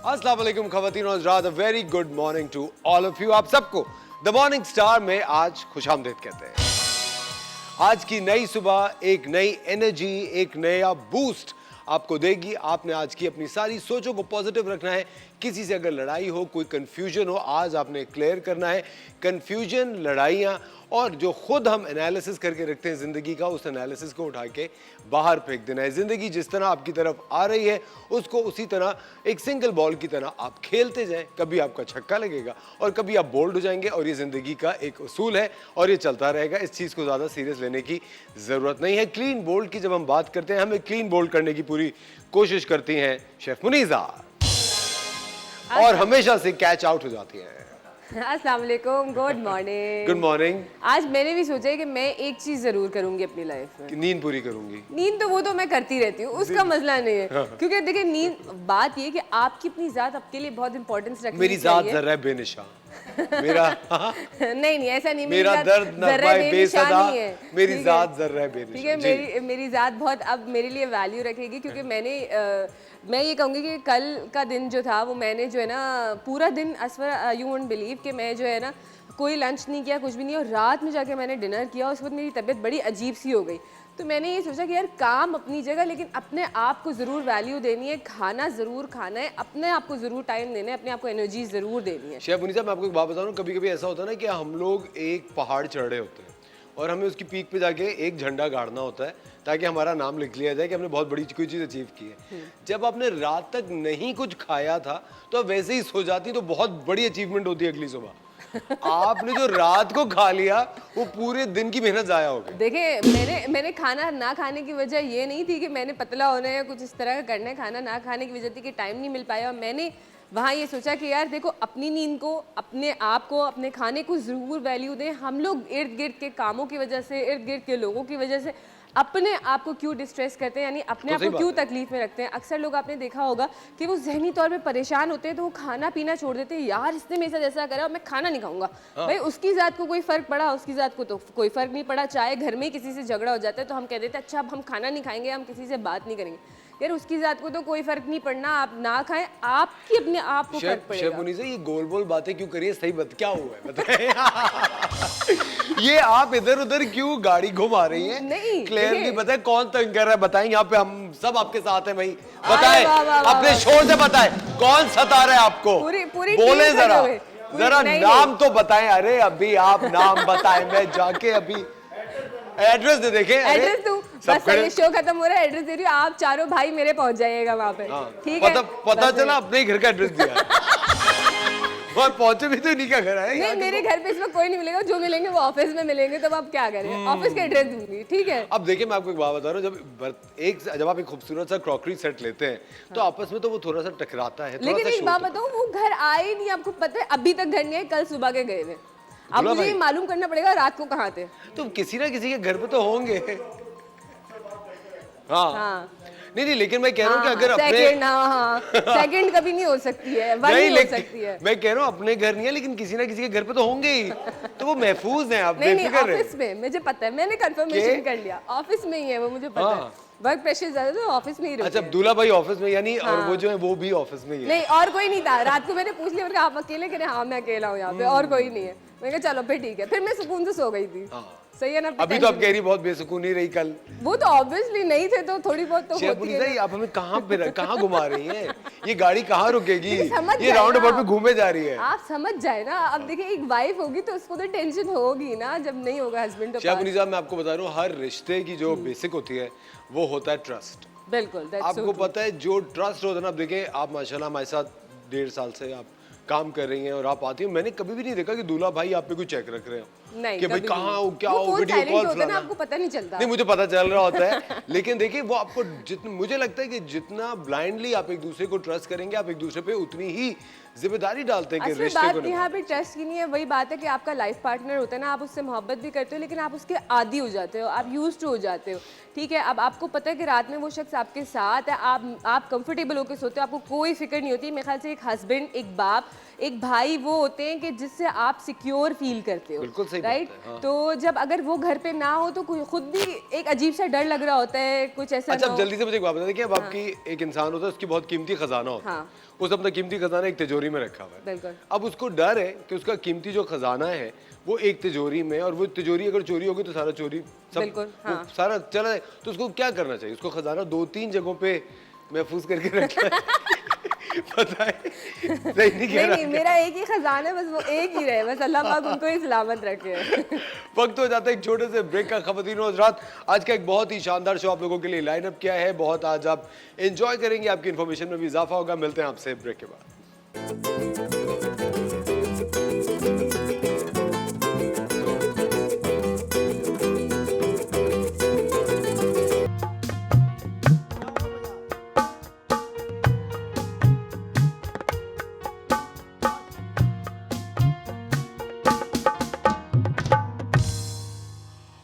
अस्सलाम वालेकुम ख़वातीन और हज़रात, a very good morning to all of you. आप सबको द मॉर्निंग स्टार में आज खुशामदीद कहते हैं। आज की नई सुबह एक नई एनर्जी, एक नया बूस्ट आपको देगी। आपने आज की अपनी सारी सोचों को पॉजिटिव रखना है। किसी से अगर लड़ाई हो, कोई कंफ्यूजन हो, आज आपने क्लियर करना है। कंफ्यूजन, लड़ाइयाँ और जो खुद हम एनालिसिस करके रखते हैं ज़िंदगी का, उस एनालिसिस को उठा के बाहर फेंक देना है। ज़िंदगी जिस तरह आपकी तरफ आ रही है उसको उसी तरह एक सिंगल बॉल की तरह आप खेलते जाएं। कभी आपका छक्का लगेगा और कभी आप बोल्ड हो जाएंगे, और ये ज़िंदगी का एक उसूल है और ये चलता रहेगा। इस चीज़ को ज़्यादा सीरियस लेने की ज़रूरत नहीं है। क्लीन बोल्ड की जब हम बात करते हैं, हमें क्लीन बोल्ड करने की पूरी कोशिश करती हैं शेफ मुनीज़ा, और हमेशा से कैच आउट हो जाती हैं। अस्सलाम वालेकुम, गुड मॉर्निंग। Good morning. आज मैंने भी सोचा है कि मैं एक चीज जरूर करूंगी अपनी लाइफ में। नींद पूरी करूंगी। नींद तो वो तो मैं करती रहती हूँ, उसका मसला नहीं है। हाँ। क्योंकि देखिए नींद, बात ये कि आपकी अपनी जात आपके लिए बहुत इंपॉर्टेंस रखनी मेरी जात जर्रा बेनिशा मेरा नहीं ऐसा नहीं। मेरा दर्द नग़्माए बेसदा, मेरी ठीक जात जर्रा बेनिशा। ठीक है, मेरी जात बहुत अब मेरे लिए वैल्यू रखेगी, क्योंकि मैं ये कहूँगी कि कल का दिन जो था वो मैंने जो है ना पूरा दिन, असफर यू वोंट बिलीव कि मैं जो है ना कोई लंच नहीं किया, कुछ भी नहीं, और रात में जाके मैंने डिनर किया। उस वक्त मेरी तबीयत बड़ी अजीब सी हो गई। तो मैंने ये सोचा कि यार काम अपनी जगह, लेकिन अपने आप को ज़रूर वैल्यू देनी है, खाना ज़रूर खाना है, अपने आप को ज़रूर टाइम देना है, अपने आप को एनर्जी ज़रूर देनी है। शेफ मुनीसा, मैं आपको एक बात बताऊँ, कभी कभी ऐसा होता है ना कि हम लोग एक पहाड़ चढ़ रहे होते हैं और हमें उसकी पीक पे जाके एक झंडा गाड़ना होता है ताकि हमारा नाम लिख लिया जाए कि हमने बहुत बड़ी कोई चीज़ अचीव की है। जब आपने रात तक नहीं कुछ खाया था तो आप वैसे ही सो जाती, तो बहुत बड़ी अचीवमेंट होती है अगली सुबह। आपने जो रात को खा लिया वो पूरे दिन की मेहनत जाया हो गई। देखिए, मैंने खाना ना खाने की वजह ये नहीं थी कि मैंने पतला होना है या कुछ इस तरह का करना है। खाना ना खाने की वजह थी कि टाइम नहीं मिल पाया। और मैंने वहाँ ये सोचा कि यार देखो, अपनी नींद को, अपने आप को, अपने खाने को ज़रूर वैल्यू दें। हम लोग इर्द गिर्द के कामों की वजह से, इर्द गिर्द के लोगों की वजह से अपने आप को क्यों डिस्ट्रेस करते हैं, यानी अपने आप को क्यों तकलीफ में रखते हैं। अक्सर लोग, आपने देखा होगा कि वो जहनी तौर पे परेशान होते हैं तो वो खाना पीना छोड़ देते हैं। यार इसने मेरे साथ ऐसा करा, मैं खाना नहीं खाऊंगा। भाई उसकी ज़ात को कोई फ़र्क पड़ा, उसकी ज़ात को तो कोई फ़र्क नहीं पड़ा। चाहे घर में किसी से झगड़ा हो जाता है तो हम कह देते हैं अच्छा अब हम खाना नहीं खाएंगे, हम किसी से बात नहीं करेंगे। यार उसकी जात को तो कोई फर्क नहीं पड़ना, आप ना खाएं, आपकी अपने आप को फर्क पड़ेगा। शेफ मुनीसा, ये गोल बोल बातें क्यों करिए, सही बात क्या हुआ है बताएं। ये आप इधर उधर क्यों गाड़ी घुमा रही हैं? नहीं, क्लियरली बताएं कौन तंग कर रहा है, बताएं। यहाँ पे हम सब आपके साथ हैं भाई, बताएं अपने शोर से बताएं कौन सता रहा है आपको। पूरी बोले जरा नाम तो बताएं। अरे अभी आप नाम बताएं, मैं जाके अभी एड्रेस दे देखें। एड्रेस दूं? बस ये शो खत्म हो रहा है, एड्रेस दे रही हूँ, आप चारों भाई मेरे पहुंच जाइएगा वहाँ पे। ठीक है, पता चला अपने ही घर का एड्रेस दिया और पहुंचे भी तो नहीं, क्या घर है? नहीं, मेरे घर पे इसमें कोई नहीं मिलेगा, जो मिलेंगे वो ऑफिस में मिलेंगे। तो आप क्या करें, ऑफिस का एड्रेस दूंगी। ठीक है, अब देखिए मैं आपको एक बात बता रहा हूँ, जब आप एक खूबसूरत सा क्रॉकरी सेट लेते हैं तो आपस में तो वो थोड़ा सा टकराता है। लेकिन एक बात बताऊँ, वो घर आए नहीं, आपको पता है अभी तक घर नहीं आए, कल सुबह के गए हुए। अब मुझे ये मालूम करना पड़ेगा रात को कहाँ थे। तो किसी ना किसी के घर पे तो होंगे। हाँ। नहीं, लेकिन मैं कह रहा हूँ कि अगर सेकंड कभी नहीं हो सकती है, नहीं हो सकती है। मैं कह रहा हूँ अपने घर नहीं है, लेकिन किसी ना किसी के घर पे तो होंगे ही, तो वो महफूज हैं। आप बेफिक्र नहीं, ऑफिस में मुझे पता है, मैंने कंफर्मेशन कर लिया, ऑफिस में ही है वो, मुझे पता है। वर्क प्रेशर ज्यादा तो ऑफिस में ही। अच्छा, अब्दुल्ला भाई ऑफिस में, यानी और वो जो है वो भी ऑफिस में ही है? नहीं, और कोई नहीं था। रात को मैंने पूछ लिया, मैंने कहा आप अकेले? कह रहे हाँ मैं अकेला हूँ यहाँ पे, और कोई नहीं है। मैंने कहा चलो फिर ठीक है, फिर मैं सुकून से सो गई थी। सही है ना? अभी तो आप कह रही बहुत बेसुकूनी रही कल। वो तो ऑब्वियसली नहीं थे, तो थोड़ी बहुत तो होती है। आप हमें कहाँ घुमा रही हैं? ये गाड़ी कहाँ रुकेगी? ये राउंड अबाउट में घूमे जा रही है। आप समझ जाए ना। अब देखिए, एक वाइफ होगी तो उसको तो टेंशन होगी ना, जब नहीं होगा हस्बैंड तो। शेफ मुनीसा, मैं आपको बता रहा हूँ, हर रिश्ते की जो बेसिक होती है वो होता है ट्रस्ट। बिल्कुल, आपको पता है जो ट्रस्ट होता है ना, आप देखें, आप माशाल्लाह हमारे साथ 1.5 साल से आप काम कर रही हैं और आप आती हैं, मैंने कभी भी नहीं देखा कि दूल्हा भाई आप पे कोई चेक रख रहे हो। नहीं, कि भाई कहाँ हो, क्या हो, वीडियो कॉल फलाना, आपको पता नहीं चलता। नहीं, मुझे पता चल रहा होता है। लेकिन देखिए, वो आपको मुझे लगता है कि जितना ब्लाइंडली आप एक दूसरे को ट्रस्ट करेंगे, आप एक दूसरे पे उतनी ही जिम्मेदारी डालते हैं कि रिश्ते को। बात यहाँ पे ट्रस्ट की नहीं है, वही बात है कि आपका लाइफ पार्टनर होता है ना, आप उससे मोहब्बत भी करते हो, लेकिन आप उसके आदी हो जाते हो, आप यूज्ड टू हो जाते हो। ठीक है, अब आपको पता है कि रात में वो शख्स आपके साथ है, आप कंफर्टेबल होकर सोते हो, आपको कोई फिक्र नहीं होती। मेरे ख्याल से एक हस्बैंड, एक बाप, एक भाई वो होते हैं कि जिससे आप सिक्योर फील करते हो, बिल्कुल सही बात राइट? है, हाँ। तो जब अगर वो घर पे ना हो तो खुद भी एक अजीब सा डर लग रहा होता है, कुछ ऐसा अच्छा, ना अब हो। जल्दी से मुझे एक बात बता, देखिए अब आपकी एक इंसान होता है, उसकी बहुत कीमती खजाना होता है, हाँ। उस अपना कीमती खजाना एक तिजोरी में रखा हुआ है। बिल्कुल। अब उसको डर है कि उसका कीमती जो खजाना है वो एक तिजोरी में, और वो तिजोरी अगर चोरी होगी तो सारा चोरी सब बिल्कुल, वो हाँ। सारा चला जाए, तो उसको क्या करना चाहिए? उसको खजाना 2-3 जगहों पे महफूज करके रखना है। पता है, सही नहीं कह नहीं रहा नहीं, क्या? मेरा एक ही खजाना है, बस वो एक ही रहे, बस अल्लाह पाक उनको ही सलामत रखे। वक्त हो जाता है एक छोटे से ब्रेक का। ख़वातीन और हज़रात, आज का एक बहुत ही शानदार शो आप लोगों के लिए लाइन अप किया है, बहुत आज आप एंजॉय करेंगे, आपकी इन्फॉर्मेशन में भी इजाफा होगा। मिलते हैं आपसे ब्रेक के बाद।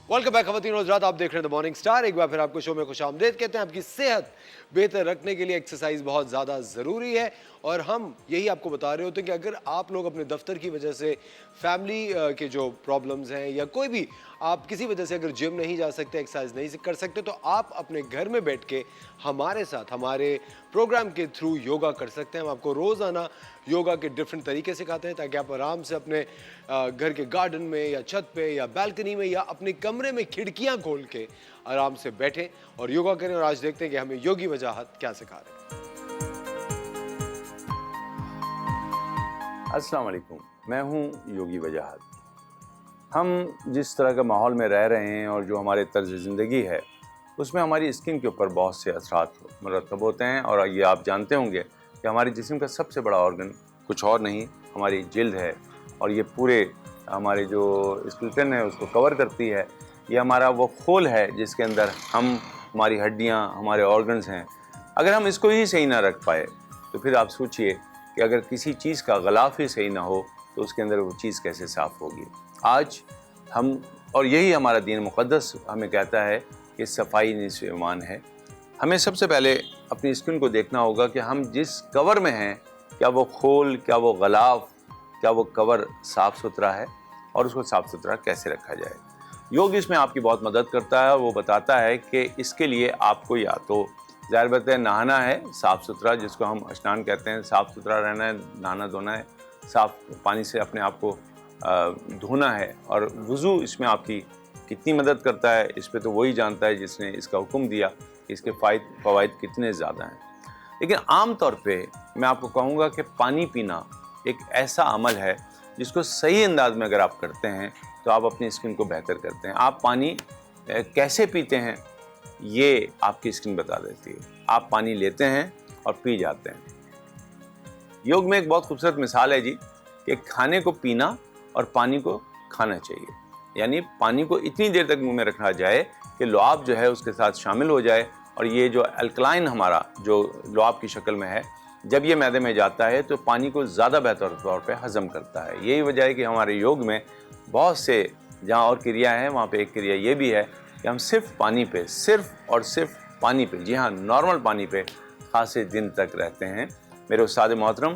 वेलकम बैक ख़वातीन और हज़रात, आप देख रहे हैं द मॉर्निंग स्टार। एक बार फिर आपको शो में खुशामदीद कहते हैं। आपकी सेहत बेहतर रखने के लिए एक्सरसाइज बहुत ज़्यादा ज़रूरी है, और हम यही आपको बता रहे होते हैं कि अगर आप लोग अपने दफ्तर की वजह से, फैमिली के जो प्रॉब्लम्स हैं, या कोई भी आप किसी वजह से अगर जिम नहीं जा सकते, एक्सरसाइज नहीं कर सकते, तो आप अपने घर में बैठ के हमारे साथ हमारे प्रोग्राम के थ्रू योगा कर सकते हैं। हम आपको रोज़ाना योगा के डिफरेंट तरीके सिखाते हैं ताकि आप आराम से अपने घर के गार्डन में या छत पे या बालकनी में या अपने कमरे में खिड़कियां खोल के आराम से बैठें और योगा करें। और आज देखते हैं कि हमें योगी वजाहत क्या सिखा रहे हैं। अस्सलाम वालेकुम, मैं हूं योगी वजाहत। हम जिस तरह का माहौल में रह रहे हैं और जो हमारे तर्ज ज़िंदगी है, उसमें हमारी स्किन के ऊपर बहुत से असरात मरतब होते हैं। और ये आप जानते होंगे कि हमारे जिस्म का सबसे बड़ा ऑर्गन कुछ और नहीं, हमारी जिल्द है, और ये पूरे हमारे जो स्केलेटन है उसको कवर करती है। ये हमारा वो खोल है जिसके अंदर हमारी हड्डियाँ, हमारे ऑर्गन्स हैं। अगर हम इसको ही सही ना रख पाए तो फिर आप सोचिए कि अगर किसी चीज़ का ग़िलाफ़ ही सही ना हो तो उसके अंदर वो चीज़ कैसे साफ़ होगी। आज हम, और यही हमारा दीन मुक़द्दस हमें कहता है कि सफाई निस्फ़ ईमान है। हमें सबसे पहले अपनी स्किन को देखना होगा कि हम जिस कवर में हैं, क्या वो खोल, क्या वो ग़िलाफ़, क्या वो कवर साफ़ सुथरा है, और उसको साफ़ सुथरा कैसे रखा जाए। योग इसमें आपकी बहुत मदद करता है। वो बताता है कि इसके लिए आपको या तो ज़ाहिर बात है नहाना है साफ़ सुथरा, जिसको हम स्नान कहते हैं, साफ़ सुथरा रहना है, नहाना धोना है, साफ़ पानी से अपने आप को धोना है। और वज़ू इसमें आपकी कितनी मदद करता है, इस पे तो वही जानता है जिसने इसका हुक्म दिया कि इसके फ़वाइद कितने ज़्यादा हैं। लेकिन आम तौर पे मैं आपको कहूँगा कि पानी पीना एक ऐसा अमल है जिसको सही अंदाज में अगर आप करते हैं तो आप अपनी स्किन को बेहतर करते हैं। आप पानी कैसे पीते हैं ये आपकी स्किन बता देती है। आप पानी लेते हैं और पी जाते हैं। योग में एक बहुत खूबसूरत मिसाल है जी कि खाने को पीना और पानी को खाना चाहिए। यानी पानी को इतनी देर तक मुंह में रखा जाए कि लुआब जो है उसके साथ शामिल हो जाए, और ये जो अल्कलाइन हमारा जो लुआब की शक्ल में है, जब ये मैदे में जाता है तो पानी को ज़्यादा बेहतर तौर पे हज़म करता है। यही वजह है कि हमारे योग में बहुत से जहाँ और क्रिया हैं वहाँ पे एक क्रिया ये भी है कि हम सिर्फ पानी पे, सिर्फ और सिर्फ पानी पे, जी हाँ, नॉर्मल पानी पे खासे दिन तक रहते हैं। मेरे उस्ताद मोहतरम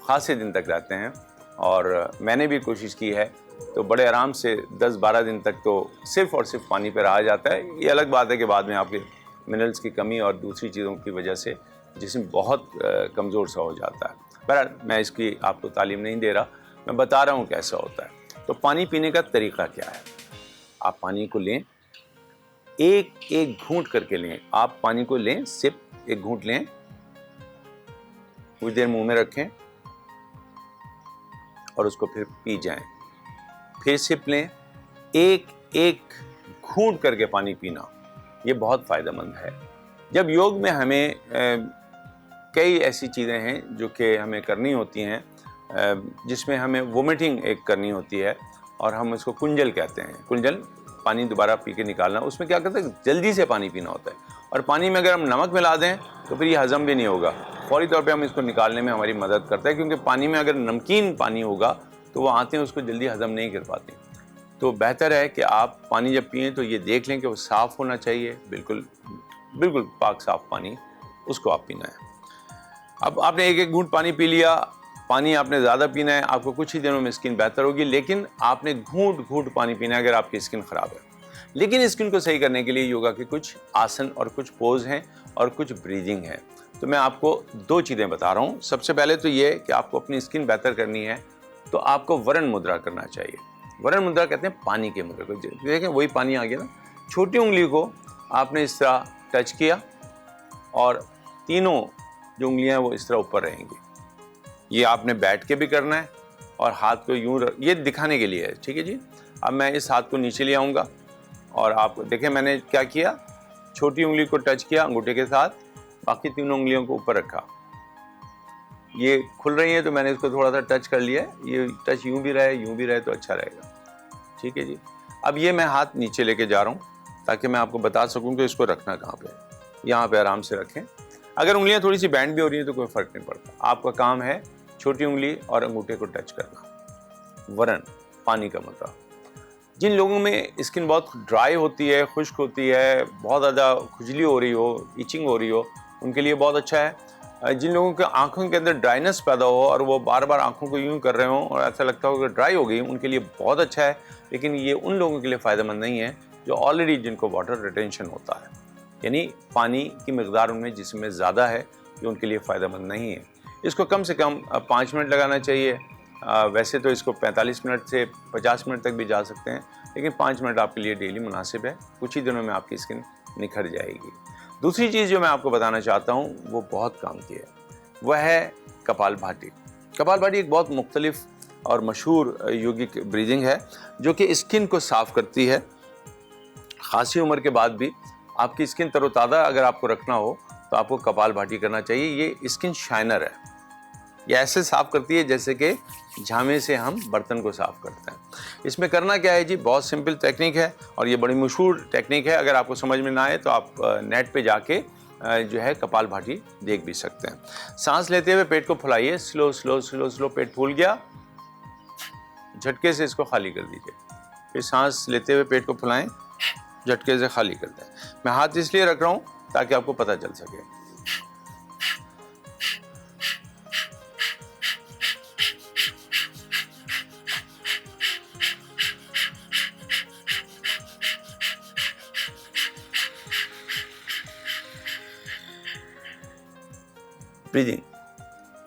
खासे दिन तक रहते हैं, और मैंने भी कोशिश की है, तो बड़े आराम से 10-12 दिन तक तो सिर्फ़ और सिर्फ पानी पे रहा जाता है। ये अलग बात है कि बाद में आपके मिनरल्स की कमी और दूसरी चीज़ों की वजह से जिस्म बहुत कमज़ोर सा हो जाता है। बहरहाल मैं इसकी आपको तालीम नहीं दे रहा, मैं बता रहा हूँ कैसा होता है। तो पानी पीने का तरीक़ा क्या है? आप पानी को लें, एक एक घूंट करके लें। आप पानी को लें, सिप, एक घूंट लें, कुछ देर मुंह में रखें और उसको फिर पी जाएं। फिर सिप लें, एक एक घूंट करके पानी पीना, ये बहुत फ़ायदेमंद है। जब योग में हमें कई ऐसी चीज़ें हैं जो कि हमें करनी होती हैं, जिसमें हमें वोमिटिंग एक करनी होती है, और हम इसको कुंजल कहते हैं। कुंजल, पानी दोबारा पी के निकालना। उसमें क्या करते हैं, जल्दी से पानी पीना होता है, और पानी में अगर हम नमक मिला दें तो फिर ये हज़म भी नहीं होगा। फौरी तौर पे हम इसको निकालने में हमारी मदद करता है, क्योंकि पानी में अगर नमकीन पानी होगा तो वो आते हैं उसको जल्दी हज़म नहीं कर पाते। तो बेहतर है कि आप पानी जब पिएँ तो ये देख लें कि वो साफ़ होना चाहिए, बिल्कुल बिल्कुल पाक साफ़ पानी, उसको आप पीना है। अब आपने एक एक घूंट पानी पी लिया, पानी आपने ज़्यादा पीना है, आपको कुछ ही दिनों में स्किन बेहतर होगी, लेकिन आपने घूंट घूंट पानी पीना है अगर आपकी स्किन ख़राब है। लेकिन स्किन को सही करने के लिए योगा के कुछ आसन और कुछ पोज हैं और कुछ ब्रीदिंग है। तो मैं आपको 2 चीज़ें बता रहा हूँ। सबसे पहले तो ये कि आपको अपनी स्किन बेहतर करनी है तो आपको वरण मुद्रा करना चाहिए। वरण मुद्रा कहते हैं पानी के मुद्रा को। देखें वही पानी आ गया ना। छोटी उंगली को आपने इस तरह टच किया और तीनों जो उंगलियां हैं वो इस तरह ऊपर रहेंगी। ये आपने बैठ के भी करना है और हाथ को यूं, ये दिखाने के लिए है, ठीक है जी। अब मैं इस हाथ को नीचे ले आऊँगा और आप देखें मैंने क्या किया, छोटी उंगली को टच किया अंगूठे के साथ, बाकी तीनों उंगलियों को ऊपर रखा। ये खुल रही है तो मैंने इसको थोड़ा सा टच कर लिया है। ये टच यूं भी रहे तो अच्छा रहेगा, ठीक है जी। अब ये मैं हाथ नीचे लेके जा रहा हूँ ताकि मैं आपको बता सकूं कि इसको रखना कहाँ पे। यहाँ पे आराम से रखें। अगर उंगलियां थोड़ी सी बैंड भी हो रही है तो कोई फर्क नहीं पड़ता। आपका काम है छोटी उंगली और अंगूठे को टच करना। वरण, पानी का मुद्रा। जिन लोगों में स्किन बहुत ड्राई होती है, खुश्क होती है, बहुत ज़्यादा खुजली हो रही हो, इचिंग हो रही हो, उनके लिए बहुत अच्छा है। जिन लोगों के आंखों के अंदर ड्राइनेस पैदा हो और वो बार बार आंखों को यूं कर रहे हो और ऐसा लगता हो कि ड्राई हो गई, उनके लिए बहुत अच्छा है। लेकिन ये उन लोगों के लिए फ़ायदेमंद नहीं है जो ऑलरेडी जिनको वाटर रिटेंशन होता है, यानी पानी की मकदार उनमें जिसमें ज़्यादा है, ये उनके लिए फ़ायदेमंद नहीं है। इसको कम से कम 5 मिनट लगाना चाहिए। वैसे तो इसको 45 मिनट से 50 मिनट तक भी जा सकते हैं, लेकिन 5 मिनट आपके लिए डेली मुनासिब है। कुछ ही दिनों में आपकी स्किन निखर जाएगी। दूसरी चीज़ जो मैं आपको बताना चाहता हूँ वो बहुत काम की है, वह है कपालभाति। कपालभाति एक बहुत मुख्तलिफ और मशहूर योगिक ब्रीदिंग है जो कि स्किन को साफ़ करती है। खासी उम्र के बाद भी आपकी स्किन तरोताज़ा अगर आपको रखना हो तो आपको कपालभाति करना चाहिए। ये स्किन शाइनर है। ये ऐसे साफ़ करती है जैसे कि झामे से हम बर्तन को साफ़ करते हैं। इसमें करना क्या है जी, बहुत सिंपल टेक्निक है और ये बड़ी मशहूर टेक्निक है। अगर आपको समझ में ना आए तो आप नेट पे जाके जो है कपालभाति देख भी सकते हैं। सांस लेते हुए पेट को फुलाइए, स्लो स्लो स्लो स्लो। पेट फूल गया, झटके से इसको खाली कर दीजिए। फिर सांस लेते हुए पेट को फुलाएं, झटके से खाली कर दें। मैं हाथ इसलिए रख रहा हूँ ताकि आपको पता चल सके। ब्रीदिंग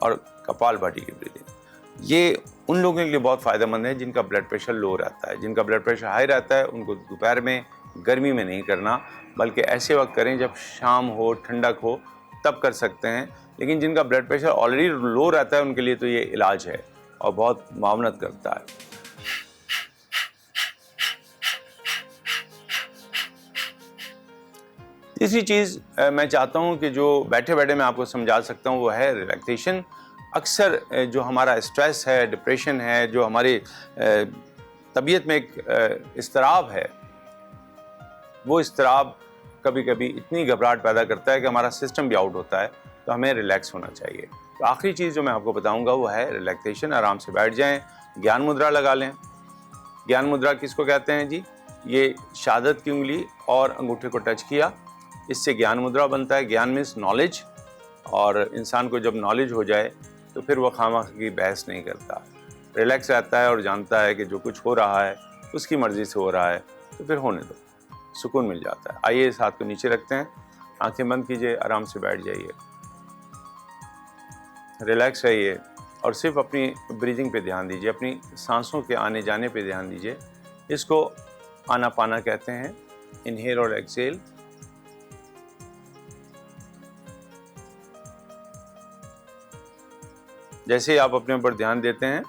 और कपालभाति की ब्रीदिंग ये उन लोगों के लिए बहुत फ़ायदेमंद है जिनका ब्लड प्रेशर लो रहता है। जिनका ब्लड प्रेशर हाई रहता है उनको दोपहर में, गर्मी में नहीं करना, बल्कि ऐसे वक्त करें जब शाम हो, ठंडक हो, तब कर सकते हैं। लेकिन जिनका ब्लड प्रेशर ऑलरेडी लो रहता है उनके लिए तो ये इलाज है और बहुत मावनत करता है। तीसरी चीज़ मैं चाहता हूँ कि जो बैठे बैठे मैं आपको समझा सकता हूँ वो है रिलैक्सेशन। अक्सर जो हमारा स्ट्रेस है, डिप्रेशन है, जो हमारी तबीयत में एक इस्तराब है, वो इस्तराब कभी कभी इतनी घबराहट पैदा करता है कि हमारा सिस्टम भी आउट होता है। तो हमें रिलैक्स होना चाहिए। तो आखिरी चीज़ जो मैं आपको बताऊँगा वो है रिलैक्सेशन। आराम से बैठ जाएँ, ज्ञान मुद्रा लगा लें। ज्ञान मुद्रा किसको कहते हैं जी? ये शहादत की उंगली और अंगूठे को टच किया, इससे ज्ञान मुद्रा बनता है। ज्ञान मीन्स नॉलेज, और इंसान को जब नॉलेज हो जाए तो फिर वह खामा की बहस नहीं करता, रिलैक्स रहता है और जानता है कि जो कुछ हो रहा है उसकी मर्ज़ी से हो रहा है, तो फिर होने दो, सुकून मिल जाता है। आइए इस हाथ को नीचे रखते हैं, आंखें बंद कीजिए, आराम से बैठ जाइए, रिलैक्स रहिए और सिर्फ अपनी ब्रीदिंग पे ध्यान दीजिए, अपनी सांसों के आने जाने पे ध्यान दीजिए। इसको आनापाना कहते हैं, इनहेल और एक्सेल। जैसे ही आप अपने ऊपर ध्यान देते हैं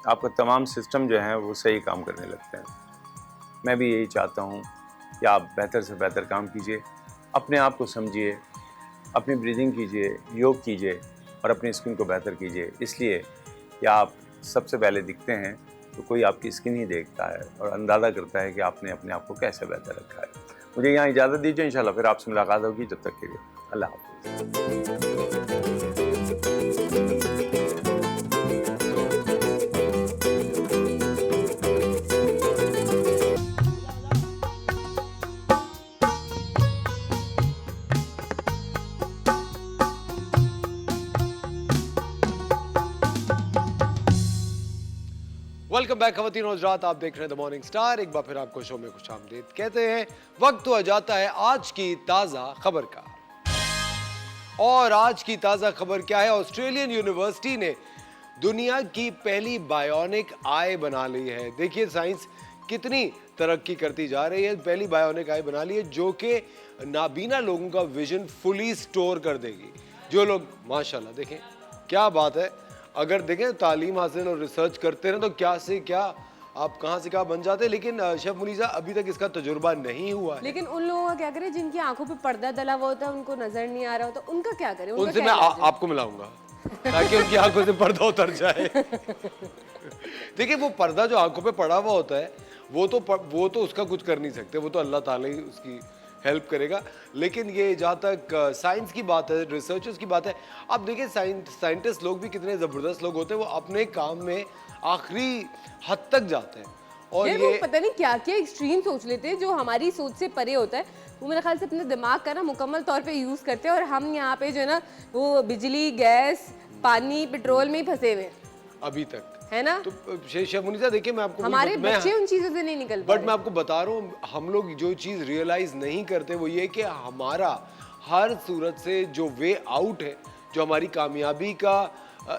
आपका तमाम सिस्टम जो है वो सही काम करने लगते हैं। मैं भी यही चाहता हूँ कि आप बेहतर से बेहतर काम कीजिए, अपने आप को समझिए, अपनी ब्रीदिंग कीजिए, योग कीजिए और अपनी स्किन को बेहतर कीजिए। इसलिए कि आप सबसे पहले दिखते हैं तो कोई आपकी स्किन ही देखता है और अंदाज़ा करता है कि आपने अपने आप को कैसे बेहतर रखा है। मुझे यहाँ इजाज़त दीजिए, इंशाल्लाह फिर आपसे मुलाकात होगी। जब तक के लिए अल्लाह हाफ़िज़। वेलकम बैक खवातीन और हज़रात, आप देख रहे हैं द मॉर्निंग स्टार। एक बार फिर आपको शो में खुशामदीद कहते हैं। वक्त तो आ जाता है आज की ताज़ा खबर का। और आज की ताज़ा खबर क्या है? ऑस्ट्रेलियन यूनिवर्सिटी ने दुनिया की पहली बायोनिक आई बना ली है। देखिए साइंस कितनी तरक्की करती जा रही है। पहली बायोनिक आई बना ली है जो कि नाबीना लोगों का विजन फुली स्टोर कर देगी। जो लोग माशाल्लाह, देखें क्या बात है, अगर देखें तालीम हासिल और रिसर्च करते हैं तो क्या से क्या आप कहाँ से कहाँ बन जाते हैं। लेकिन शेफ मुनीसा अभी तक इसका तजुर्बा नहीं हुआ है। लेकिन उन लोगों का क्या करें जिनकी आंखों पे पर्दा डला हुआ होता है, उनको नजर नहीं आ रहा होता, उनका क्या करें? उनका उनसे क्या मैं इलाज है? आपको मिलाऊंगा ताकि उनकी आंखों से पर्दा उतर जाए। देखिए वो पर्दा जो आंखों पे पड़ा हुआ होता है वो तो उसका कुछ कर नहीं सकते, वो तो अल्लाह ताला ही उसकी हेल्प करेगा। लेकिन ये जहाँ तक साइंस की बात है, रिसर्चर्स की बात है, अब देखिए साइंटिस्ट लोग भी कितने ज़बरदस्त लोग होते हैं। वो अपने काम में आखिरी हद तक जाते हैं और यार, ये वो पता नहीं क्या क्या एक्सट्रीम सोच लेते हैं जो हमारी सोच से परे होता है। वो मेरे ख्याल से अपने दिमाग का ना मुकम्मल तौर पे यूज़ करते हैं और हम यहाँ पे जो है ना वो बिजली, गैस, पानी, पेट्रोल में ही फंसे हुए हैं, अभी तक है ना? तो शेफ मुनीसा देखिए मैं आपको हमारे मैं बच्चे उन चीज़ों से नहीं निकल पा बट मैं आपको बता रहा हूँ, हम लोग जो चीज़ रियलाइज नहीं करते वो ये कि हमारा हर सूरत से जो वे आउट है, जो हमारी कामयाबी का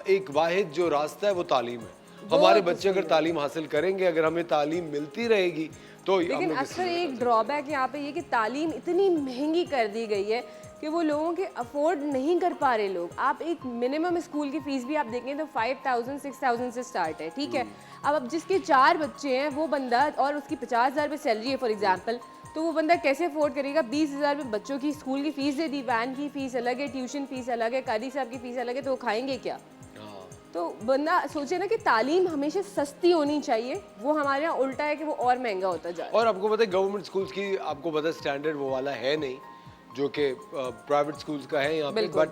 एक वाहिद जो रास्ता है वो तालीम है। हमारे बच्चे अगर तालीम हासिल करेंगे, अगर हमें तालीम मिलती रहेगी तो हम लेकिन लोग अक्सर एक ड्रॉबैक यहाँ पे ये कि तालीम इतनी महंगी कर दी गई है कि वो लोगों के अफोर्ड नहीं कर पा रहे लोग। आप एक मिनिमम स्कूल की फीस भी आप देखें तो 5,000 6,000 से स्टार्ट है, ठीक है? अब जिसके 4 बच्चे हैं वो बंदा और उसकी 50,000 रुपये सैलरी है फॉर एग्जांपल, तो वो बंदा कैसे अफोर्ड करेगा? 20,000 में बच्चों की स्कूल की फीस दे दी, वैन की फीस अलग है, ट्यूशन फीस अलग है, कादी साहब की फीस अलग है, तो वो खाएंगे क्या? तो बंदा सोचे ना कि तालीम हमेशा सस्ती होनी चाहिए, वो हमारे यहाँ उल्टा है कि वो और महंगा होता जा रहा है। और आपको पता है गवर्नमेंट स्कूल्स की आपको पता है स्टैंडर्ड वो वाला है नहीं जो कि प्राइवेट स्कूल्स का है यहाँ पे। But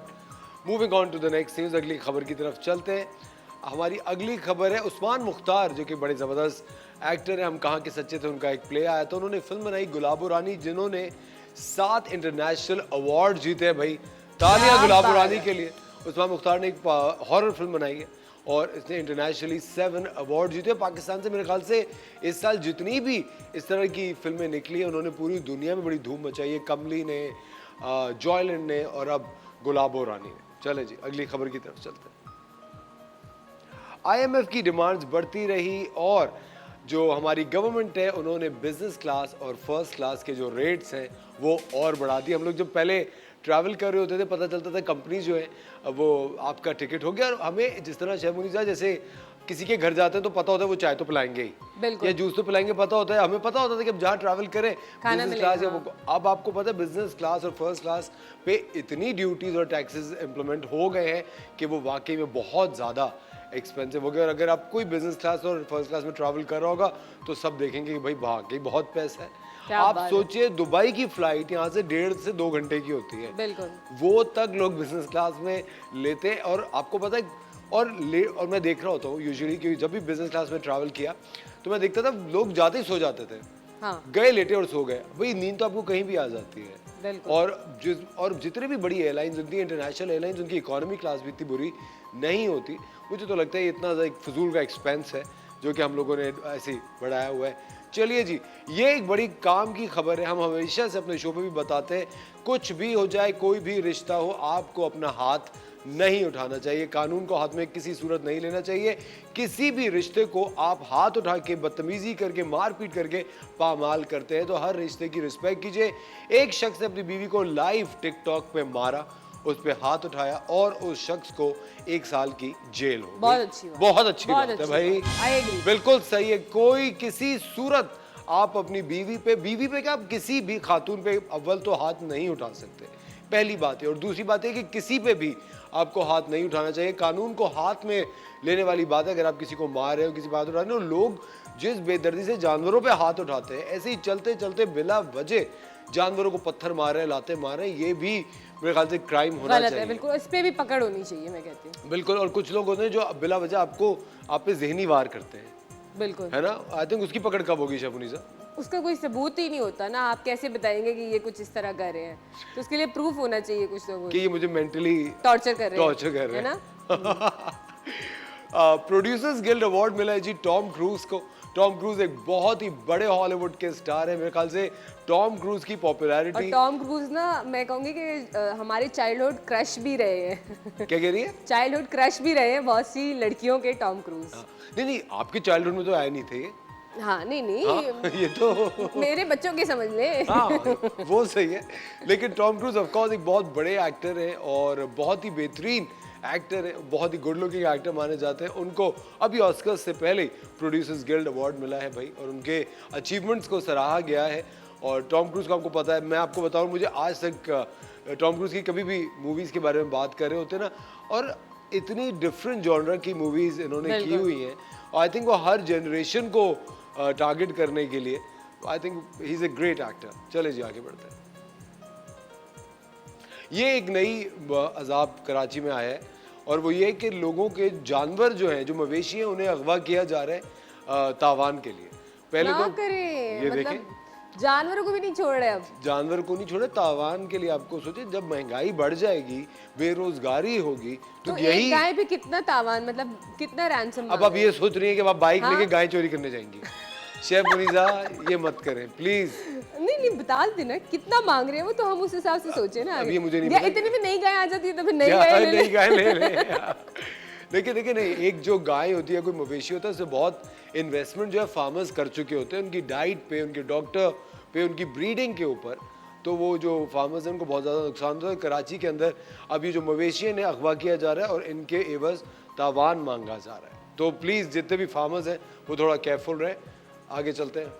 moving on to the next news, अगली खबर की तरफ चलते हैं। हमारी अगली खबर है उस्मान मुख्तार जो कि बड़े ज़बरदस्त एक्टर हैं। हम कहाँ के सच्चे थे उनका एक प्ले आया था, उन्होंने फिल्म बनाई गुलाबो रानी जिन्होंने 7 इंटरनेशनल अवार्ड जीते हैं। भाई तालियां गुलाबो रानी के लिए। उस्मान मुख्तार ने एक हॉरर फिल्म बनाई है और इसने इंटरनेशनली 7 अवार्ड जीते। पाकिस्तान से मेरे ख्याल से इस साल जितनी भी इस तरह की फिल्में निकली हैं उन्होंने पूरी दुनिया में बड़ी धूम मचाई है। कमली ने, जॉयलैंड ने और अब गुलाबो रानी ने। चलें जी अगली खबर की तरफ चलते हैं। IMF की डिमांड्स बढ़ती रही और जो हमारी गवर्नमेंट है उन्होंने बिजनेस क्लास और फर्स्ट क्लास के जो रेट्स हैं वो और बढ़ा दिए। हम लोग जब पहले ट्रैवल कर रहे होते थे पता चलता था कंपनी जो है वो आपका टिकट हो गया, और हमें जिस तरह शेफ मुनीसा जैसे किसी के घर जाते हैं तो पता होता है वो चाय तो पिलाएंगे ही या जूस तो पिलाएंगे, पता होता है। हमें पता होता था कि अब जहाँ ट्रैवल करें बिजनेस क्लास या वो, अब आपको पता है बिजनेस क्लास और फर्स्ट क्लास पे इतनी ड्यूटीज और टैक्सेस इम्प्लीमेंट हो गए हैं कि वो वाकई में बहुत ज़्यादा एक्सपेंसिव हो गया। और अगर आप कोई बिजनेस क्लास और फर्स्ट क्लास में ट्रैवल कर रहा होगा तो सब देखेंगे कि भाई वाकई बहुत पैसा है। आप सोचिए दुबई की फ्लाइट यहाँ से 1.5 से 2 घंटे की होती है, बिल्कुल वो तक लोग बिजनेस क्लास में लेते हैं। और आपको पता है और मैं देख रहा होता हूँ यूजुअली कि जब भी बिजनेस क्लास में ट्रैवल किया तो मैं देखता था लोग जाते ही सो जाते थे। हाँ। गए लेटे और सो गए। भाई नींद तो आपको कहीं भी आ जाती है। और जितने भी बड़ी एयरलाइंस होती हैं, इंटरनेशनल एयरलाइंस, उनकी इकोनॉमी क्लास भी इतनी बुरी नहीं होती। मुझे तो लगता है इतना एक फजूल का एक्सपेंस है जो कि हम लोगों ने ऐसे ही बढ़ाया हुआ है। चलिए जी, ये एक बड़ी काम की खबर है। हम हमेशा से अपने शो पे भी बताते हैं कुछ भी हो जाए, कोई भी रिश्ता हो, आपको अपना हाथ नहीं उठाना चाहिए, कानून को हाथ में किसी सूरत नहीं लेना चाहिए। किसी भी रिश्ते को आप हाथ उठा के बदतमीजी करके मारपीट करके पामाल करते हैं तो हर रिश्ते की रिस्पेक्ट कीजिए। एक शख्स ने अपनी बीवी को लाइव टिकटॉक पे मारा, उस पे हाथ उठाया और उस शख्स को 1 साल की जेल हो गई। बहुत अच्छी बात है भाई, बिल्कुल सही है। कोई किसी सूरत आप अपनी बीवी पे क्या आप किसी भी खातून पे अव्वल तो हाथ नहीं उठा सकते, पहली बात है। और दूसरी बात है कि किसी पे भी आपको हाथ नहीं उठाना चाहिए। कानून को हाथ में लेने वाली बात है। अगर आप किसी को मार रहे हो, किसी बात उठा रहे हो, लोग जिस बेदर्दी से जानवरों पे हाथ उठाते हैं, ऐसे ही चलते चलते बिला वजह जानवरों को पत्थर मार रहे हैं, लाते मार रहे हैं, ये भी मेरे ख्याल से क्राइम होना चाहिए। बिल्कुल, इस पे भी पकड़ होनी चाहिए, मैं कहती हूँ। बिल्कुल। और कुछ लोग होते हैं जो बिला वजह आप पे जहनी वार करते हैं, बिल्कुल, है ना? आई थिंक उसकी पकड़ कब होगी शफुनीसा? उसका कोई सबूत ही नहीं होता ना, आप कैसे बताएंगे कि ये कुछ इस तरह कर रहे हैं? तो उसके लिए प्रूफ होना चाहिए कुछ लोगों कि ये मुझे मेंटली टॉर्चर कर रहे हैं, है ना? प्रोड्यूसर्स गिल्ड अवार्ड मिला है जी टॉम क्रूज को। टॉम क्रूज एक बहुत ही बड़े हॉलीवुड के स्टार है। मेरे ख्याल से टॉम क्रूज की और पॉपुलैरिटी टॉम क्रूज ना, मैं कहूंगी कि हमारे चाइल्डहुड क्रश भी रहे हैं। क्या कह रही है? चाइल्डहुड क्रश भी रहे हैं बहुत सी लड़कियों के टॉम क्रूज। नहीं नहीं, आपके चाइल्डहुड में तो आए नहीं थे ये। हाँ नहीं नहीं, हाँ, ये तो मेरे बच्चों की समझ ले। हाँ वो सही है, लेकिन टॉम क्रूज ऑफ कोर्स एक बहुत बड़े एक्टर हैं और बहुत ही बेहतरीन एक्टर है, बहुत ही गुड लुकिंग एक्टर माने जाते हैं। उनको अभी ऑस्कर से पहले प्रोड्यूसर्स गिल्ड अवार्ड मिला है भाई, और उनके अचीवमेंट्स को सराहा गया है। और टॉम क्रूज को आपको पता है, मैं आपको बताऊं, मुझे आज तक टॉम क्रूज की कभी भी मूवीज़ के बारे में बात कर रहे होते ना, और इतनी डिफरेंट जॉनर की मूवीज़ इन्होंने की हुई हैं, और आई थिंक वो हर जनरेशन को टारगेट करने के लिए, I think he is a great actor. चले जी आगे बढ़ते हैं। ये एक नई अजाब कराची में आया है, और वो ये कि लोगों के जानवर जो हैं, जो मवेशी हैं, उन्हें अगवा किया जा रहा है तावान के लिए। पहले ना तो करें, ये मतलब देखें, जानवरों को भी नहीं छोड़ रहे अब। जानवर को नहीं छोड़े, तावान के लिए। आपको सोचे, जब महंगाई बढ़ जाएगी, बेरोजगारी होगी, तो यही एक गाय पे कितना तावान, मतलब कितना रैंसम। अब आप ये सोच रही हैं कि आप बाइक लेके गाय चोरी करने जाएंगी। शेफ मुनीजा, ये मत करें प्लीज। नहीं नहीं, बता देना कितना मांग रहे हैं वो, तो हम उस हिसाब से सोचे ना। अब ये मुझे नहीं या पता। इतनी भी नई गाय आ जाती है तो फिर नई क्या गाय ले ले। नई गाय ले ले। देखिए देखिए, नहीं, एक जो गाय होती है, कोई मवेशी होता है, उससे बहुत इन्वेस्टमेंट जो है फार्मर्स कर चुके होते हैं, उनकी डाइट पे, उनके डॉक्टर पे, उनकी ब्रीडिंग के ऊपर। तो वो जो फार्मर्स हैं उनको बहुत ज़्यादा नुकसान होता है। कराची के अंदर अब ये जो मवेशी हैं, इन्हें अगवा किया जा रहा है और इनके एवज तावान मांगा जा रहा है। तो प्लीज़ जितने भी फार्मर्स हैं वो थोड़ा केयरफुल रहें। आगे चलते हैं।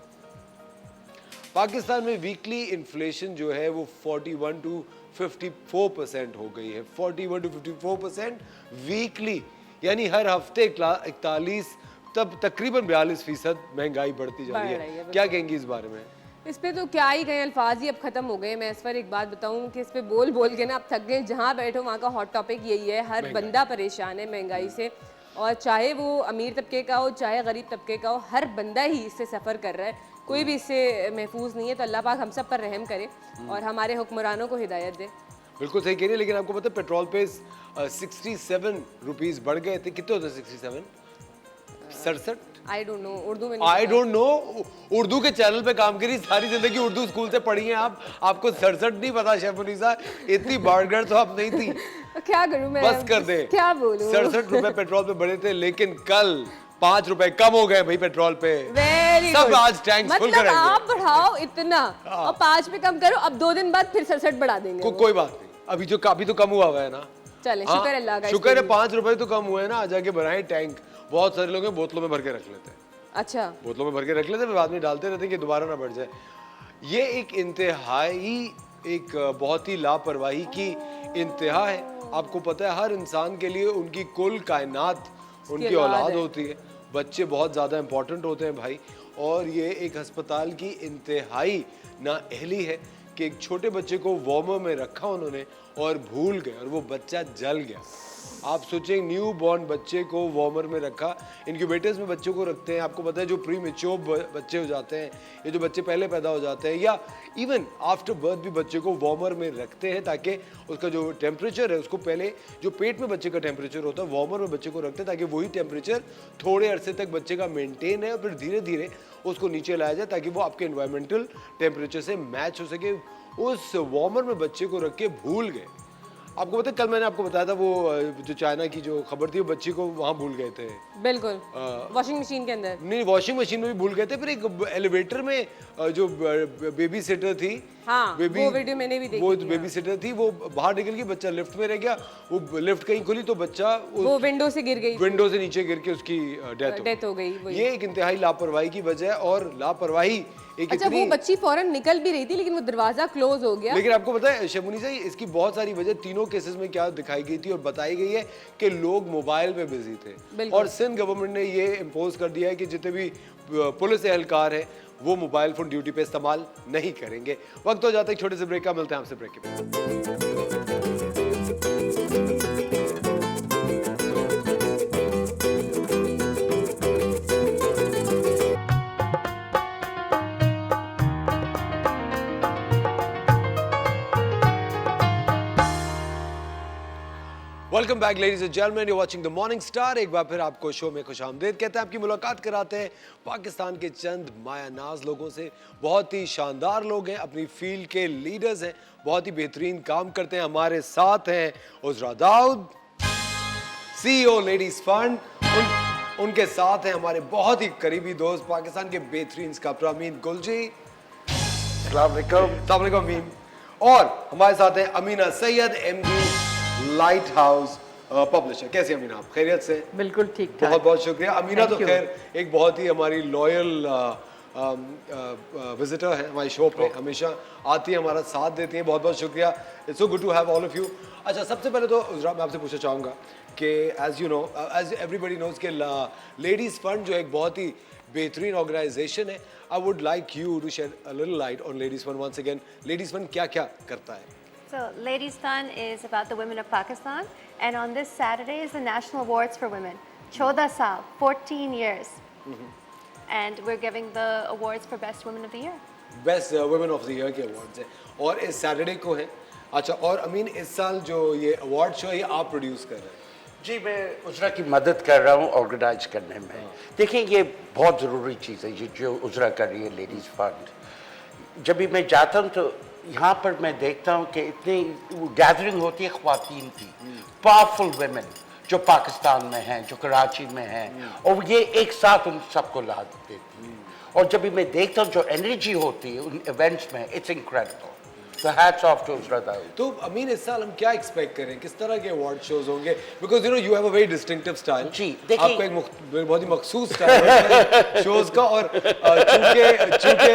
पाकिस्तान में वीकली इन्फ्लेशन जो है वो 41 to 54% हो गई है। 41 to 54% वीकली, यानी हर हफ्ते 41, तब तकरीबन 42% महंगाई बढ़ती जा रही है। क्या कहेंगी इस बारे में? इस पे तो क्या ही कहें, अल्फाज ही अब खत्म हो गए। मैं इस पर एक बात बताऊं कि इस पे बोल बोल के ना अब थक गए। जहाँ बैठो वहाँ का हॉट टॉपिक यही है, हर बंदा परेशान है महंगाई से, और चाहे वो अमीर तबके का हो चाहे गरीब तबके का हो, हर बंदा ही इससे सफ़र कर रहा है। कोई भी इससे महफूज नहीं है। तो अल्लाह पाक हम सब पर रहम करे और हमारे हुक्मरानों को हिदायत दे। बिल्कुल सही कह रही है, लेकिन आपको पता है पेट्रोल पे 67 रुपीस बढ़ गए थे। कितने होते हैं 67? 67? आई डोंट नो, उर्दू में आई डोंट नो। उर्दू के चैनल पे काम करी, सारी जिंदगी उर्दू स्कूल से पढ़ी हैं आप, आपको 67 नहीं पता? शेफ मुनीसा, इतनी बारगढ़ तो आप नहीं थी। क्या करूं मैं, बस कर दे, क्या बोलूं। 67 रुपए पेट्रोल पे बढ़े थे, लेकिन कल 5 रुपए कम हो गए भाई पेट्रोल पे। सब आज टैंक फुल मतलब करेंगे। आप बढ़ाओ इतना और 5 पे कम करो, अब 2 दिन बाद फिर 67 बढ़ा देंगे। कोई बात नहीं, अभी तो कम हुआ है ना। चले, हाँ, शुक्र अल्लाह का। शुक्र है 5 रुपए तो कम हुए हैं ना। आ जाके बनाए टैंक। बहुत सारे लोग बोतलों में भर के रख लेते हैं। अच्छा, बोतलों में भर के रख लेते हैं, बाद में डालते रहते हैं कि दोबारा ना बढ़ जाए। ये एक इंतहाई, एक बहुत ही लापरवाही की इंतहा है। आपको पता है, हर इंसान के लिए उनकी कुल कायनात उनकी औलाद होती है। बच्चे बहुत ज़्यादा इंपॉर्टेंट होते हैं भाई, और ये एक अस्पताल की इंतहाई नाअहली है कि एक छोटे बच्चे को वार्मर में रखा उन्होंने और भूल गए, और वो बच्चा जल गया। आप सोचें, न्यू बॉर्न बच्चे को वार्मर में रखा। इनक्यूबेटर्स में बच्चों को रखते हैं। आपको पता है, जो प्री मेच्योर बच्चे हो जाते हैं, ये जो बच्चे पहले पैदा हो जाते हैं, या इवन आफ्टर बर्थ भी बच्चे को वार्मर में रखते हैं, ताकि उसका जो टेम्परेचर है, उसको पहले जो पेट में बच्चे का टेम्परेचर होता है, वार्मर में बच्चे को रखते हैं, ताकि वही टेम्परेचर थोड़े अरसे तक बच्चे का मेनटेन है, और फिर धीरे धीरे उसको नीचे लाया जाए, ताकि वो आपके एनवायरमेंटल टेम्परेचर से मैच हो सके। उस वार्मर में बच्चे को रख के भूल गए। आपको पता है, कल मैंने आपको बताया था वो जो चाइना की जो खबर थी, वो बच्ची को वहाँ भूल गए थे। बिल्कुल, वॉशिंग मशीन के अंदर नहीं, वॉशिंग मशीन में भी भूल गए थे। फिर एक एलिवेटर में जो बेबी सिटर थी, हाँ, वो वीडियो मैंने भी देखी। वो बेबी सिटर थी, वो बाहर निकल गई, बच्चा लिफ्ट में रह गया। वो लिफ्ट कहीं खुली तो बच्चा वो विंडो से गिर गई, विंडो से नीचे गिर के उसकी डेथ हो गई। ये एक इंतहाई लापरवाही की वजह है, और लापरवाही एक अच्छा, वो बच्ची फौरन निकल भी रही थी, लेकिन वो दरवाजा क्लोज हो गया। लेकिन आपको पता है शमुनी से, इसकी बहुत सारी वजह तीनों केसेस में क्या दिखाई गई थी और बताई गई है कि लोग मोबाइल पे बिजी थे। और सिंध गवर्नमेंट ने ये इम्पोज कर दिया है कि जितने भी पुलिस एहलकार है वो मोबाइल फोन ड्यूटी पे इस्तेमाल नहीं करेंगे। वक्त हो जाता है छोटे से ब्रेक का, मिलते हैं आपसे ब्रेक के बाद। Welcome back ladies and gentleman, you watching the morning star. एक बार फिर आपको शो में खुशामदीद कहते हैं। आपकी मुलाकात कराते हैं पाकिस्तान के चंद मायानाज लोगों से। बहुत ही शानदार लोग हैं, अपनी फील्ड के लीडर्स हैं, बहुत ही बेहतरीन काम करते हैं। हमारे साथ हैं उजरा दाऊद, CEO लेडीज फंड। उनके साथ हैं हमारे बहुत ही करीबी दोस्त पाकिस्तान के बेहतरीन स्कल्पटर अमीन गुलजी। अस्सलाम वालेकुम अमीन। और हमारे साथ हैं Amina Syed, MD light house publisher. कैसे अमीना, आप खैरियत से? बिल्कुल ठीक ठाक। बहुत बहुत शुक्रिया। अमीना तो Thank you. खैर एक बहुत ही हमारी लॉयल विजिटर है, हमारे शो पे हमेशा आती है, हमारा साथ देती है। बहुत बहुत शुक्रिया। It's so good to have all of you. अच्छा, सबसे पहले तो उजरा मैं आपसे पूछना चाहूँगा कि as you know, as everybody knows के लेडीज़ फंड जो एक बहुत ही बेहतरीन ऑर्गेनाइजेशन है। I would like you to share a little light on ladies fund once again. Ladies fund क्या क्या करता है? So, Ladies Fund is about the women of Pakistan, and on this Saturday is the National Awards for Women. 14 saal, 14 years. And we're giving the awards for Best Women of the Year. Best women of the year के awards हैं और इस Saturday को है। अच्छा, और अमीन इस साल जो ये अवार्ड शो है ये आप प्रोड्यूस कर रहे हैं? जी, मैं उजरा की मदद कर रहा हूँ ऑर्गेनाइज करने में। देखिए, ये बहुत ज़रूरी चीज़ है ये जो उजरा कर रही है लेडीज़ फंड। जब भी मैं जाता हूँ तो यहाँ पर मैं देखता हूँ कि इतनी गैदरिंग होती है ख्वातीन की, पावरफुल वेमेन जो पाकिस्तान में हैं, जो कराची में हैं, और ये एक साथ उन सबको ला देती हैं। और जब भी मैं देखता हूँ जो एनर्जी होती है उन इवेंट्स में, इट्स इनक्रेडिबल। तो हैट्स ऑफ टू उजरा दाऊद। तो अमीन इस साल हम क्या एक्सपेक्ट करें, किस तरह के अवार्ड शोज होंगे? Because you know you have a very distinctive style. जी, देखिए, आपका एक बहुत ही मखसूस स्टाइल है शोज का। और चूंकि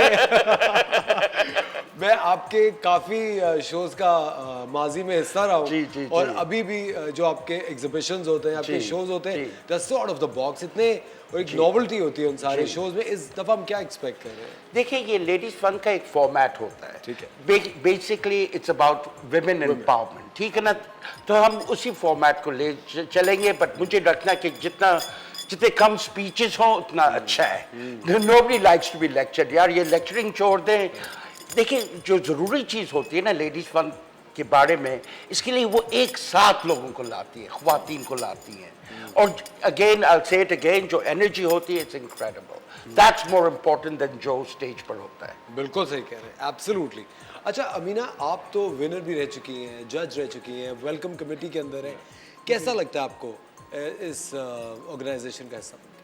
मैं आपके काफ़ी शोज़ का माजी में हिस्सा रहा जी, हूँ जी, और जी। अभी भी जो आपके एग्जिबिशंस होते हैं, आपके जी, शोज़ होते हैं, जी। Just out of the box, इतने और एक नॉवेल्टी होती है उन सारे जी। शोज़ में। इस दफ़ा हम क्या एक्सपेक्ट कर रहे हैं? देखिए, ये लेडीज फंड का एक फॉर्मेट होता है। ठीक है। Basically it's about women empowerment, ठीक है ना? तो हम उसी फॉर्मेट को ले चलेंगे, बट मुझे रखना कि जितने कम स्पीचेस हों उतना अच्छा है। Nobody likes to be lectured. यार, ये लेक्चरिंग छोड़ दें। देखिए, जो ज़रूरी चीज़ होती है ना लेडीज़ फंड के बारे में, इसके लिए वो एक साथ लोगों को लाती है, ख्वातीन को लाती हैं। और अगेन आई से इट अगेन, जो एनर्जी होती है it's incredible. That's more important then जो स्टेज पर होता है। बिल्कुल सही कह रहे हैं, एब्सोल्युटली। अच्छा अमीना, आप तो विनर भी रह चुकी हैं, जज रह चुकी हैं, वेलकम कमेटी के अंदर हैं। कैसा लगता है आपको इस ऑर्गेनाइजेशन का हिस्सा बनके?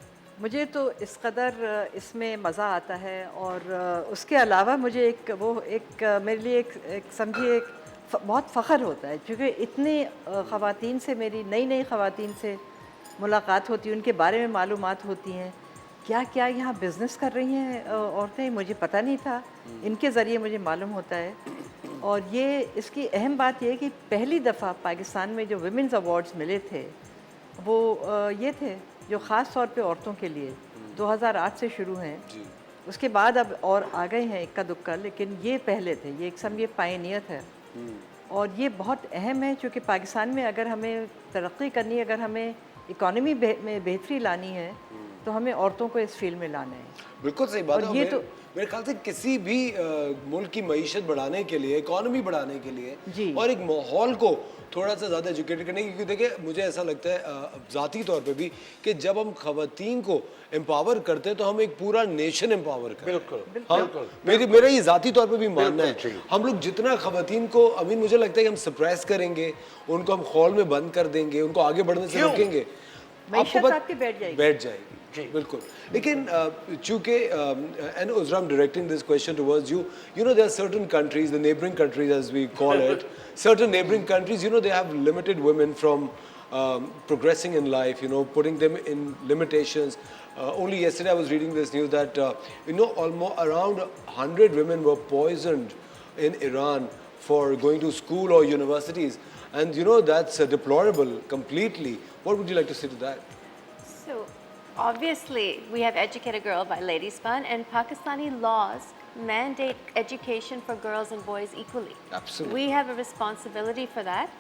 मुझे तो इस कदर इसमें मज़ा आता है, और उसके अलावा मुझे मेरे लिए एक समझिए बहुत फ़ख्र होता है, क्योंकि इतनी ख़वातीन से, मेरी नई ख़वातीन से मुलाकात होती है, उनके बारे में मालूमात होती हैं। क्या क्या यहाँ बिज़नेस कर रही हैं औरतें, मुझे पता नहीं था, इनके ज़रिए मुझे मालूम होता है। और ये इसकी अहम बात यह है कि पहली दफ़ा पाकिस्तान में जो विमेंस अवार्ड्स मिले थे वो ये थे जो ख़ास तौर पे औरतों के लिए 2008 से शुरू हैं। उसके बाद अब और आ गए हैं इक्का दुक्का, लेकिन ये पहले थे। ये एक समझिए पायनियर है, और ये बहुत अहम है, क्योंकि पाकिस्तान में अगर हमें तरक्की करनी है, अगर हमें इकॉनमी में बेहतरी लानी है, तो हमें औरतों को इस फील्ड में लाना है। बिल्कुल सही बात है। और ये तो मेरे ख्याल से किसी भी मुल्क की मईशत बढ़ाने के लिए, इकॉनमी बढ़ाने के लिए, जी। और एक माहौल को थोड़ा सा ज़्यादा एजुकेटेड करने की, क्योंकि देखिए मुझे ऐसा लगता है ज़ाती तौर पे भी कि जब हम खवातीन को एम्पावर करते हैं तो हम एक पूरा नेशन एम्पावर करते हैं। बिल्कुल, हाँ, बिल्कुल। मेरा ये ज़ाती तौर पे भी मानना बिल्कुल, है। जी। हम लोग जितना खवातीन को, अमीन मुझे लगता है कि हम सप्रेस करेंगे, उनको हम हॉल में बंद कर देंगे, उनको आगे बढ़ने से क्यों? रोकेंगे, मईशत आपकी बैठ जाएगी। बिल्कुल। लेकिन चूंकि एंड उजरा, I'm directing this question towards you. You know, there are certain countries, the neighboring countries as we call it, certain neighboring countries, you know, they have limited women from progressing in life, you know, putting them in limitations. Only yesterday I was reading this news that, you know, almost around 100 women were poisoned in Iran for going to school or universities. And, you know, that's deplorable completely. What would you like to say to that? So, obviously, we have Educate a Girl by Ladies Fund, and Pakistani laws mandate education for girls and boys equally. Absolutely. We have a responsibility for that.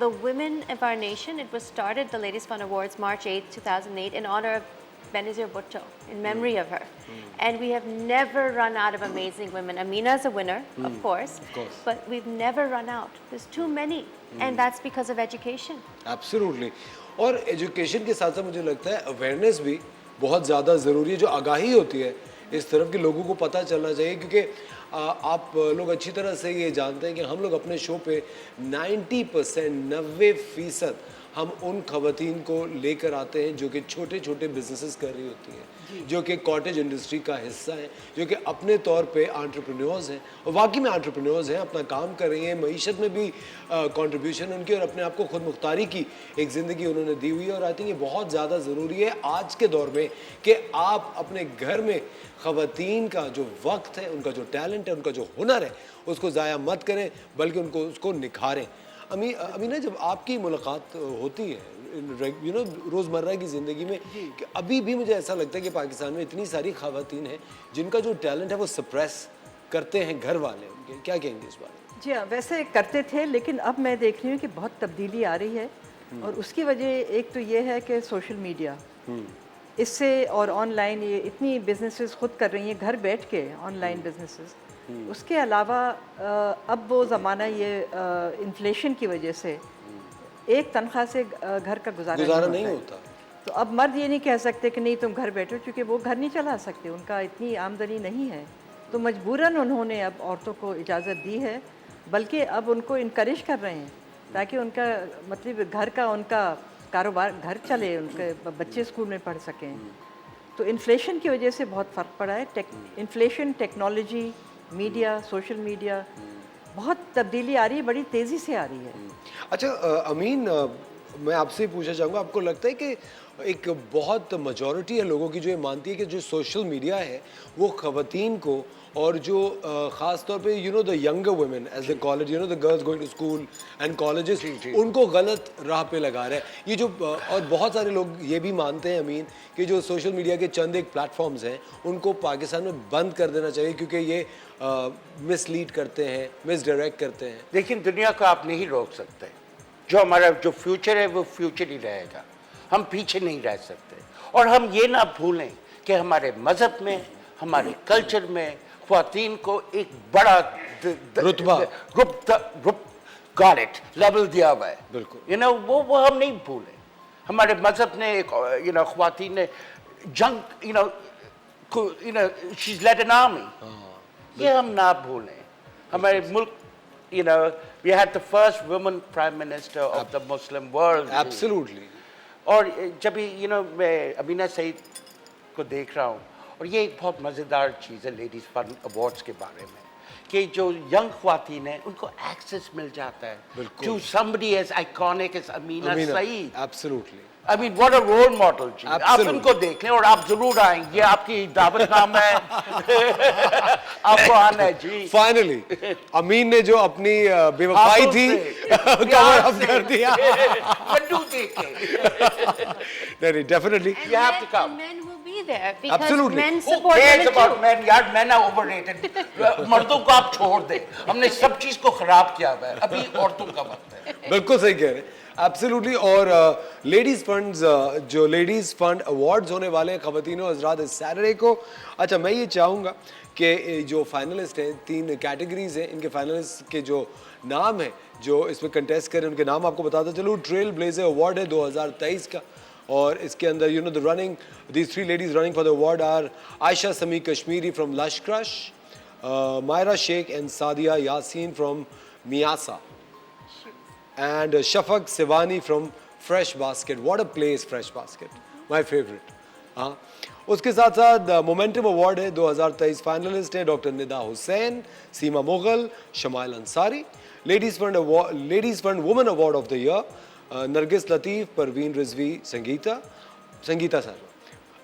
The women of our nation, it was started, the Ladies Fund Awards, March 8th, 2008, in honor of Benazir Bhutto in memory of her. And we have never run out of amazing women. Amina is a winner, of course, but we've never run out. There's too many, and that's because of education. Absolutely. और education के साथ साथ मुझे लगता है awareness भी बहुत ज़्यादा ज़रूरी है। जो आगाही होती है इस तरफ के लोगों को पता चलना चाहिए, क्योंकि आप लोग अच्छी तरह से ये जानते हैं कि हम लोग अपने शो पे 90% 90% हम उन खवातीन को लेकर आते हैं जो कि छोटे छोटे बिजनेसेस कर रही होती हैं, जो कि कॉटेज इंडस्ट्री का हिस्सा हैं, जो कि अपने तौर पे एंटरप्रेन्योर्स हैं और वाकई में एंटरप्रेन्योर्स हैं, अपना काम कर रही हैं, मईशत में भी कंट्रीब्यूशन उनकी और अपने आप को खुद मुख्तारी की एक ज़िंदगी उन्होंने दी हुई है। और आई थिंक ये बहुत ज़्यादा ज़रूरी है आज के दौर में कि आप अपने घर में खवातीन का जो वक्त है, उनका जो टैलेंट है, उनका जो हुनर है, उसको ज़ाया मत करें, बल्कि उनको उसको निखारें। अमीना, जब आपकी मुलाकात होती है रोज़मर्रा की ज़िंदगी में, कि अभी भी मुझे ऐसा लगता है कि पाकिस्तान में इतनी सारी खवातीन हैं जिनका जो टैलेंट है वो सप्रेस करते हैं घर वाले उनके, क्या कहेंगे इस बारे में? जी हाँ, वैसे करते थे, लेकिन अब मैं देख रही हूँ कि बहुत तब्दीली आ रही है। और उसकी वजह एक तो ये है कि सोशल मीडिया इससे और ऑनलाइन, ये इतनी बिजनेसेस खुद कर रही हैं घर बैठ के, ऑनलाइन बिजनेसेस। उसके अलावा अब वो ज़माना ये इन्फ्लेशन की वजह से एक तनख्वाह से घर का गुजारा नहीं होता। तो अब मर्द ये नहीं कह सकते कि नहीं तुम घर बैठो, क्योंकि वो घर नहीं चला सकते, उनका इतनी आमदनी नहीं है। तो मजबूरन उन्होंने अब औरतों को इजाज़त दी है, बल्कि अब उनको इनकरेज कर रहे हैं ताकि उनका मतलब घर का उनका कारोबार घर चले, उनके बच्चे स्कूल में पढ़ सकें। तो इन्फ्लेशन की वजह से बहुत फ़र्क पड़ा है। Inflation, technology, media, social media, बहुत तब्दीली आ रही है, बड़ी तेज़ी से आ रही है। अच्छा अमीन, मैं आपसे ही पूछना चाहूँगा, आपको लगता है कि एक बहुत मेजॉरिटी है लोगों की जो ये मानती है कि जो सोशल मीडिया है वो खवातीन को और जो ख़ास तौर पे the younger women as they call it, the girls going to school and colleges, उनको गलत राह पे लगा रहा है ये जो और बहुत सारे लोग ये भी मानते हैं अमीन कि जो सोशल मीडिया के चंद एक प्लेटफॉर्म्स हैं उनको पाकिस्तान में बंद कर देना चाहिए, क्योंकि ये मिसलीड करते हैं, मिसडायरेक्ट करते हैं। लेकिन दुनिया को आप नहीं रोक सकते। जो हमारा जो फ्यूचर है वो फ्यूचर ही रहेगा, हम पीछे नहीं रह सकते। और हम ये ना भूलें कि हमारे मज़हब में, हमारे कल्चर में ख्वातीन को एक बड़ा रुतबा गॉट इट लेवल दिया हुआ है। बिल्कुल वो हम नहीं भूलें। हमारे मज़हब ने एक ख्वातीन ने जंग she is led an army, ये हम ना भूलें। हमारे मुल्क we had the first woman prime minister of the Muslim world. Absolutely. और जब मैं अमीना सईद को देख रहा हूँ, और ये एक बहुत मज़ेदार चीज़ है लेडीज़ फन अवार्ड्स के बारे में, कि जो यंग ख्वातीन हैं उनको एक्सेस मिल जाता है to somebody as iconic as Amina Saeed. Absolutely. I mean, what a role model जी। आप इनको देखें और आप जरूर आएंगे, ये आपकी दावतनामा है, आपको आना है जी। फाइनली अमीन ने जो अपनी बेवफाई थी कवर अप कर दिया। लड्डू देखे। नहीं, definitely. You have to come. Men will be there because Absolutely. men Who support cares women about too. men? यार men are overrated. मर्दों को आप छोड़ दें, हमने सब चीज को खराब किया हुआ है, अभी औरतों का वक्त है। बिल्कुल सही कह रहे हैं, एब्सोल्युटली। और लेडीज़ फंड्स, जो लेडीज़ फंड अवार्ड्स होने वाले हैं ख़वातीनों हज़रात इस सैटरडे को। अच्छा, मैं ये चाहूँगा कि जो फाइनलिस्ट हैं, 3 कैटेगरीज हैं, इनके फाइनलिस्ट के जो नाम हैं जो इसमें कंटेस्ट करें उनके नाम आपको बताता चलूँ। ट्रेल ब्लेजर अवार्ड है 2023 का, और इसके अंदर the running these 3 ladies running for the award are Ayesha Sami Kashmiri from Lash Crush, Maira Sheikh and Sadia Yasin from Miyasa, and Shafaq Sivani from Fresh Basket. What a place Fresh Basket, my favorite. हाँ, उसके साथ साथ मोमेंटम अवार्ड है 2023 फाइनलिस्ट है doctor Nida Hussain, Seema Mughal, smile Ansari. Ladies fund women award of the year Nargis Latif, Parveen Rizvi, Sangeeta sir,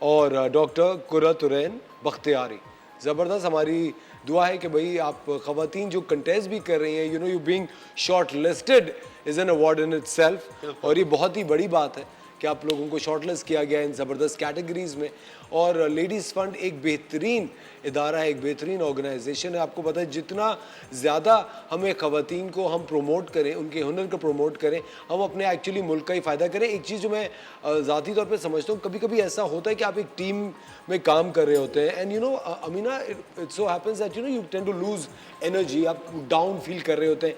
और doctor कुरतुरैन Bakhtiari. ज़बरदस्त। हमारी दुआ है कि भाई आप ख़वातीन जो कंटेस्ट भी कर रही हैं, you being short listed is an award in itself, और ये बहुत ही बड़ी बात है कि आप लोगों को शॉर्टलिस्ट किया गया इन ज़बरदस्त कैटेगरीज़ में। और लेडीज़ फंड एक बेहतरीन इदारा है, एक बेहतरीन ऑर्गेनाइजेशन है। आपको पता है जितना ज़्यादा हमें ख़वातीन को हम प्रमोट करें, उनके हुनर को प्रमोट करें, हम अपने एक्चुअली मुल्क का ही फ़ायदा करें। एक चीज़ जो मैं ज़ाती तौर पे समझता हूँ, कभी कभी ऐसा होता है कि आप एक टीम में काम कर रहे होते हैं and you know Amina, it so happens that you know you tend to lose energy, आप डाउन फील कर रहे होते हैं।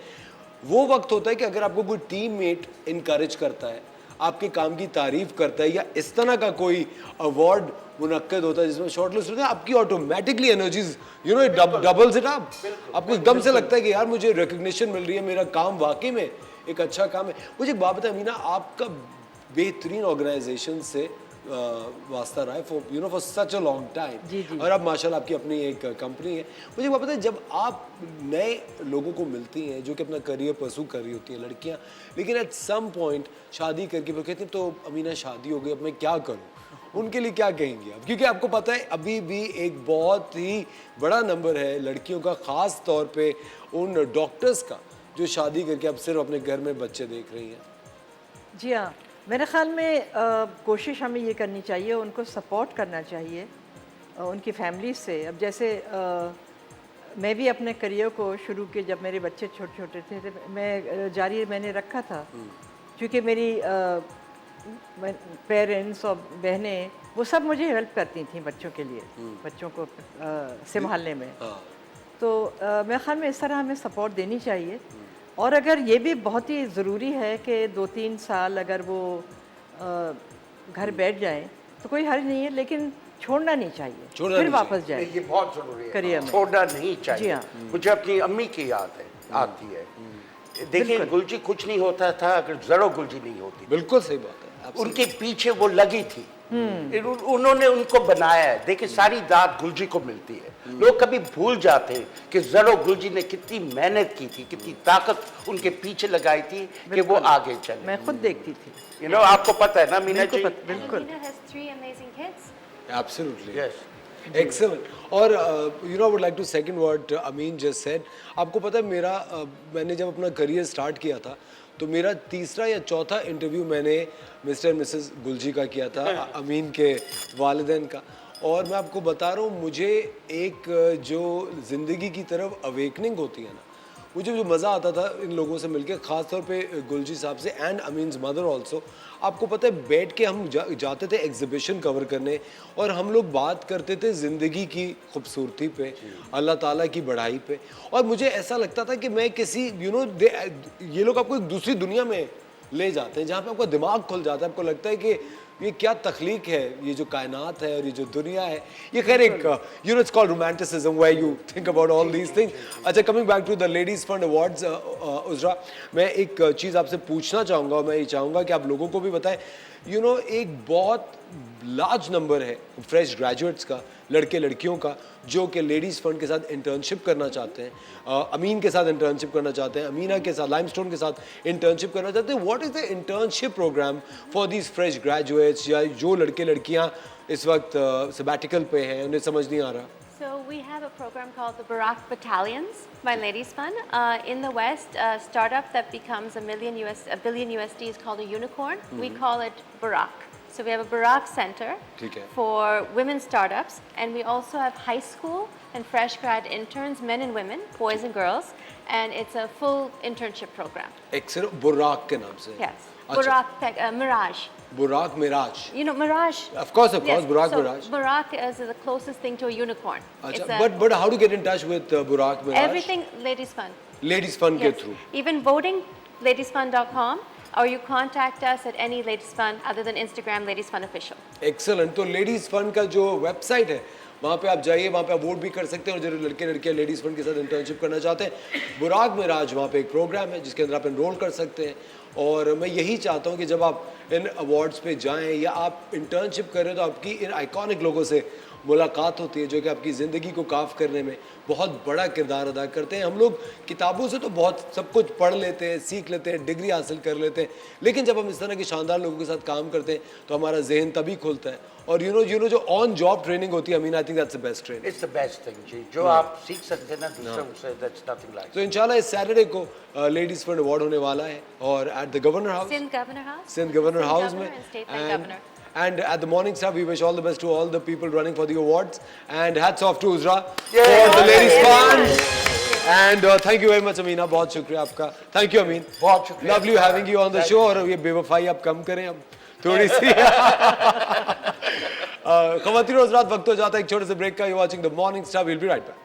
वो वक्त होता है कि अगर आपको कोई टीममेट इनकरेज करता है, आपके काम की तारीफ करता है, या इस तरह का कोई अवार्ड मुनक्कद होता है जिसमें शॉर्ट लिस्ट होते हैं, आपकी automatically energies you know doubles it up. आपको एकदम से लगता है कि यार मुझे रिकग्निशन मिल रही है, मेरा काम वाकई में एक अच्छा काम है। मुझे एक बात बताएं अमीना, आपका बेहतरीन ऑर्गेनाइजेशन से वास्ता रहा है for you know for such a long time, और अब माशाल्लाह आपकी अपनी एक कंपनी है। मुझे बात बताएं, जब आप नए लोगों को मिलती हैं जो कि अपना करियर परसू कर रही होती हैं लड़कियां, लेकिन एट सम पॉइंट शादी करके वो कहती हैं तो अमीना शादी हो गई, अब मैं क्या करूं, उनके लिए क्या कहेंगे आप? क्योंकि आपको पता है अभी भी एक बहुत ही बड़ा नंबर है लड़कियों का, ख़ास तौर पे उन डॉक्टर्स का जो शादी करके अब सिर्फ अपने घर में बच्चे देख रही हैं। जी हाँ, मेरे ख़्याल में कोशिश हमें ये करनी चाहिए, उनको सपोर्ट करना चाहिए उनकी फैमिली से। अब जैसे मैं भी अपने करियर को शुरू किया जब मेरे बच्चे छोटे छोटे थे, तो मैं जारी मैंने रखा था, क्योंकि मेरी पेरेंट्स और बहनें वो सब मुझे हेल्प करती थी बच्चों के लिए, बच्चों को संभालने में। तो मेरे ख्याल में इस तरह हमें सपोर्ट देनी चाहिए। और अगर ये भी बहुत ही ज़रूरी है कि 2-3 साल अगर वो घर बैठ जाए तो कोई हर्ज नहीं है, लेकिन छोड़ना नहीं चाहिए, फिर वापस जाए। ये बहुत जरूरी है, करियर में छोड़ना नहीं जी चाहिए। हाँ। मुझे अपनी अम्मी की याद है, आती है। देखिए गुलजी कुछ नहीं होता था अगर जरो गुलजी नहीं होती। बिल्कुल सही बात है, उनके पीछे वो लगी थी, उन्होंने उनको बनाया है। देखिए सारी दाद गुलजी को मिलती है। लोग कभी भूल जाते हैं कि जरो गुलजी ने कितनी मेहनत की थी, कितनी ताकत उनके पीछे लगाई थी कि वो आगे चले। मैं खुद देखती थी। यू नो आपको पता है ना मीना जी? बिल्कुल। Amina has 3 amazing kids. Absolutely, yes. Excellent. और you know would like to second what Amin just said. आपको पता है मेरा मैंने जब अपना करियर स्टार्ट किया था तो मेरा तीसरा या चौथा इंटरव्यू मैंने मिस्टर एंड मिसेस गुलजी का किया था, अमीन के वालिदैन का। और मैं आपको बता रहा हूँ, मुझे एक जो ज़िंदगी की तरफ अवेकनिंग होती है ना, मुझे जो मज़ा आता था इन लोगों से मिलकर, ख़ास तौर पे गुलजी साहब से एंड अमीन्स मदर ऑल्सो। आपको पता है बैठ के हम जाते थे एग्जीबिशन कवर करने, और हम लोग बात करते थे ज़िंदगी की खूबसूरती पे, अल्लाह ताला की बढ़ाई पे। और मुझे ऐसा लगता था कि मैं किसी यू नो ये लोग आपको एक दूसरी दुनिया में ले जाते हैं जहाँ पे आपका दिमाग खुल जाता है। आपको लगता है कि ये क्या तख्लीक है, ये जो कायनात है और ये जो दुनिया है, ये खैर एक you know it's called romanticism where you think about all these things. अच्छा, coming back to the ladies fund awards, Uzra, मैं एक चीज़ आपसे पूछना चाहूँगा, और मैं ये चाहूँगा कि आप लोगों को भी बताएं। यू नो एक बहुत लार्ज नंबर है फ्रेश ग्रेजुएट्स का, लड़के लड़कियों का, जो कि लेडीज़ फंड के साथ इंटर्नशिप करना चाहते हैं, अमीन के साथ इंटर्नशिप करना चाहते हैं, अमीना के साथ, लाइमस्टोन के साथ इंटर्नशिप करना चाहते हैं। What is the internship programme for these fresh graduates, या जो लड़के लड़कियां इस वक्त सबैटिकल पे हैं, उन्हें समझ नहीं आ रहा? So we have a program called the Barak Battalions by Ladies Fund. In the West, a startup that becomes a billion USD is called a unicorn. We call it Barak. So we have a Barak Center ठीक है। for women startups, and we also have high school and fresh grad interns, men and women, boys and girls, and it's a full internship program. एक सिर्फ बुराक के नाम से? Yes. अच्छा। Barak Mirage. बुराक Miraj. You know Mirage? Of course, Yes. Burak So Mirage. Barak is the closest thing to a unicorn. It's अच्छा, a- but how to get in touch with Burak Miraj? everything Ladies Fund. Ladies Fund के Yes. through. Even voting, ladiesfund.com, or you contact us at any Ladies Fund other than Instagram, Ladies Fund Official. Excellent. तो ladies fund का जो website है वहाँ पे आप जाइए, वहाँ पे आप वोट भी कर सकते हैं, और जो लड़के लड़कियाँ लेडीज़ फंड के साथ इंटर्नशिप करना चाहते हैं, बुराक मिराज वहाँ पे एक प्रोग्राम है जिसके अंदर आप एनरोल कर सकते हैं। और मैं यही चाहता हूँ कि जब आप इन अवार्ड्स पे जाएं या आप इंटर्नशिप करें तो आपकी इन आइकॉनिक लोगों से मुलाकात होती है जो कि आपकी ज़िंदगी को काफ करने में बहुत बड़ा किरदार अदा करते हैं। हम लोग किताबों से तो बहुत सब कुछ पढ़ लेते हैं, सीख लेते हैं, डिग्री हासिल कर लेते हैं, लेकिन जब हम इस तरह के शानदार लोगों के साथ काम करते हैं तो हमारा जहन तभी खुलता है। और यू नो जो ऑन जॉब ट्रेनिंग होती है, I think that's the best training. It's the best thing जी, जो आप सीख सकते हैं ना दूसरों से, दैट्स नथिंग लाइक। तो इंशाल्लाह इस सैटरडे को लेडीज फंड अवार्ड होने वाला है और at the governor house, Sindh Governor House. Sindh governor house में, and State Bank Governor. and at the Morning Star we wish all the best to all the people running for the awards and hats off to Uzra Yeah. for the ladies fund and thank you very much Amina, बहुत शुक्रिया आपका। Thank you अमीन, बहुत शुक्रिया। Lovely having you on the show. और ये बेवफाई आप कम करें अब थोड़ी सी। ख़वातीन और हज़रात, वक्त हो जाता है एक छोटे से ब्रेक का। You watching the morning star, will be right back.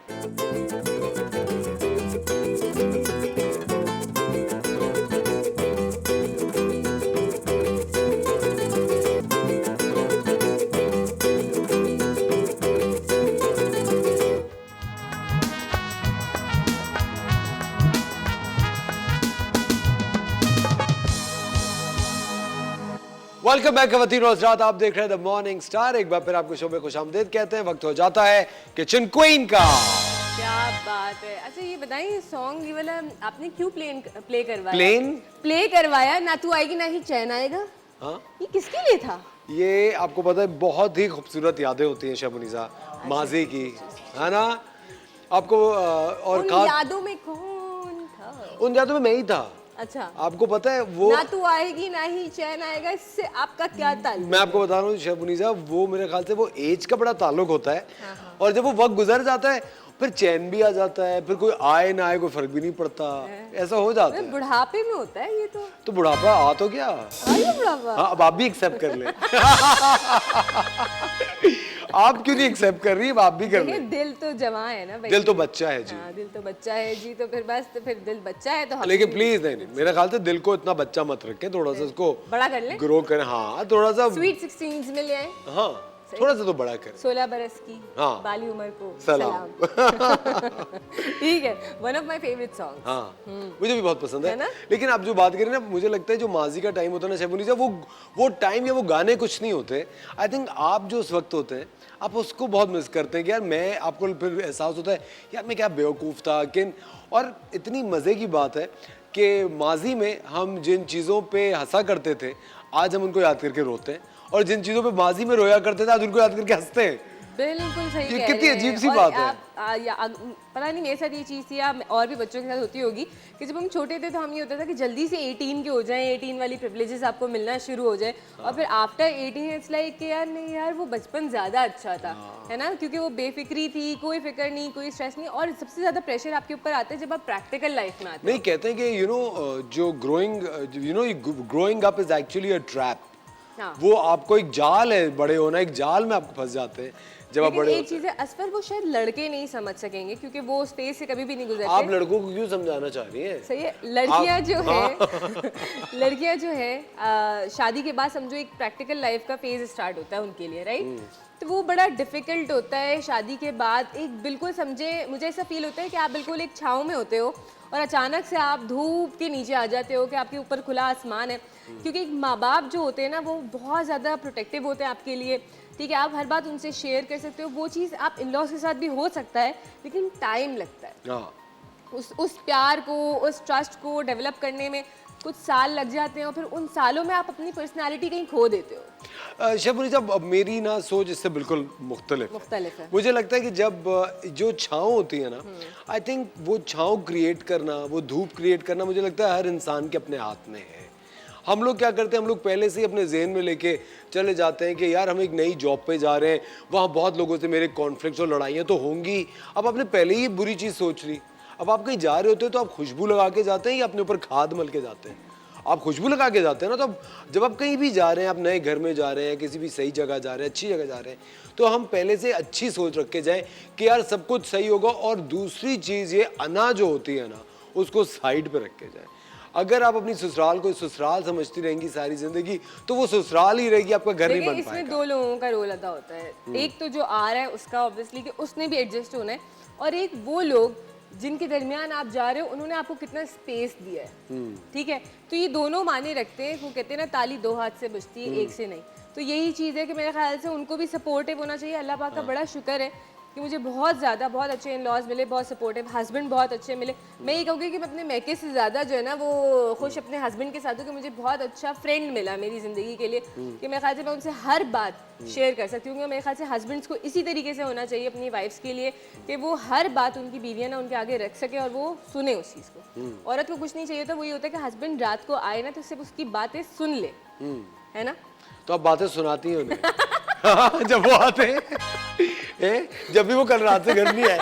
Welcome back ख़वातीन और हज़रात, आप देख रहे हैं द मॉर्निंग स्टार। एक बार फिर आपको शो में खुशामदीद कहते हैं। वक्त हो जाता है किचन क्वीन का। क्या बात है। अच्छा ये बताइए, ये सॉन्ग ये वाला आपने क्यों प्ले करवाया? प्ले करवाया, ना तू आएगी ना ही चैन आएगा। हाँ, ये किसके लिए था? ये आपको पता है बहुत ही खूबसूरत यादें होती हैं शबुनिसा माजी की, है ना आपको। और उन यादों में कौन था? उन यादों में मैं ही था। अच्छा, आपको पता है वो, ना तू आएगी ना ही चैन आएगा, इससे आपका क्या ताल्लुक? मैं आपको बता रहा हूँ शबुनिसा, वो मेरे ख्याल से वो एज का बड़ा ताल्लुक होता है। और जब वो वक्त गुजर जाता है फिर चैन भी आ जाता है, फिर कोई आए ना आए कोई फर्क भी नहीं पड़ता, ऐसा हो जाता है। बुढ़ापे में होता है ये तो बुढ़ापा आ तो क्या, आइए बुढ़ापा। हाँ अब आप भी एक्सेप्ट कर ले। आप क्यों नहीं एक्सेप्ट कर रही है, आप भी कर ले। देखिए, दिल तो जवां है ना भाई। दिल तो बच्चा है जी। हाँ, दिल तो बच्चा है जी, तो फिर बस, तो फिर दिल बच्चा है तो हम लेकिन प्लीज नहीं, मेरे ख्याल से दिल को इतना बच्चा मत रखें, थोड़ा सा इसको बड़ा कर ले। ग्रो करें। हाँ थोड़ा सा, स्वीट 16 में ले आए। हाँ थोड़ा सा तो बड़ा करें। 16 बरस की हाँ। बाली उम्र को सलाम। ठीक है, one of my favourite song. हाँ मुझे भी बहुत पसंद है, है ना? लेकिन आप जो बात करें ना, मुझे लगता है जो माजी का टाइम होता है ना शबुनिसा, वो टाइम या वो गाने कुछ नहीं होते। आई थिंक आप जो उस वक्त होते हैं आप उसको बहुत मिस करते हैं कि यार मैं, आपको फिर एहसास होता है यार मैं क्या बेवकूफ़ था। किन, और इतनी मज़े की बात है कि माजी में हम जिन चीज़ों पे हंसा करते थे आज हम उनको याद करके रोते हैं, और जिन चीज़ों पे माजी में रोया करते थे आज उनको याद करके हंसते हैं। बिल्कुल सही ये कह कितनी रहे हैं। अजीब सी और बात है। पता नहीं मेरे साथ ये चीज़ थी या और भी बच्चों के साथ होती होगी कि जब हम छोटे थे तो हम ये होता था कि जल्दी से 18 के हो जाएं, 18 वाली प्रिविलेजेस आपको मिलना शुरू हो जाए। और फिर आफ्टर 18 इट्स लाइक कि यार नहीं यार वो बचपन ज़्यादा अच्छा था, है ना, क्योंकि वो बेफिक्री थी, कोई फिक्र नहीं, कोई स्ट्रेस नहीं। और सबसे ज़्यादा प्रेशर आपके ऊपर आता है जब आप प्रैक्टिकल लाइफ में आते हैं। नहीं, कहते हैं कि जो growing up is actually a trap. हाँ। वो आपको एक जाल है, बड़े होना एक जाल में आप फंस जाते हैं जब आप लेकिन बड़े एक होते हैं। चीज़ है असफर, वो शायद लड़के नहीं समझ सकेंगे क्योंकि वो उस फेज से कभी भी नहीं आप गुजरते। लड़कों को क्यों समझाना चाह रही हैं? सही है, लड़कियां आप- जो है लड़कियां जो है शादी के बाद समझो एक प्रैक्टिकल लाइफ का फेज स्टार्ट होता है उनके लिए, राइट? तो वो बड़ा डिफिकल्ट होता है शादी के बाद। एक बिल्कुल समझे, मुझे ऐसा फील होता है कि आप बिल्कुल एक छाँव में होते हो और अचानक से आप धूप के नीचे आ जाते हो कि आपके ऊपर खुला आसमान है। क्योंकि एक माँ बाप जो होते हैं ना वो बहुत ज़्यादा प्रोटेक्टिव होते हैं आपके लिए, ठीक है, आप हर बात उनसे शेयर कर सकते हो। वो चीज़ आप इन लॉज के साथ भी हो सकता है, लेकिन टाइम लगता है। हाँ उस प्यार को, उस ट्रस्ट को डेवलप करने में कुछ साल लग जाते हैं और फिर उन सालों में आप अपनी पर्सनालिटी कहीं खो देते हो। शबुनिसा, अब मेरी ना सोच इससे बिल्कुल मुख्तलिफ है। मुझे लगता है कि जब जो छाँव होती है ना, आई थिंक वो छाँव क्रिएट करना, वो धूप क्रिएट करना, मुझे लगता है हर इंसान के अपने हाथ में है। हम लोग क्या करते हैं, हम लोग पहले से ही अपने जहन में लेके चले जाते हैं कि यार हम एक नई जॉब पे जा रहे हैं, वहाँ बहुत लोगों से मेरे कॉन्फ्लिक्ट्स और लड़ाइयाँ तो होंगी। अब आपने पहले ही बुरी चीज़ सोच ली। अब आप कहीं जा रहे होते हैं तो आप खुशबू लगा के जाते हैं या अपने ऊपर खाद मल के जाते हैं? आप खुशबू लगा के जाते हैं ना। तो जब आप कहीं भी जा रहे हैं, आप नए घर में जा रहे हैं, किसी भी सही जगह जा रहे हैं, अच्छी जगह जा रहे हैं, तो हम पहले से अच्छी सोच रख के जाएं कि यार सब कुछ सही होगा। और दूसरी चीज़ ये अना जो होती है ना, उसको साइड पे रख के जाएं। अगर आप अपनी ससुराल को ससुराल समझती रहेंगी सारी जिंदगी, तो वो ससुराल ही रहेगी, आपका घर नहीं बन इसमें पाएगा। दो लोगों का रोल अदा होता है। एक तो जो आ रहा है उसका ऑब्वियसली कि उसने भी एडजस्ट होना है, और एक वो लोग जिनके दरमियान आप जा रहे हो उन्होंने आपको कितना स्पेस दिया है, ठीक है। तो ये दोनों माने रखते हैं। वो कहते हैं ना ताली दो हाथ से बजती है, एक से नहीं। तो यही चीज़ है कि मेरे ख्याल से उनको भी सपोर्टिव होना चाहिए। अल्लाह पाक का बड़ा शुक्र है कि मुझे बहुत अच्छे इन लॉज मिले, बहुत सपोर्टिव हस्बैंड बहुत अच्छे मिले। मैं ये कहूँगी कि मैं अपने मैके से ज़्यादा जो है ना वो खुश अपने हस्बैंड के साथ हूँ कि मुझे बहुत अच्छा फ्रेंड मिला मेरी ज़िंदगी के लिए, कि मेरे ख्याल से मैं उनसे हर बात शेयर कर सकती हूँ। कि मेरे ख्याल से हस्बैंड्स को इसी तरीके से होना चाहिए अपनी वाइफ्स के लिए कि वो हर बात उनकी बीवियाँ ना उनके आगे रख सके और वो सुने उस चीज़ को। औरत को कुछ नहीं चाहिए, तो वो ये होता है कि हस्बैंड रात को आए ना तो सिर्फ उसकी बातें सुन ले, है ना। तो आप बातें सुनाती हैं उन्हें जब वो आते हैं, जब भी वो कल रात से घर नहीं आए।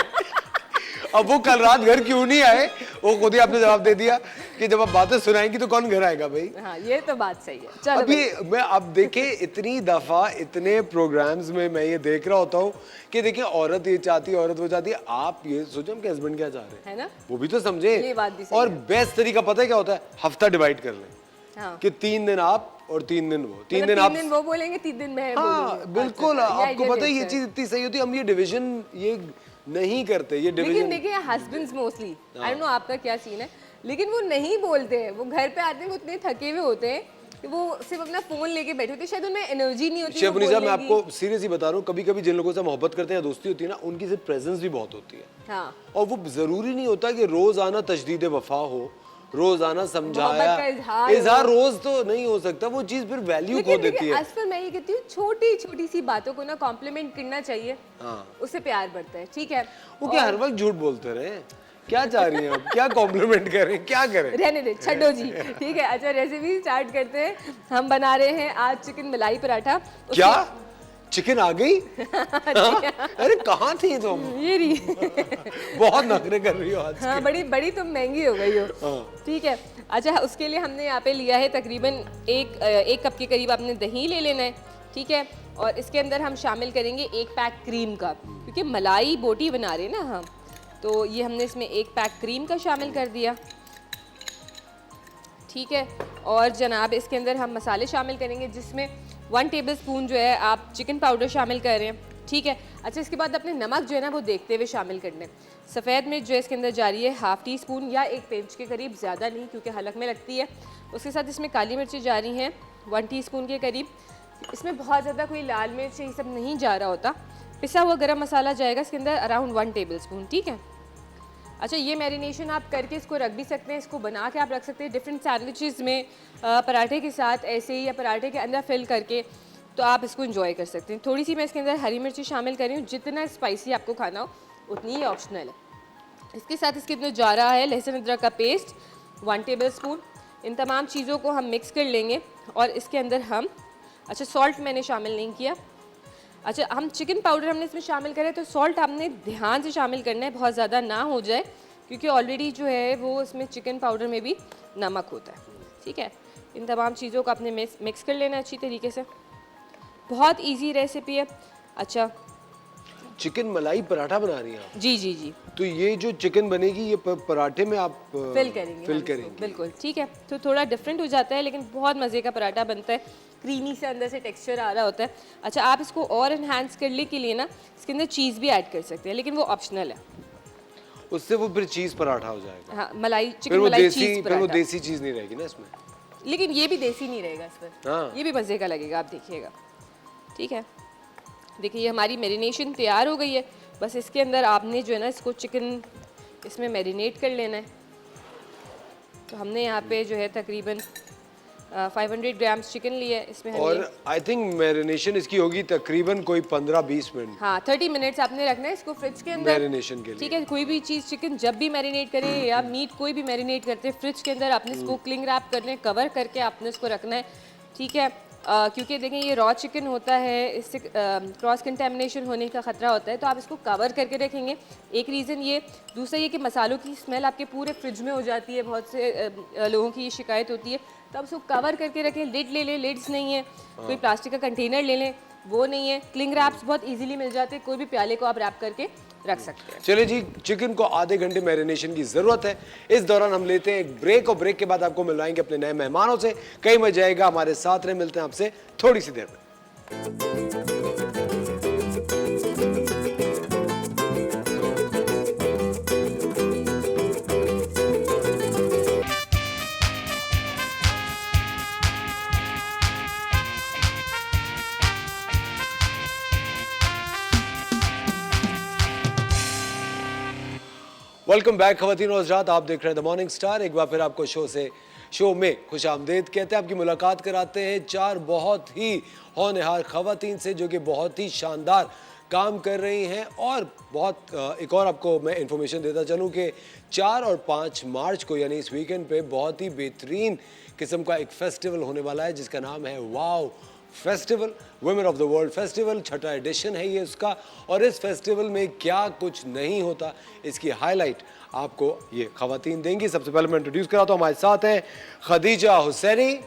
अब वो कल रात घर क्यों नहीं आए, वो खुद ही आपने जवाब दे दिया कि जब आप बातें सुनाएंगी तो कौन घर आएगा भाई। हाँ, ये तो बात सही है। चलो अभी मैं अब देखे इतनी दफा इतने प्रोग्राम्स में मैं ये देख रहा होता हूँ कि देखिए औरत ये चाहती है, औरत वो चाहती है। आप ये सोचो कि हस्बैंड क्या चाह रहे हैं, है ना, वो भी तो समझे। ये बात भी सही और है। बेस्ट तरीका पता है क्या होता है, हफ्ता डिवाइड कर लें हाँ, कि 3 दिन आप और 3 दिन वो, 3 मतलब दिन आप। 3 दिन वो बोलेंगे, 3 दिन मैं हाँ बोलूंगी। बिल्कुल, अच्छा, आपको पता है ये चीज इतनी सही होती है। हम ये डिवीजन ये नहीं करते, ये लेकिन डिवीजन। देखिए husbands mostly, I don't know आपका क्या सीन है, लेकिन वो नहीं बोलते हैं। वो घर पे आते हैं, वो इतने थके हुए होते हैं कि वो सिर्फ अपना फोन लेके बैठे होते हैं, शायद उनमें एनर्जी नहीं होती। शेफनी साहब, मैं आपको सीरियसली बता रहा हूँ, कभी कभी जिन लोगों से मोहब्बत करते हैं, दोस्ती होती है ना, उनकी सिर्फ प्रेजेंस भी बहुत होती है। हाँ, और वो जरूरी नहीं होता कि रोजाना तशदीद वफा हो, रोजाना समझाया मोहब्बत का इजहार इजहार रोज तो नहीं हो सकता। वो चीज फिर वैल्यू खो लेकिन देती देखिए है। असफर मैं ये कहती हूँ छोटी छोटी सी बातों को ना कॉम्प्लीमेंट करना चाहिए, उससे प्यार बढ़ता है। ठीक है, वो क्या हर वक्त झूठ बोलते रहे, क्या चाह रही हैं आप, क्या कॉम्प्लीमेंट करें, क्या करें। रहने दे, छड्डो जी। ठीक है, अच्छा रेसिपी स्टार्ट करते हैं। हम बना रहे हैं आज चिकन मलाई पराठा। क्या चिकन आ गई? अरे कहाँ थी तुम? ये रही। बहुत नखरे कर रही हो आज। हाँ, बड़ी बड़ी तुम महंगी हो गई हो। ठीक है, अच्छा उसके लिए हमने यहाँ पे लिया है तकरीबन एक कप के करीब आपने दही ले लेना है। ठीक है, और इसके अंदर हम शामिल करेंगे 1 पैक क्रीम का, क्योंकि मलाई बोटी बना रहे हैं ना हम, तो ये हमने इसमें 1 पैक क्रीम का शामिल कर दिया। ठीक है, और जनाब इसके अंदर हम मसाले शामिल करेंगे, जिसमें 1 टेबलस्पून जो है आप चिकन पाउडर शामिल कर रहे हैं। ठीक है, अच्छा इसके बाद अपने नमक जो है ना वो देखते हुए शामिल करने। सफ़ेद मिर्च जो है इसके अंदर जा रही है 1/2 टीस्पून या 1 पिंच के करीब, ज़्यादा नहीं क्योंकि हलक में लगती है। उसके साथ इसमें काली मिर्ची जा रही हैं 1 टीस्पून के करीब। इसमें बहुत ज़्यादा कोई लाल मिर्च ये सब नहीं जा रहा होता। पिसा हुआ गरम मसाला जाएगा इसके अंदर अराउंड 1 टेबलस्पून। ठीक है, अच्छा ये मैरिनेशन आप करके इसको रख भी सकते हैं, इसको बना के आप रख सकते हैं डिफरेंट सैंडविचेस में, पराठे के साथ ऐसे ही, या पराठे के अंदर फिल करके, तो आप इसको एंजॉय कर सकते हैं। थोड़ी सी मैं इसके अंदर हरी मिर्ची शामिल कर रही हूँ, जितना स्पाइसी आपको खाना हो उतनी ही ऑप्शनल है। इसके साथ इसके अंदर जा रहा है लहसुन अदरक का पेस्ट 1 टेबलस्पून। इन तमाम चीज़ों को हम मिक्स कर लेंगे और इसके अंदर हम, अच्छा सॉल्ट मैंने शामिल नहीं किया। अच्छा हम चिकन पाउडर हमने इसमें शामिल करें, तो सॉल्ट आपने ध्यान से शामिल करना है, बहुत ज़्यादा ना हो जाए, क्योंकि ऑलरेडी जो है वो इसमें चिकन पाउडर में भी नमक होता है। ठीक है, इन तमाम चीज़ों को आपने मिक्स कर लेना अच्छी तरीके से। बहुत इजी रेसिपी है। अच्छा चिकन मलाई पराठा बना रही हैं आप? जी जी जी, तो ये जो चिकन बनेगी ये पराठे में आप फिल करेंगे फिल हम इसको, करेंगे? बिल्कुल। ठीक है, तो थोड़ा डिफरेंट हो जाता है, लेकिन बहुत मज़े का पराठा बनता है, क्रीमी से अंदर से टेक्सचर आ रहा होता है। अच्छा आप इसको और इन्हांस करने के लिए ना इसके अंदर चीज़ भी ऐड कर सकते हैं, लेकिन वो ऑप्शनल है। उससे वो फिर चीज पराठा हो जाएगा। हाँ, मलाई फिर चिकन वो मलाई देसी, चीज़ फिर वो पराठा। देसी चीज नहीं रहेगी ना इसमें। लेकिन ये भी देसी नहीं रहेगा इस पर, हाँ। ये भी मज़े का लगेगा, आप देखिएगा। ठीक है, देखिए ये हमारी मैरिनेशन तैयार हो गई है। बस इसके अंदर आपने जो है ना इसको चिकन इसमें मैरिनेट कर लेना है। तो हमने यहाँ पे जो है तकरीबन 500 ग्राम्स चिकन लिया है, इसमें हमने और आई थिंक मैरिनेशन इसकी होगी तकरीबन कोई 15-20 मिनट हाँ 30 मिनट्स आपने रखना है इसको फ्रिज के अंदर मैरिनेशन के लिए। ठीक है, कोई भी चीज़ चिकन जब भी मैरिनेट करें या मीट कोई भी मैरिनेट करते हैं फ्रिज के अंदर आपने इसको क्लिंग रैप करने, कवर करके आपने इसको रखना है। ठीक है, क्योंकि देखें ये रॉ चिकन होता है, इससे क्रॉस कंटेमिनेशन होने का ख़तरा होता है, तो आप इसको कवर करके रखेंगे। एक रीज़न ये, दूसरा ये कि मसालों की स्मेल आपके पूरे फ्रिज में हो जाती है, बहुत से लोगों की ये शिकायत होती है, तो आप इसको कवर करके रखें। लिड ले लें, लिड्स नहीं है, कोई प्लास्टिक का कंटेनर ले लें, वो नहीं है, क्लिंग रैप्स बहुत इजीली मिल जाते हैं, कोई भी प्याले को आप रैप करके रख सकते हैं। चलिए जी, चिकन को आधे घंटे मैरिनेशन की जरूरत है। इस दौरान हम लेते हैं एक ब्रेक और ब्रेक के बाद आपको मिलवाएंगे अपने नए मेहमानों से। कई मजा आएगा, हमारे साथ रहे। मिलते हैं आपसे थोड़ी सी देर में। वेलकम बैक खवातीन और हज़रात, आप देख रहे हैं द मॉर्निंग स्टार। एक बार फिर आपको शो में खुश आमदेद कहते हैं। आपकी मुलाकात कराते हैं 4 बहुत ही होनहार खवातीन से जो कि बहुत ही शानदार काम कर रही हैं। और एक और आपको मैं इंफॉर्मेशन देता चलूँ कि 4 और 5 मार्च को यानी इस वीकेंड पे बहुत ही बेहतरीन किस्म का एक फेस्टिवल होने वाला है जिसका नाम है wow festival, women of the world festival. 6ठा एडिशन है ये उसका। और इस फेस्टिवल में क्या कुछ नहीं होता इसकी हाईलाइट आपको ये खवातीन देंगी। सबसे पहले मैं इंट्रोड्यूस कराता हूँ, हमारे साथ हैं खदीजा हुसैनी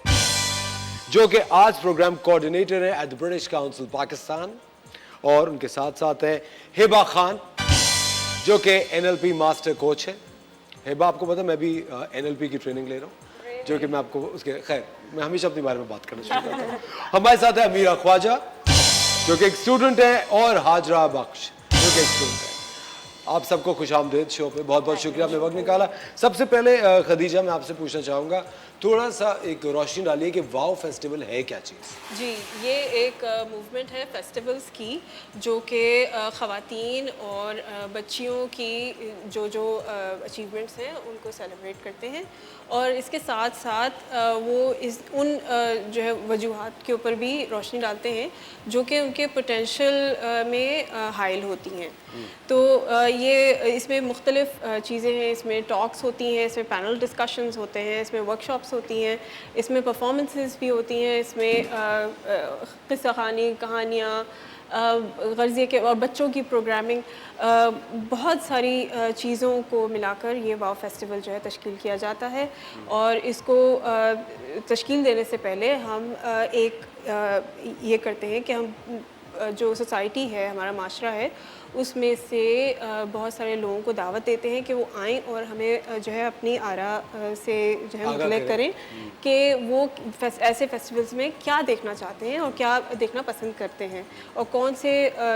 जो कि आज प्रोग्राम कोऑर्डिनेटर है at the British council Pakistan. और उनके साथ साथ है हिबा खान जो कि NLP मास्टर कोच है। हिबा, आपको पता है मैं भी NLP की ट्रेनिंग ले रहा हूँ जो कि मैं आपको उसके खैर मैं हमेशा अपने बारे में बात करना शुरू करता हूँ। हमारे साथ है अमीरा ख्वाजा जो कि एक स्टूडेंट है और हाजरा बख्श जो कि एक स्टूडेंट है। आप सबको खुश आमदेद शो पे, बहुत बहुत शुक्रिया आपने वक्त निकाला। सबसे पहले खदीजा मैं आपसे पूछना चाहूँगा, थोड़ा सा एक रोशनी डालिए कि वाओ फेस्टिवल है क्या चीज़। जी, ये एक मूवमेंट है फेस्टिवल्स की जो कि ख़वातीन और बच्चियों की जो अचीवमेंट्स हैं उनको सेलिब्रेट करते हैं। और इसके साथ साथ वो जो है वजूहात के ऊपर भी रोशनी डालते हैं जो कि उनके पोटेंशियल में हाइल होती हैं। तो ये इसमें मुख्तलिफ चीज़ें हैं, इसमें टॉक्स होती हैं, इसमें पैनल डिस्कशंस होते हैं, इसमें वर्कशॉप्स होती हैं, इसमें परफॉर्मेंसेस भी होती हैं, इसमें क़िस्सा ख़ानी, कहानियाँ, ग़र्ज़िये के और बच्चों की प्रोग्रामिंग, बहुत सारी चीज़ों को मिलाकर ये वाओ फेस्टिवल जो है तश्कील किया जाता है। और इसको तश्कील देने से पहले हम ये करते हैं कि हम जो सोसाइटी है, हमारा माशरा है, उसमें से बहुत सारे लोगों को दावत देते हैं कि वो आएँ और हमें जो है अपनी आरा से जो है मुतलक करें कि वो ऐसे फेस्टिवल्स में क्या देखना चाहते हैं और क्या देखना पसंद करते हैं और कौन से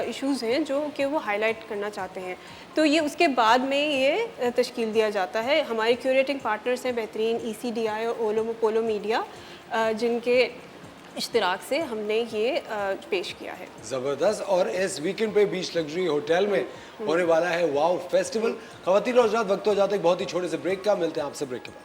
इश्यूज़ हैं जो कि वो हाईलाइट करना चाहते हैं। तो ये उसके बाद में ये तश्कील दिया जाता है। हमारे क्यूरेटिंग पार्टनर्स हैं बेहतरीन ECDI और पोलो मीडिया जिनके इश्तिराक से हमने ये पेश किया है। ज़बरदस्त। और इस वीकेंड पे बीच लग्जरी होटल में होने वाला है वाओ फेस्टिवल। खवातीन और हज़रात, वक्त हो जाता है एक बहुत ही छोटे से ब्रेक का। मिलते हैं आपसे ब्रेक के बाद।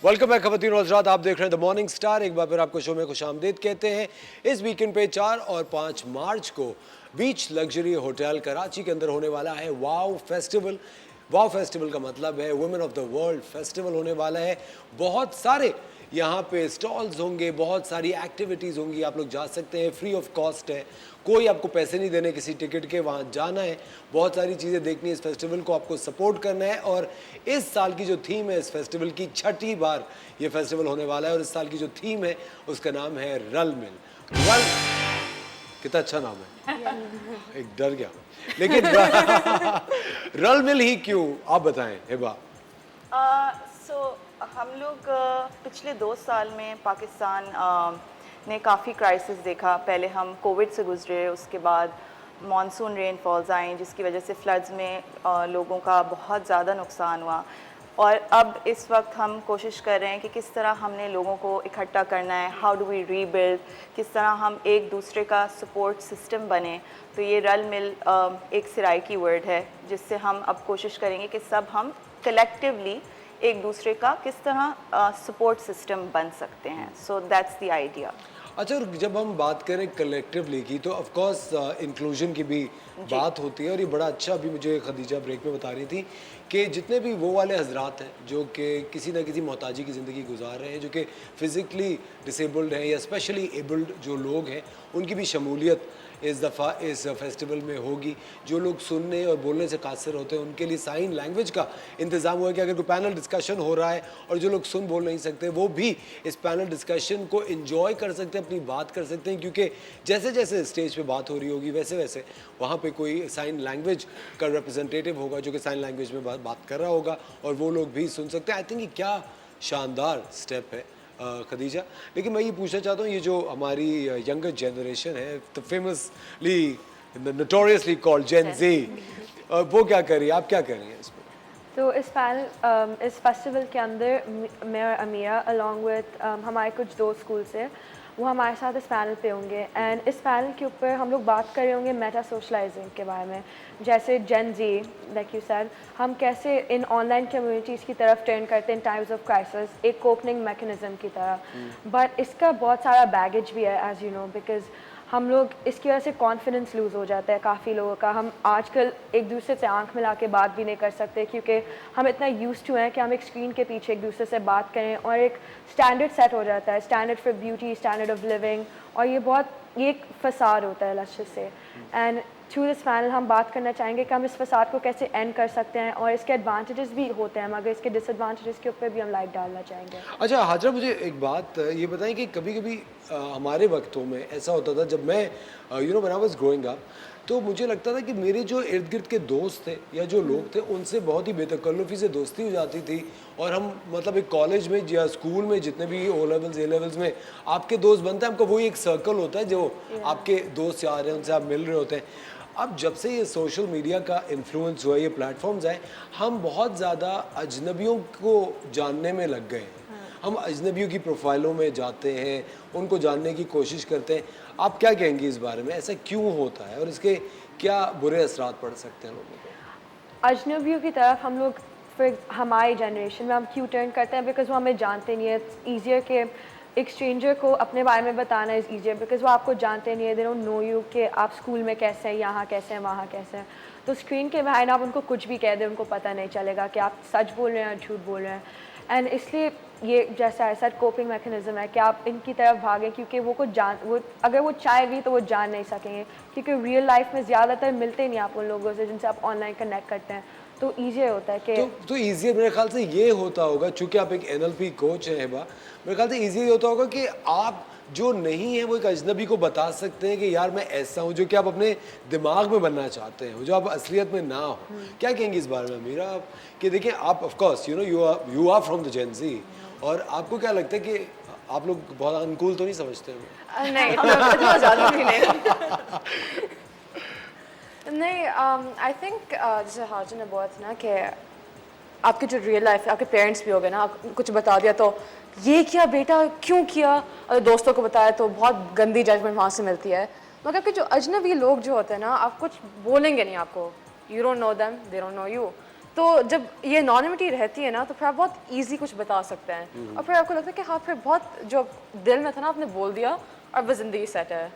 वेलकम बैक खवातीन और हज़रात, आप देख रहे हैं द मॉर्निंग स्टार। एक बार फिर आपको शो में खुश आमदीद कहते हैं। इस वीकेंड पे 4 और 5 मार्च को बीच लग्जरी होटल कराची के अंदर होने वाला है वाओ फेस्टिवल। वाओ फेस्टिवल का मतलब है women of the world festival होने वाला है। बहुत सारे यहाँ पे स्टॉल्स होंगे, बहुत सारी एक्टिविटीज़ होंगी, आप लोग जा सकते हैं, फ्री ऑफ कॉस्ट है, कोई आपको पैसे नहीं देने किसी टिकट के, वहाँ जाना है, बहुत सारी चीज़ें देखनी है, इस फेस्टिवल को आपको सपोर्ट करना है। और इस साल की जो थीम है इस फेस्टिवल की, 6ठी बार ये फेस्टिवल होने वाला है और इस साल की जो थीम है उसका नाम है रल मिल। रल, कितना अच्छा नाम है, एक डर गया लेकिन रल मिल ही क्यों, आप बताएं हिबा। हम लोग पिछले 2 साल में पाकिस्तान ने काफ़ी क्राइसिस देखा। पहले हम कोविड से गुजरे, उसके बाद मॉनसून रेनफॉल्स आई जिसकी वजह से फ्लड्स में लोगों का बहुत ज़्यादा नुकसान हुआ। और अब इस वक्त हम कोशिश कर रहे हैं कि किस तरह हमने लोगों को इकट्ठा करना है, हाउ डू वी रीबिल्ड, किस तरह हम एक दूसरे का सपोर्ट सिस्टम बने। तो ये रल मिल एक सिराइकी वर्ड है जिससे हम अब कोशिश करेंगे कि सब हम कलेक्टिवली एक दूसरे का किस तरह सपोर्ट सिस्टम बन सकते हैं। So that's the idea. अच्छा, और जब हम बात करें कलेक्टिवली की तो ऑफ कोर्स इंक्लूजन की भी बात होती है। और ये बड़ा अच्छा अभी मुझे खदीजा ब्रेक में बता रही थी कि जितने भी वो वाले हजरात हैं जो कि किसी ना किसी मोहताजी की ज़िंदगी गुजार रहे हैं, जो कि फ़िज़िकली डिसेबल्ड हैं या स्पेशली एबल्ड जो लोग हैं, उनकी भी शमूलियत इस दफ़ा इस फेस्टिवल में होगी। जो लोग सुनने और बोलने से कासिर होते हैं उनके लिए साइन लैंग्वेज का इंतज़ाम हुआ है कि अगर कोई पैनल डिस्कशन हो रहा है और जो लोग सुन बोल नहीं सकते वो भी इस पैनल डिस्कशन को एंजॉय कर सकते हैं, अपनी बात कर सकते हैं। क्योंकि जैसे जैसे स्टेज पे बात हो रही होगी वैसे वैसे वहाँ पे कोई साइन लैंग्वेज का रिप्रेजेंटेटिव होगा जो कि साइन लैंग्वेज में बात कर रहा होगा और वो लोग भी सुन सकते हैं। आई थिंक ये क्या शानदार स्टेप है खदीजा। लेकिन मैं ये पूछना चाहता हूँ, ये जो हमारी यंगर जनरेशन है, तो famously in the notoriously called Gen Z, वो क्या कर रही है, आप क्या कर रही हैं इसमें? तो इस पैनल इस फेस्टिवल के अंदर मैं और अमीरा अलॉन्ग विद हमारे कुछ दोस्त स्कूल से वो हमारे साथ इस पैनल पे होंगे एंड इस पैनल के ऊपर हम लोग बात कर रहे होंगे मेटा सोशलाइजिंग के बारे में, जैसे जेन जी लाइक यू सैड हम कैसे इन ऑनलाइन कम्युनिटीज़ की तरफ टर्न करते हैं इन टाइम्स ऑफ क्राइसिस, एक कोपनिंग मैकेनिज्म की तरह। बट इसका बहुत सारा बैगेज भी है एज यू नो, बिकॉज हम लोग इसकी वजह से कॉन्फिडेंस लूज़ हो जाता है काफ़ी लोगों का। हम आजकल एक दूसरे से आंख मिला के बात भी नहीं कर सकते क्योंकि हम इतना यूज्ड टू हैं कि हम एक स्क्रीन के पीछे एक दूसरे से बात करें और एक स्टैंडर्ड सेट हो जाता है, standard for beauty, standard of living, और ये एक फसाद होता है लक्ष्य से। एंड थ्रू दिस पैनल हम बात करना चाहेंगे कि हम इस फसाद को कैसे एंड कर सकते हैं और इसके एडवांटेजेस भी होते हैं मगर इसके डिसएडवांटेजेस के ऊपर भी हम लाइट डालना चाहेंगे। अच्छा हाजरा, मुझे एक बात ये बताएं कि कभी कभी हमारे वक्तों में ऐसा होता था, जब मैं when I was growing up, तो मुझे लगता था कि मेरे जो इर्द गिर्द के दोस्त थे या जो लोग थे उनसे बहुत ही बेतकल्लुफ़ी से दोस्ती हो जाती थी, और हम मतलब एक कॉलेज में या स्कूल में जितने भी ओ लेवल्स ए लेवल्स में आपके दोस्त बनते हैं, आपका वही एक सर्कल होता है जो आपके दोस्त यार हैं, उनसे आप मिल रहे होते हैं। अब जब से ये सोशल मीडिया का इन्फ्लुएंस हुआ, ये प्लेटफॉर्म्स आए, हम बहुत ज़्यादा अजनबियों को जानने में लग गए हैं। हम अजनबियों की प्रोफाइलों में जाते हैं, उनको जानने की कोशिश करते हैं। आप क्या कहेंगी इस बारे में, ऐसा क्यों होता है और इसके क्या बुरे असरात पड़ सकते हैं लोगों को? अजनबियों की तरफ हम लोग फिर हमारी जनरेशन में हम क्यों टर्न करते हैं, बिकॉज वो हमें जानते नहीं है। इट्स ईजियर के एक स्ट्रेंजर को अपने बारे में बताना इज़ ईजियर बिकॉज वो आपको जानते नहीं है, दे डोंट नो यू कि आप स्कूल में कैसे हैं, यहाँ कैसे हैं, वहाँ कैसे हैं। तो स्क्रीन के बाहर आप उनको कुछ भी कह दें, उनको पता नहीं चलेगा कि आप सच बोल रहे हैं या झूठ बोल रहे हैं। एंड इसलिए ये जैसा ऐसा कोपिंग मैकेनिज्म है कि आप इनकी तरफ भागें क्योंकि वो अगर वो चाहे भी तो वो जान नहीं सकेंगे, क्योंकि रियल लाइफ में ज़्यादातर मिलते नहीं आप उन लोगों से जिनसे आप ऑनलाइन कनेक्ट करते हैं। तो ईजी होता है कि तो ईजी मेरे ख्याल से ये होता होगा, चूँकि आप एक NLP कोच हैं हिबा, मेरे ख्याल से ईजी होता होगा कि आप जो नहीं है वो एक अजनबी को बता सकते हैं कि यार मैं ऐसा हूँ, जो कि आप अपने दिमाग में बनना चाहते हैं, जो आप असलियत में ना हो। क्या कहेंगे इस बारे में मीरा आप? कि देखिए आप of course you are from the Gen Z, और आपको क्या लगता है कि आप लोग बहुत अनुकूल तो नहीं समझते हैं? नहीं, हम लोग इतना ज़्यादा भी नहीं, आई थिंक जैसे हाजन ने बोला था ना कि आपके जो रियल लाइफ आपके पेरेंट्स भी हो गए ना, आप कुछ बता दिया तो ये किया बेटा, क्यों किया, और दोस्तों को बताया तो बहुत गंदी जजमेंट वहाँ से मिलती है। मगर आपके जो अजनबी लोग जो होते हैं ना, आप कुछ बोलेंगे नहीं आपको, you don't know them, they don't know you. तो जब ये एनोनिमिटी रहती है ना, तो फिर आप बहुत ईजी कुछ बता सकते हैं और फिर आपको लगता है कि हाँ फिर बहुत जो दिल में था ना आपने बोल दिया और वो ज़िंदगी सेट है।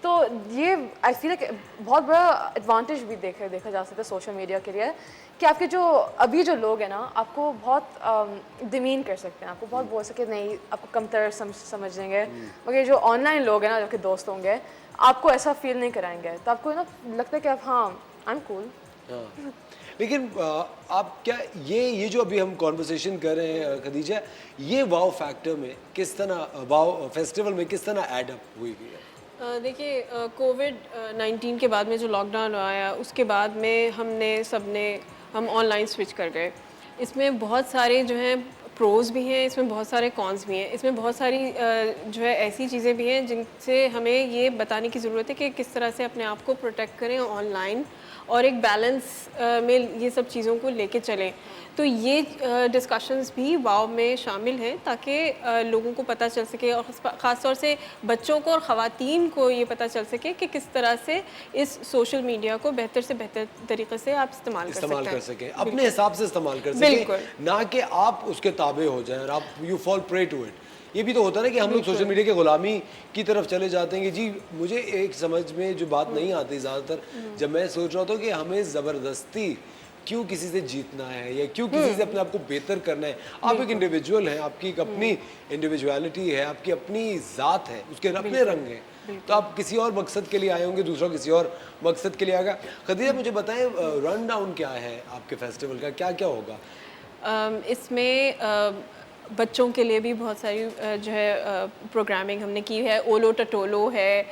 तो ये आई फील लाइक बहुत बड़ा एडवांटेज भी देखा जा सकता है सोशल मीडिया के लिए, कि आपके जो अभी जो लोग हैं ना आपको बहुत डिमीन कर सकते हैं, आपको बहुत बोल सके नहीं, आपको कमतर समझ लेंगे। मगर जो ऑनलाइन लोग हैं ना, जो कि दोस्त होंगे, आपको ऐसा फील नहीं कराएंगे, तो आपको ना लगता है कि आप हाँ आई एम कूल। लेकिन आप क्या ये जो अभी हम कॉन्वर्सेशन कर रहे हैं खदीजा, ये वाव फैक्टर में किस तरह, वाव फेस्टिवल में किस तरह ऐड अप हुई है? देखिए कोविड-19 के बाद में जो लॉकडाउन आया, उसके बाद में हम ऑनलाइन स्विच कर गए। इसमें बहुत सारे जो हैं प्रोज भी हैं, इसमें बहुत सारे कॉन्स भी हैं, इसमें बहुत सारी जो है ऐसी चीज़ें भी हैं जिनसे हमें ये बताने की ज़रूरत है कि किस तरह से अपने आप को प्रोटेक्ट करें ऑनलाइन, और एक बैलेंस में ये सब चीज़ों को लेके चलें। तो ये डिस्कशंस भी वाव में शामिल हैं ताकि लोगों को पता चल सके, और ख़ास तौर से बच्चों को और ख़वातीन को ये पता चल सके कि किस तरह से इस सोशल मीडिया को बेहतर से बेहतर तरीके से आप इस्तेमाल कर सकें, अपने हिसाब से इस्तेमाल कर सकें, ना कि आप उसके ताबे हो जाएं और आप you fall prey to it. ये भी तो होता है ना कि हम लोग सोशल मीडिया के गुलामी की तरफ चले जाते हैं कि जी मुझे एक समझ में जो बात नहीं आती ज़्यादातर, जब मैं सोच रहा था कि हमें ज़बरदस्ती क्यों किसी से जीतना है या क्यों किसी से अपने आप को बेहतर करना है। आप एक इंडिविजुअल हैं, आपकी एक अपनी इंडिविजुअलिटी है, आपकी अपनी ज़ात है, उसके अपने रंग हैं। तो आप किसी और मकसद के लिए आए होंगे, दूसरा किसी और मकसद के लिए आएगा। खदीजा मुझे बताएं रन डाउन क्या है आपके फेस्टिवल का, क्या क्या होगा? इसमें बच्चों के लिए भी बहुत सारी जो है प्रोग्रामिंग हमने की है। ओलो टटोलो है,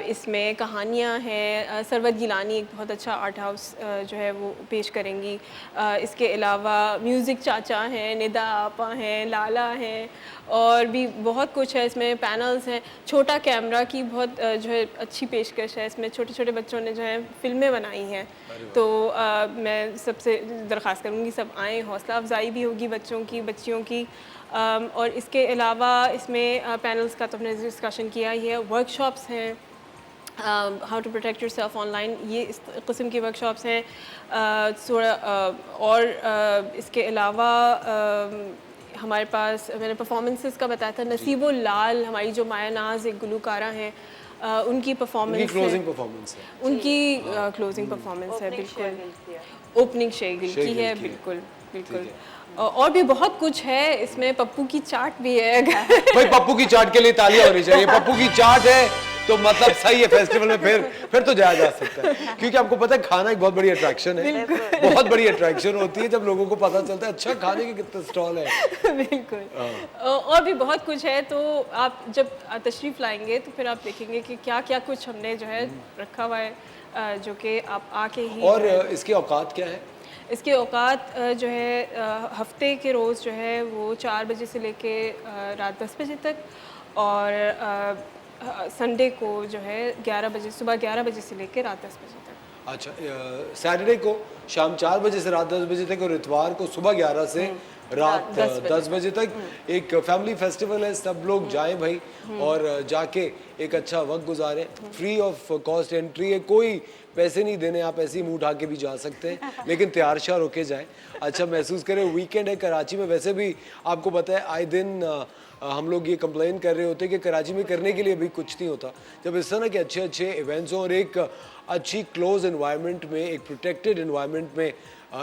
इसमें कहानियाँ हैं, सरवत गिलानी एक बहुत अच्छा आर्ट हाउस जो है वो पेश करेंगी। इसके अलावा म्यूज़िक चाचा हैं, निदा आपा हैं, लाला हैं, और भी बहुत कुछ है। इसमें पैनल्स हैं, छोटा कैमरा की बहुत जो है अच्छी पेशकश है। इसमें छोटे छोटे बच्चों ने जो है फ़िल्में बनाई हैं। तो मैं सबसे दरख्वास्त करूँगी सब आएँ, हौसला अफजाई भी होगी बच्चों की, बच्चियों की। और इसके अलावा इसमें पैनल्स का तो हमने डिस्कशन किया ही है। वर्कशॉप्स हैं, how to protect yourself online, ये इस किस्म की वर्कशॉप्स हैं। थोड़ा और इसके अलावा हमारे पास मैंने परफॉर्मेंसेस का बताया था। नसीबुल लाल हमारी जो माया नाज एक गुलकारा हैं, उनकी परफॉर्मेंस क्लोजिंग परफॉर्मेंस है, उनकी क्लोजिंग परफॉर्मेंस है, बिल्कुल ओपनिंग शेगिल की है, बिल्कुल बिल्कुल। और भी बहुत कुछ है इसमें। पप्पू की चाट भी है। भाई पप्पू की चाट के लिए तालियां होनी चाहिए। पप्पू की चाट है तो मतलब सही है, फेस्टिवल में फिर तो जाया जा सकता है, क्योंकि आपको पता है खाना एक बहुत बड़ी अट्रैक्शन है, बहुत बड़ी अट्रैक्शन होती है जब लोगों को पता चलता है अच्छा खाने के कितने स्टॉल है। बिल्कुल। और भी बहुत कुछ है, तो आप जब तशरीफ लाएंगे तो फिर आप देखेंगे कि क्या क्या कुछ हमने जो है रखा हुआ है, जो कि आप आके ही। और इसके औकात क्या है? इसके औकात जो है हफ्ते के रोज़ जो है वो 4 बजे से लेके रात 10 बजे तक, और संडे को जो है 11 बजे, सुबह 11 बजे से लेके रात 10 बजे तक। अच्छा, सैटरडे को शाम 4 बजे से रात 10 बजे तक, और इतवार को सुबह 11 से रात 10 बजे तक एक फैमिली फेस्टिवल है। सब लोग जाएं भाई, और जाके एक अच्छा वक्त गुजारें। फ्री ऑफ कॉस्ट एंट्री है, कोई पैसे नहीं देने, आप ऐसे ही मुंह उठा के भी जा सकते हैं, लेकिन तैयार श्यार होके जाएं, अच्छा महसूस करें। वीकेंड है कराची में, वैसे भी आपको पता है आए दिन हम लोग ये कंप्लेन कर रहे होते हैं कि कराची में करने के लिए भी कुछ नहीं होता। जब इस तरह के अच्छे अच्छे इवेंट्स हों और एक अच्छी क्लोज इन्वायरमेंट में, एक प्रोटेक्टेड इन्वायरमेंट में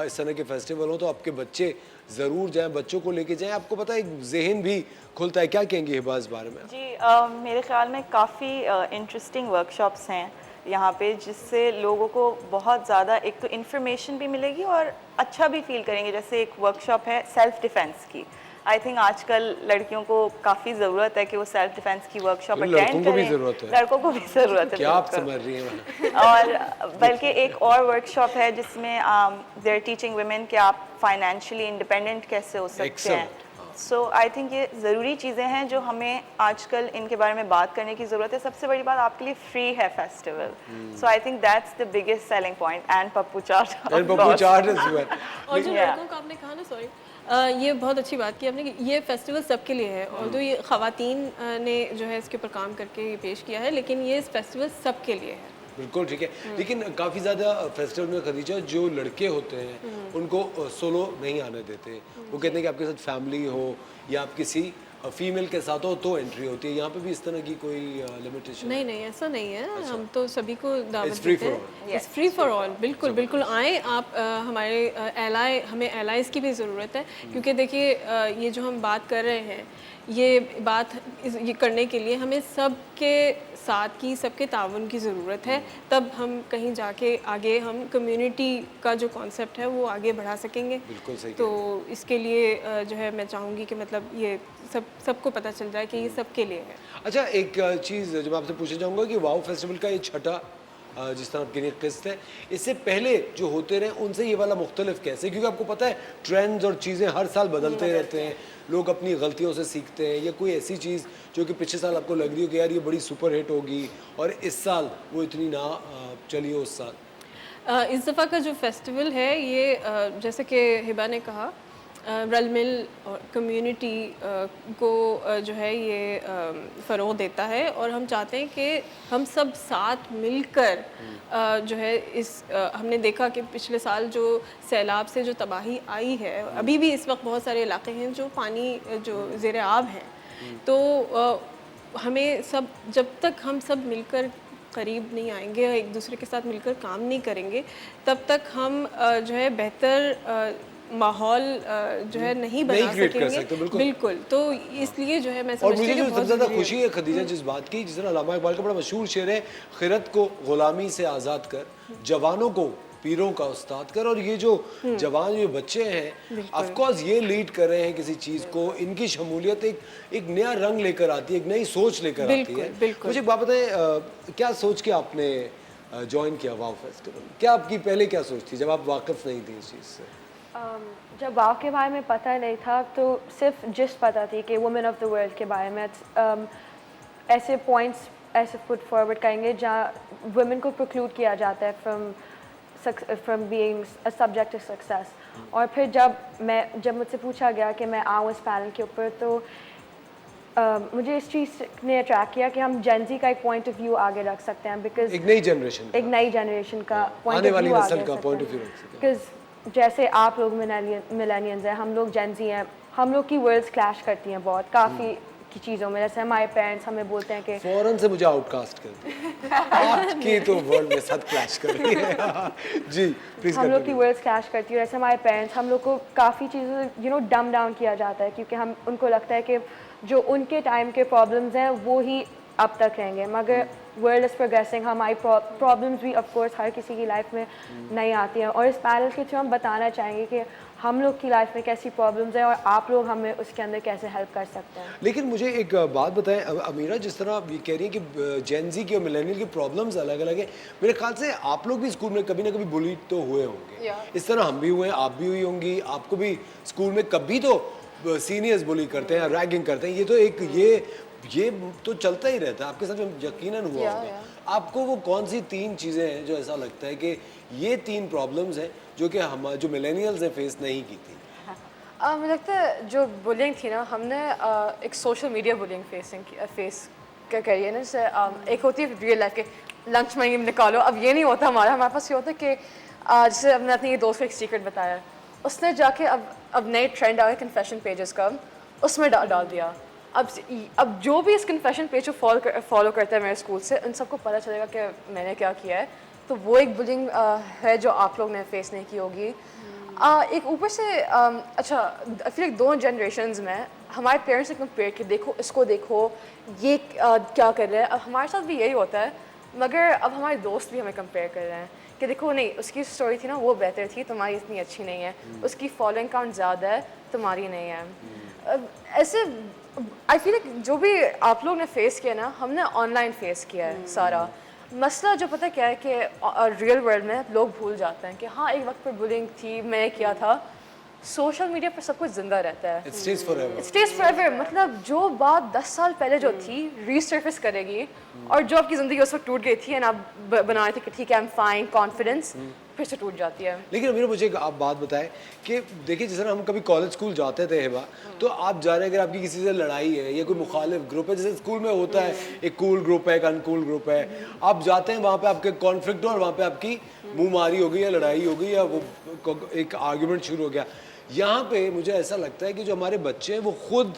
इस तरह के फेस्टिवल हों, तो आपके बच्चे ज़रूर जाएं, बच्चों को लेके जाएं। आपको पता है एक जहन भी खुलता है। क्या कहेंगे हिबा इस बारे में? जी, मेरे ख्याल में काफ़ी इंटरेस्टिंग वर्कशॉप्स हैं यहाँ पे, जिससे लोगों को बहुत ज़्यादा एक तो इन्फॉर्मेशन भी मिलेगी और अच्छा भी फील करेंगे। जैसे एक वर्कशॉप है सेल्फ डिफेंस की। आई थिंक आजकल लड़कियों को काफ़ी ज़रूरत है कि वो सेल्फ डिफेंस की वर्कशॉप अटेंड करें। लड़कों को भी ज़रूरत है। क्या आप समझ रही हैं? और बल्कि एक और वर्कशॉप है जिसमें दे आर टीचिंग वुमेन कि आप फाइनेंशियली इंडिपेंडेंट कैसे हो सकते हैं। सो आई थिंक ये ज़रूरी चीज़ें हैं जो हमें आजकल इनके बारे में बात करने की ज़रूरत है। सबसे बड़ी बात, आपके लिए फ्री है festival. So I think that's the biggest selling point. And Pappu Chaat और जो लड़कों का आपने कहा ना, सॉरी, ये बहुत अच्छी बात की आपने कि ये फेस्टिवल सबके लिए है। और ये ख़वातीन ने जो है इसके ऊपर काम करके ये पेश किया है, लेकिन ये फेस्टिवल सबके लिए है। बिल्कुल ठीक है, लेकिन काफ़ी ज़्यादा फेस्टिवल में खदीजा जो लड़के होते हैं उनको सोलो नहीं आने देते। वो कहते हैं कि आपके साथ फैमिली हो या आप किसी फीमेल के साथ हो तो एंट्री होती है। यहाँ पे भी इस तरह की कोई लिमिटेशन? नहीं, ऐसा नहीं है। अच्छा। हम तो सभी को दावत देते हैं। It's free for all. बिल्कुल बिल्कुल आएँ आप। हमारे एलाय, हमें एलाइज की भी ज़रूरत है, क्योंकि देखिए ये जो हम बात कर रहे हैं, ये बात ये करने के लिए हमें सबके साथ की, सबके ताउन की ज़रूरत है। तब हम कहीं जाके आगे हम कम्युनिटी का जो कॉन्सेप्ट है वो आगे बढ़ा सकेंगे। बिल्कुल सही। तो इसके लिए जो है मैं चाहूँगी कि मतलब ये सबको पता चल जाए कि ये सबके लिए है। अच्छा, एक चीज़ जो मैं आपसे पूछना चाहूँगा कि वाओ फेस्टिवल का ये छठा जिस तरह आपकी किस्त है, इससे पहले जो होते रहे उनसे ये वाला मुख्तलिफ कैसे? क्योंकि आपको पता है ट्रेंड्स और चीज़ें हर साल बदलते रहते हैं, लोग अपनी गलतियों से सीखते हैं, या कोई ऐसी चीज़ जो कि पिछले साल आपको लग रही हो कि यार ये बड़ी सुपर हिट होगी और इस साल वो इतनी ना चली हो उस साल। इस दफ़ा का जो फेस्टिवल है ये जैसे कि हिबा ने कहा, रल मिल और कम्युनिटी को जो है ये फ़रोग़ देता है, और हम चाहते हैं कि हम सब साथ मिलकर जो है इस हमने देखा कि पिछले साल जो सैलाब से जो तबाही आई है, अभी भी इस वक्त बहुत सारे इलाके हैं जो पानी जो ज़ेर आब हैं। तो हमें सब, जब तक हम सब मिलकर करीब नहीं आएंगे, एक दूसरे के साथ मिलकर काम नहीं करेंगे, तब तक हम जो है बेहतर माहौल जो है नहीं बना सकेंगे। बिल्कुल। तो इसलिए जो है मैं और मुझे जो सबसे ज़्यादा खुशी है खदीजा जिस बात की, जिस तरह अल्लामा इकबाल का बड़ा मशहूर शेर है, खिरत को ग़ुलामी से आज़ाद कर, जवानों को पीरों का उस्ताद कर, और ये जो जवान जो बच्चे हैं ऑफ कोर्स ये लीड कर रहे हैं किसी चीज़ को, इनकी शमूलियत एक नया रंग लेकर आती है, एक नई सोच लेकर आती है। मुझे एक बात बताएं, क्या सोच के आपने ज्वाइन किया वाव फेस्टिवल? क्या आपकी पहले क्या सोच थी जब आप वाकिफ नहीं थी इस चीज़ से? जब वाव के बारे में पता नहीं था तो सिर्फ जिस पता थी कि वुमेन ऑफ द वर्ल्ड के बारे में ऐसे पॉइंट्स ऐसे पुट फॉरवर्ड करेंगे जहाँ वुमेन को प्रोक्लूड किया जाता है from being a subject of success. और फिर जब मुझसे पूछा गया कि मैं आऊँ इस पैनल के ऊपर, तो मुझे इस चीज़ ने अट्रैक्ट किया कि हम जेनजी का एक पॉइंट ऑफ व्यू आगे रख सकते हैं, बिकॉज एक नई जनरेशन का पॉइंट ऑफ व्यू आगे रख सकते हैं। बिकॉज जैसे आप लोग मिलेनियंस हैं, हम लोग जेनजी हैं, हम लोग की वर्ल्ड्स क्लैश करती हैं बहुत काफ़ी की चीज़ों में। जैसे हमारे पेरेंट्स हमें बोलते हैं कि फौरन से मुझे आउटकास्ट कर दिया। आपकी तो वर्ल्ड में साथ क्लैश कर रही है। जी प्लीज। हम लोग की वर्ल्ड्स क्लैश करती है। जैसे हमारे पेरेंट्स, हम लोग को काफ़ी चीज़ों डम डाउन किया जाता है, क्योंकि हम उनको लगता है कि जो उनके टाइम के प्रॉब्लम्स हैं वो ही अब तक रहेंगे, मगर वर्ल्ड इज़ प्रोग्रेसिंग। हमारी प्रॉब्लम्स भी ऑफ कोर्स हर किसी की लाइफ में नहीं आती हैं, और इस पैनल के थ्रू हम बताना चाहेंगे कि हम लोग की लाइफ में कैसी प्रॉब्लम्स हैं और आप लोग हमें उसके अंदर कैसे हेल्प कर सकते हैं। लेकिन मुझे एक बात बताएं अमीरा, जिस तरह आप ये कह रही हैं कि जेनजी की और मिलेनियल की प्रॉब्लम्स अलग अलग हैं, मेरे ख्याल से आप लोग भी स्कूल में कभी ना कभी बुली तो हुए होंगे। इस तरह हम भी हुए हैं, आप भी हुई होंगी, आपको भी स्कूल में कभी तो सीनियर्स बुली करते हैं, रैगिंग करते हैं। ये तो एक ये तो चलता ही रहता है, आपके साथ यकीनन हुआ होगा। आपको वो कौन सी 3 चीज़ें हैं जो ऐसा लगता है कि ये 3 प्रॉब्लम्स हैं जो कि हम जो मिलेनियल्स ने फेस नहीं की थी? मुझे लगता है जो बुलिंग थी ना, हमने एक सोशल मीडिया बुलिंग फेस करी है ना। जैसे एक होती है रियल लाइफ के लंच में निकालो, अब ये नहीं होता हमारे पास ये होता है कि जैसे हमने अपने दोस्त को एक सीक्रेट बताया, उसने जाके अब नए ट्रेंड आ गए कन्फेशन पेजेस का, उसमें डाल दिया। अब जो भी इस कन्फेशन पेज को फॉलो करता है मेरे स्कूल से, उन सबको पता चलेगा कि मैंने क्या किया है। तो वो एक बुलिंग है जो आप लोग ने फेस नहीं की होगी। एक ऊपर से अच्छा फिर 2 जनरेशन्स में हमारे पेरेंट्स से कंपेयर किया, देखो इसको देखो ये क्या कर रहा है। अब हमारे साथ भी यही होता है, मगर अब हमारे दोस्त भी हमें कंपेयर कर रहे हैं कि देखो नहीं उसकी स्टोरी थी ना वो बेहतर थी, तुम्हारी इतनी अच्छी नहीं है, उसकी फॉलोइंग काउंट ज़्यादा है, तुम्हारी नहीं है। ऐसे आई फील जो भी आप लोग ने फेस किया ना, हमने ऑनलाइन फेस किया है सारा मसला। जो पता क्या है कि रियल वर्ल्ड में लोग भूल जाते हैं कि हाँ एक वक्त पर बुलिंग थी, मैं किया था। सोशल मीडिया पर सब कुछ जिंदा रहता है। It stays forever. It stays forever। मतलब जो बात 10 साल पहले जो थी रीसर्फेस करेगी, और जो आपकी ज़िंदगी उस वक्त टूट गई थी एंड आप बना रहे थे कि ठीक है आई एम फाइन, कॉन्फिडेंस, फिर से टूट जाती है। लेकिन अमीरा मुझे एक आप बात बताएं कि देखिए जिस तरह हम कभी कॉलेज स्कूल जाते थे हिबा, तो आप जा रहे हैं, अगर आपकी किसी से लड़ाई है या कोई मुखालिफ ग्रुप है, जैसे स्कूल में होता है एक कूल ग्रुप है एक अनकूल ग्रुप है, आप जाते हैं वहाँ पे आपके कॉन्फ्लिक्ट हो और वहाँ पे आपकी मुँहमारी हो गई या लड़ाई हो गई या वो एक आर्ग्यूमेंट शुरू हो गया। यहाँ पे मुझे ऐसा लगता है कि जो हमारे बच्चे हैं वो खुद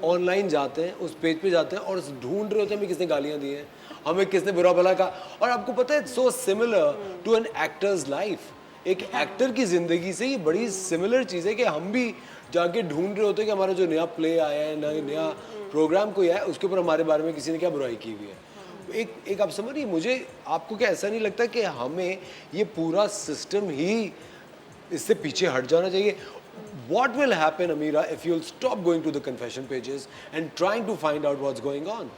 ऑनलाइन जाते हैं, उस पेज पे जाते हैं और ढूंढ रहे होते हैं हमें किसने गालियाँ दी हैं, हमें किसने बुरा भला कहा। और आपको पता है so similar to an actor's life, एक एक्टर की ज़िंदगी से ये बड़ी सिमिलर चीज़ है कि हम भी जाके ढूंढ रहे होते हैं कि हमारा जो नया प्ले आया है, नया प्रोग्राम कोई आया है, उसके ऊपर हमारे बारे में किसी ने क्या बुराई की हुई है। एक आप समझिए, मुझे आपको क्या ऐसा नहीं लगता कि हमें ये पूरा सिस्टम ही इससे पीछे हट जाना चाहिए? What will happen, Amira, if you'll stop going to the confession pages and trying to find out what's going on?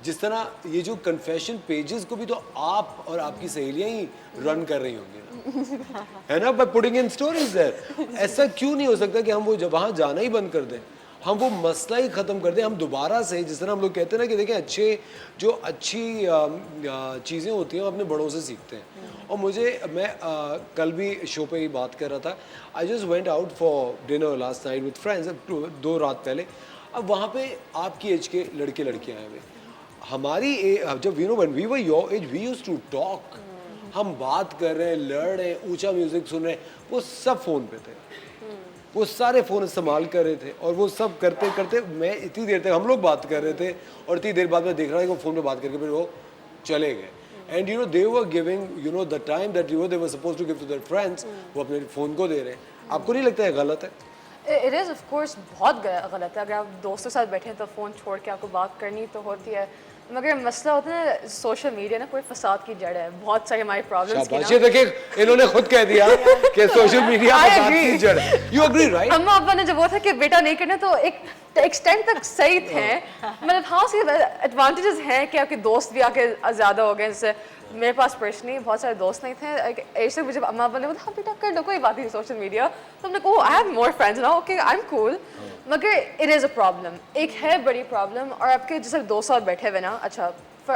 जिस तरह ये जो confession pages को भी तो आप और आपकी सहेलियां ही रन कर रही होंगी ना, है ना, by putting in stories there। ऐसा क्यों नहीं हो सकता कि हम वो जब वहाँ जाना ही बंद कर दें, हम वो मसला ही ख़त्म कर दें, हम दोबारा से जिस तरह हम लोग कहते हैं ना कि देखें अच्छी चीज़ें होती हैं वो अपने बड़ों से सीखते हैं। और मैं कल भी शो पे ही बात कर रहा था, I just went out for dinner last night with friends 2 रात पहले। अब वहाँ पे आपकी एज के लड़के लड़कियाँ आए हुए, हमारी जब when we were your age we used to talk, हम बात कर रहे हैं, लड़ रहे हैं, ऊंचा म्यूजिक सुन रहे हैं, वो सब फ़ोन पे थे, वो सारे फ़ोन इस्तेमाल कर रहे थे और वो सब करते करते मैं इतनी देर तक हम लोग बात कर रहे थे और इतनी देर बाद मैं देख रहा था कि वो फ़ोन पे बात करके फिर वो चले गए। And you know they were giving the time that they were supposed to give to their friends, वो अपने फ़ोन को दे रहे हैं। आपको नहीं लगता है गलत है? इट इज़ ऑफ कोर्स बहुत गलत है। अगर आप दोस्तों के साथ बैठे हैं तो फ़ोन छोड़ के आपको बात करनी तो होती है, मगर मसला होता है ना सोशल मीडिया ना पूरे फसाद की जड़ है, बहुत सारी हमारी प्रॉब्लम्स की शाबाश, ना। ये देखिए इन्होंने खुद कह दिया कि सोशल मीडिया I फसाद agree. की जड़ है। You agree right? अम्मा अब्बा ने जब वो था कि बेटा नहीं करना तो एक एक्सटेंड तक सही थे, मतलब हाँ उसके एडवांटेजेस हैं कि आपके दोस्त भी आके ज़्यादा हो गए। जैसे मेरे पास पर्सनली बहुत सारे दोस्त नहीं थे, ऐसे मुझे अम्मा अब्बा ने बोला हाँ बेटा कर लो कोई बात नहीं सोशल मीडिया, तो हमने कहा I have more friends now, okay I am cool. मगर इट इज़ अ प्रॉब्लम, एक है बड़ी प्रॉब्लम। और आपके जैसे दोस्त साथ बैठे हुए ना, अच्छा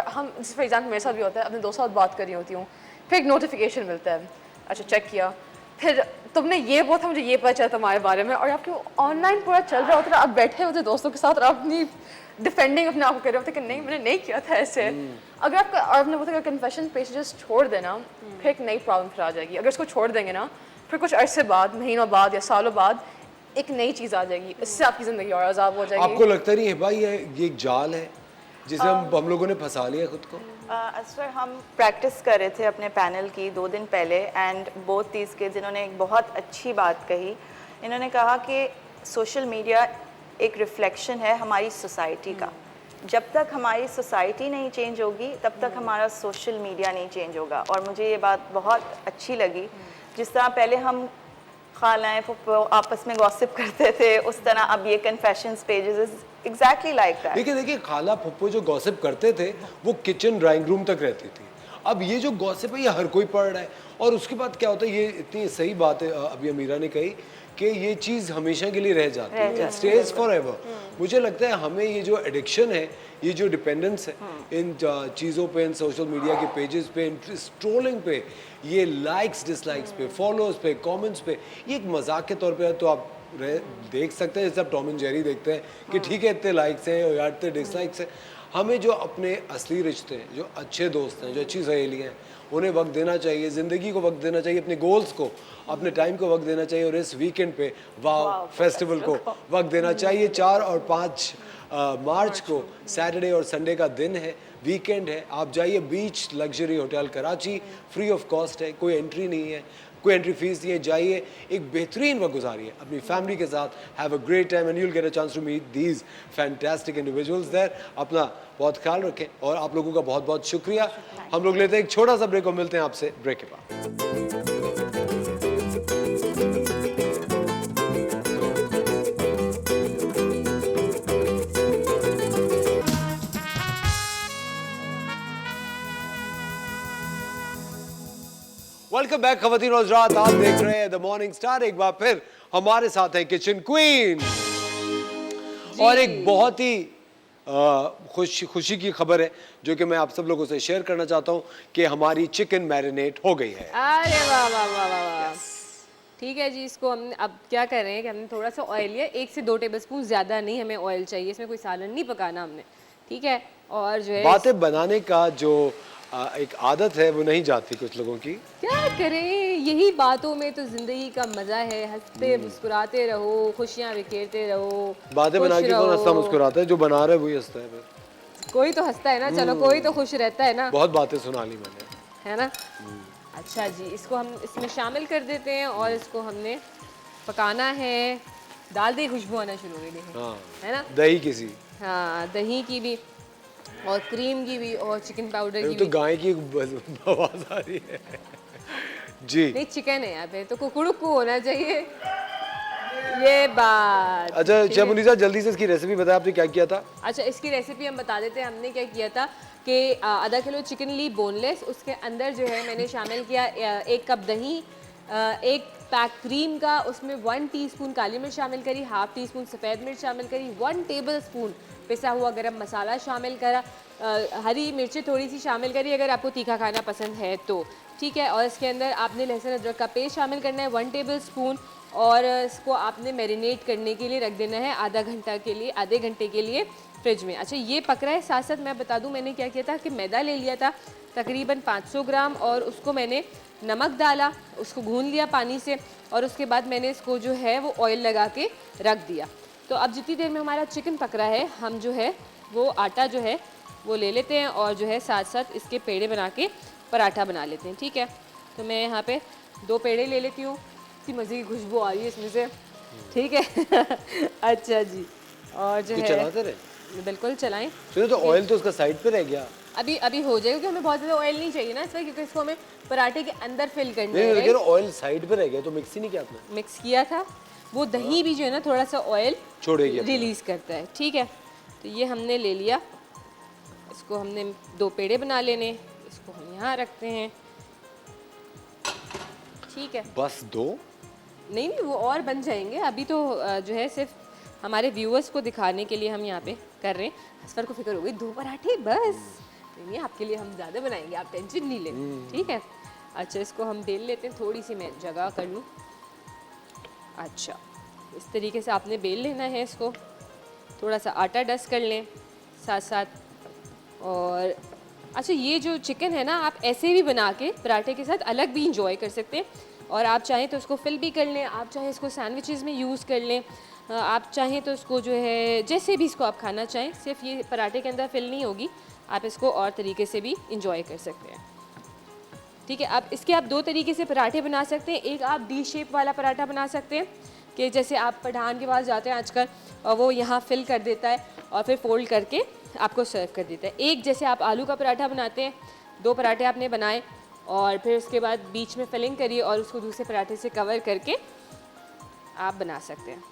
हम जैसे फॉर एग्जाम्पल मेरे साथ भी होता है, अपने दोस्त साथ बात कर रही होती हूँ, फिर एक नोटिफिकेशन मिलता है, अच्छा चेक किया, फिर तुमने ये बोला था मुझे ये पता चला तुम्हारे बारे में, और आपके ऑनलाइन पूरा चल रहा होता है, आप बैठे होते दोस्तों के साथ और आप अपनी डिफेंडिंग अपने आप को कर रहे होते कि नहीं मैंने नहीं किया था ऐसे। अगर आपका और आपने बोला कन्फेशन पेजेस छोड़ देना, फिर एक नई प्रॉब्लम फिर आ जाएगी। अगर इसको छोड़ देंगे ना, फिर कुछ अरसे बाद, महीनों बाद या सालों बाद एक नई चीज़ आ जाएगी, इससे आपकी ज़िंदगी और अजाब हो जाएगी। आपको लगता नहीं है भाई ये एक जाल है जिसे हम लोगों ने फंसा लिया खुद को? असफर, हम प्रैक्टिस कर रहे थे अपने पैनल की 2 दिन पहले, एंड बोथ दीज किड्स इन्होंने एक बहुत अच्छी बात कही। इन्होंने कहा कि सोशल मीडिया एक रिफ्लेक्शन है हमारी सोसाइटी का। जब तक हमारी सोसाइटी नहीं चेंज होगी तब तक हमारा सोशल मीडिया नहीं चेंज होगा। और मुझे ये बात बहुत अच्छी लगी, जिस तरह पहले हम खालाएं फुफ्फो आपस में गॉसिप करते थे, उस तरह अब ये confessions pages is exactly like that. देखिए खाला फुप्पो जो गॉसिप करते थे वो किचन ड्राइंग रूम तक रहती थी। अब ये जो गॉसिप है ये हर कोई पढ़ रहा है। और उसके बाद क्या होता है, ये इतनी सही बात है अभी अमीरा ने कही कि ये चीज़ हमेशा के लिए रह जाती है, स्टेज फॉर एवर। मुझे लगता है हमें ये जो एडिक्शन है, ये जो डिपेंडेंस है इन चीज़ों पे, इन सोशल मीडिया के पेजेस पे, इन स्ट्रोलिंग पे, ये लाइक्स डिसलाइक्स पे, फॉलोअर्स पे, कमेंट्स पे, ये एक मजाक के तौर पे तो आप देख सकते हैं। जैसे आप टॉम एंड जेरी देखते हैं कि ठीक है इतने लाइक्स हैं और यार इतने डिसलाइक्स हैं। हमें जो अपने असली रिश्ते हैं, जो अच्छे दोस्त हैं, जो अच्छी सहेलियाँ हैं, उन्हें वक्त देना चाहिए, ज़िंदगी को वक्त देना चाहिए, अपने गोल्स को, अपने टाइम को वक्त देना चाहिए। और इस वीकेंड पे वाव फेस्टिवल को वक्त देना चाहिए। 4 और 5 मार्च को सैटरडे और संडे का दिन है, वीकेंड है। आप जाइए beach luxury hotel Karachi, free of cost है, कोई एंट्री नहीं है, कोई एंट्री फीस नहीं है। जाइए, एक बेहतरीन वक्त गुजारिए अपनी फैमिली के साथ। Have a great time and you will get a chance to meet these fantastic individuals there. अपना बहुत ख्याल रखें और आप लोगों का बहुत बहुत शुक्रिया। हम लोग लेते हैं एक छोटा सा ब्रेक और मिलते हैं आपसे ब्रेक के बाद। वेलकम बैक खवातीन और हज़रात, आप देख रहे हैं द मॉर्निंग स्टार। एक बार फिर हमारे साथ है किचन क्वीन और एक बहुत ही खुशी की खबर है जो कि मैं आप सब लोगों से शेयर करना चाहता हूं कि हमारी चिकन मैरिनेट हो गई है। अरे वाह वाह वाह वाह वाह। ठीक है जी, इसको हमने अब क्या कर रहे हैं कि हमने थोड़ा सा ऑयल लिया, 1 से 2 टेबलस्पून, ज़्यादा नहीं हमें ऑयल चाहिए। इसमें कोई सालन नहीं पकाना हमने, ठीक है। और जो है बातें बनाने का जो एक आदत है वो नहीं जाती कुछ लोगों की। क्या करें, यही बातों में तो जिंदगी का मजा है। हंसते मुस्कुराते रहो, खुशियां बिखेरते रहो। बातें बना के कौन हंसता मुस्कुराता है? जो बना रहा है वही हंसता है फिर। कोई तो हंसता है ना, चलो कोई तो खुश रहता है ना। बहुत बातें सुना ली मैंने, है ना। अच्छा जी, इसको हम इसमें शामिल कर देते हैं और इसको हमने पकाना है। दाल दी खुशबू आना शुरू हो गई, देखें, हाँ, है ना। दही किसी, हाँ, दही की भी और क्रीम की भी और चिकन पाउडर की तो भी। गाय की आवाज आ रही है जी। नहीं, चिकन है यहाँ पे तो कुकुड़ुकू होना चाहिए, ये बात। अच्छा शेफ मुनीसा, जल्दी से इसकी रेसिपी बताएं, आपने क्या किया था? अच्छा, इसकी रेसिपी हम बता देते हैं। हमने क्या किया था कि आधा किलो चिकन ली बोनलेस, उसके अंदर जो है मैंने शामिल किया 1 कप दही, 1 पैक क्रीम का, उसमें 1 टीस्पून काली मिर्च शामिल करी, ½ टीस्पून सफ़ेद मिर्च शामिल करी, 1 टेबलस्पून पिसा हुआ गरम मसाला शामिल करा, हरी मिर्चें थोड़ी सी शामिल करी अगर आपको तीखा खाना पसंद है तो, ठीक है। और इसके अंदर आपने लहसुन अदरक का पेस्ट शामिल करना है 1 टेबलस्पून, और इसको आपने मैरिनेट करने के लिए रख देना है आधे घंटे के लिए फ्रिज में। अच्छा, ये पक रहा है। साथ साथ मैं बता दूं मैंने क्या किया था कि मैदा ले लिया था तकरीबन 500 ग्राम, और उसको मैंने नमक डाला, उसको भून लिया पानी से, और उसके बाद मैंने इसको जो है वो ऑयल लगा के रख दिया। तो अब जितनी देर में हमारा चिकन पक रहा है, हम जो है वो आटा जो है वो ले लेते हैं और जो है साथ साथ इसके पेड़े बना के पराठा बना लेते हैं, ठीक है। तो मैं यहाँ पे 2 पेड़े ले लेती हूँ, इतनी मज़े की खुशबू आ रही है इसमें से, ठीक है। अच्छा जी, और जो है चलाते रहे। बिल्कुल चलाएं। सुनो तो ऑयल तो उसका साइड पे रह गया। अभी अभी हो जाएगा क्योंकि हमें बहुत ज़्यादा ऑयल नहीं चाहिए ना इस वक्त, क्योंकि इसको हमें पराठे के अंदर फिल करना नहीं है, मैं कह right? रहा हूँ ऑयल साइड पे रह गया तो मिक्स ही नहीं किया आपने। मिक्स किया था, वो दही भी जो है ना थोड़ा सा ऑयल छोड़ेगी अपना। रिलीज करता है। ठीक है, तो ये हमने ले लिया, इसको हमने 2 पेड़े बना लेने, इसको हम यहाँ रखते हैं। ठीक है, बस 2? नहीं नहीं वो और बन जाएंगे। अभी तो जो है सिर्फ हमारे व्यूअर्स को दिखाने के लिए हम यहाँ पे कर रहे हैं। असफर को फिक्र हो गई 2 पराठे बस, नहीं आपके लिए हम ज़्यादा बनाएंगे, आप टेंशन नहीं लें। ठीक है, अच्छा इसको हम बेल लेते हैं, थोड़ी सी मैं जगह कर लूँ। अच्छा इस तरीके से आपने बेल लेना है इसको, थोड़ा सा आटा डस्ट कर लें साथ साथ। और अच्छा ये जो चिकन है ना आप ऐसे भी बना के पराठे के साथ अलग भी इंजॉय कर सकते हैं, और आप चाहें तो उसको फिल भी कर लें, आप चाहें इसको सैंडविचेस में यूज़ कर लें, आप चाहें तो इसको जो है जैसे भी इसको आप खाना चाहें, सिर्फ ये पराठे के अंदर फिल नहीं होगी, आप इसको और तरीके से भी इंजॉय कर सकते हैं। ठीक है, अब इसके आप 2 तरीके से पराठे बना सकते हैं। एक आप डी शेप वाला पराठा बना सकते हैं कि जैसे आप पठान के पास जाते हैं आजकल और वो यहाँ फिल कर देता है और फिर फोल्ड करके आपको सर्व कर देता है। एक जैसे आप आलू का पराठा बनाते हैं, 2 पराठे आपने बनाए और फिर उसके बाद बीच में फिलिंग करिए और उसको दूसरे पराठे से कवर करके आप बना सकते हैं।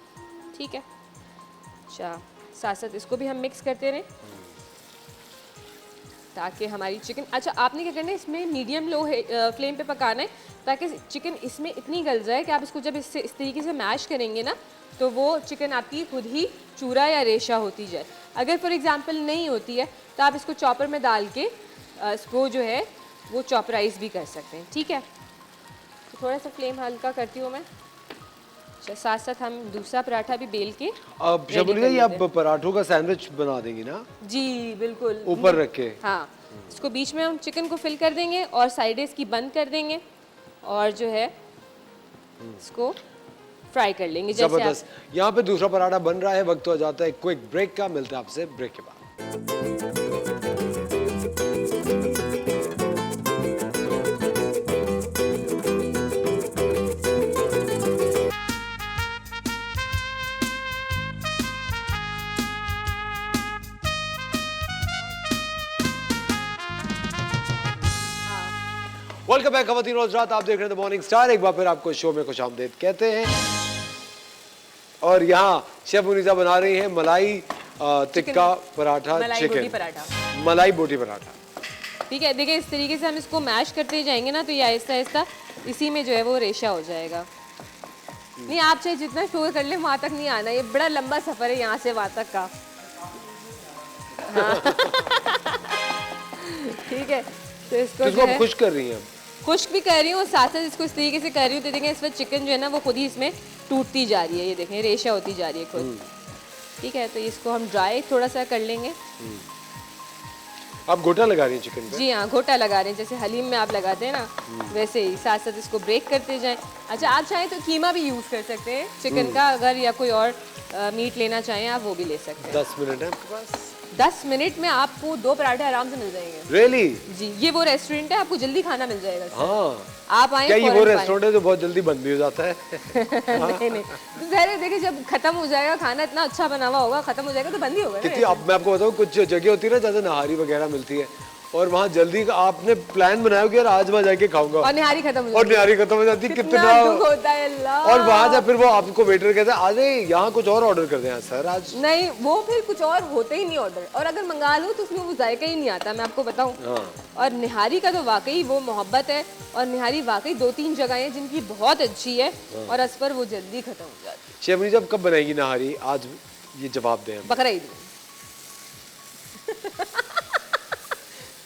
ठीक है, अच्छा साथ साथ इसको भी हम मिक्स करते रहें ताकि हमारी चिकन, अच्छा आपने क्या करना है इसमें मीडियम लो फ्लेम पे पकाना है ताकि चिकन इसमें इतनी गल जाए कि आप इसको जब इससे इस तरीके से मैश करेंगे ना तो वो चिकन आपकी खुद ही चूरा या रेशा होती जाए। अगर फॉर एग्जांपल नहीं होती है तो आप इसको चॉपर में डाल के इसको जो है वो चॉपराइज भी कर सकते हैं। ठीक है, तो थोड़ा सा फ्लेम हल्का करती हूँ मैं। अच्छा साथ साथ हम दूसरा पराठा भी बेल के अब शबुलिया ये आप पराठों का सैंडविच बना देंगी ना? जी बिल्कुल, ऊपर रख के। हाँ, इसको बीच में हम चिकन को फिल कर देंगे और साइडें इसकी बंद कर देंगे और जो है इसको फ्राई कर लेंगे जैसे आप। जबरदस्त। यहाँ पे दूसरा पराठा बन रहा है, वक्त हो जाता है क्विक ब्रेक का, मिलता है आपसे ब्रेक के बाद। वेलकम बैक खवातीन और हज़रात, आप देख रहे हैं द मॉर्निंग स्टार। एक बार फिर आपको शो में खुशामदीद कहते हैं। और यहाँ शेफ मुनीसा बना रही हैं मलाई टिक्का पराठा, मलाई बोटी चिकन पराठा। मलाई बोटी पराठा। ठीक है, देखिए इस तरीके से हम इसको मैश करते जाएंगे ना तो ये आहिस्ता आहिस्ता इसी में जो है वो रेशा हो जाएगा। नहीं आप चाहे जितना शोर कर ले वहाँ तक नहीं आना, ये बड़ा लंबा सफर है यहाँ से वहाँ तक का। हाँ। ठीक है, तो इसको जो आप है खुश कर रही हैं? खुश्क भी कर रही हूँ और साथ साथ इसको इस तरीके से कर रही हूँ तो देखें इस वक्त चिकन जो है ना वो खुद ही इसमें टूटती जा रही है, ये देखें रेशा होती जा रही है खुद। ठीक है, तो इसको हम ड्राई थोड़ा सा कर लेंगे। आप गोटा लगा रही हैं चिकन पे? जी हाँ, घोटा लगा रहे हैं जैसे हलीम में आप लगाते हैं ना वैसे ही, साथ साथ इसको ब्रेक करते जाएं। अच्छा आप चाहें तो कीमा भी यूज़ कर सकते हैं चिकन का, अगर या कोई और मीट लेना चाहें आप वो भी ले सकते हैं। 10 मिनट है आपके पास? 10 मिनट में आपको 2 पराठे आराम से मिल जाएंगे। रियली? जी, ये वो रेस्टोरेंट है, आपको जल्दी खाना मिल जाएगा। हाँ, आप आए क्या ये वो रेस्टोरेंट है जो बहुत जल्दी बंद भी हो जाता है? नहीं नहीं, तो ज़ाहिर है देखिए जब खत्म हो जाएगा खाना, इतना अच्छा बना हुआ होगा, खत्म हो जाएगा तो बंद ही होगा। कितनी, अब मैं आपको बताऊँ कुछ जगह होती है ना जैसे नहारी वगैरह मिलती है और वहाँ जल्दी आपने प्लान बनाया कि यार आज मैं जाके खाऊंगा और निहारी खत्म हो जाती है। और निहारी खत्म हो जाती है, कितना दुख होता है अल्लाह। और वहाँ जा फिर वो आपको वेटर कहता है आज यहाँ कुछ और ऑर्डर कर दें सर आज। नहीं, वो फिर कुछ और होता ही नहीं ऑर्डर, और अगर मंगा लो तो उसमें वो जायका ही नहीं आता, मैं आपको बताऊं। और निहारी का तो वाकई वो मोहब्बत है, और निहारी वाकई 2-3 जगह हैं जिनकी बहुत अच्छी है और असफर वो जल्दी खत्म हो जाती है। शेफ मुनीसा कब बनाएगी निहारी, आज ये जवाब दें। बकरा ईद में।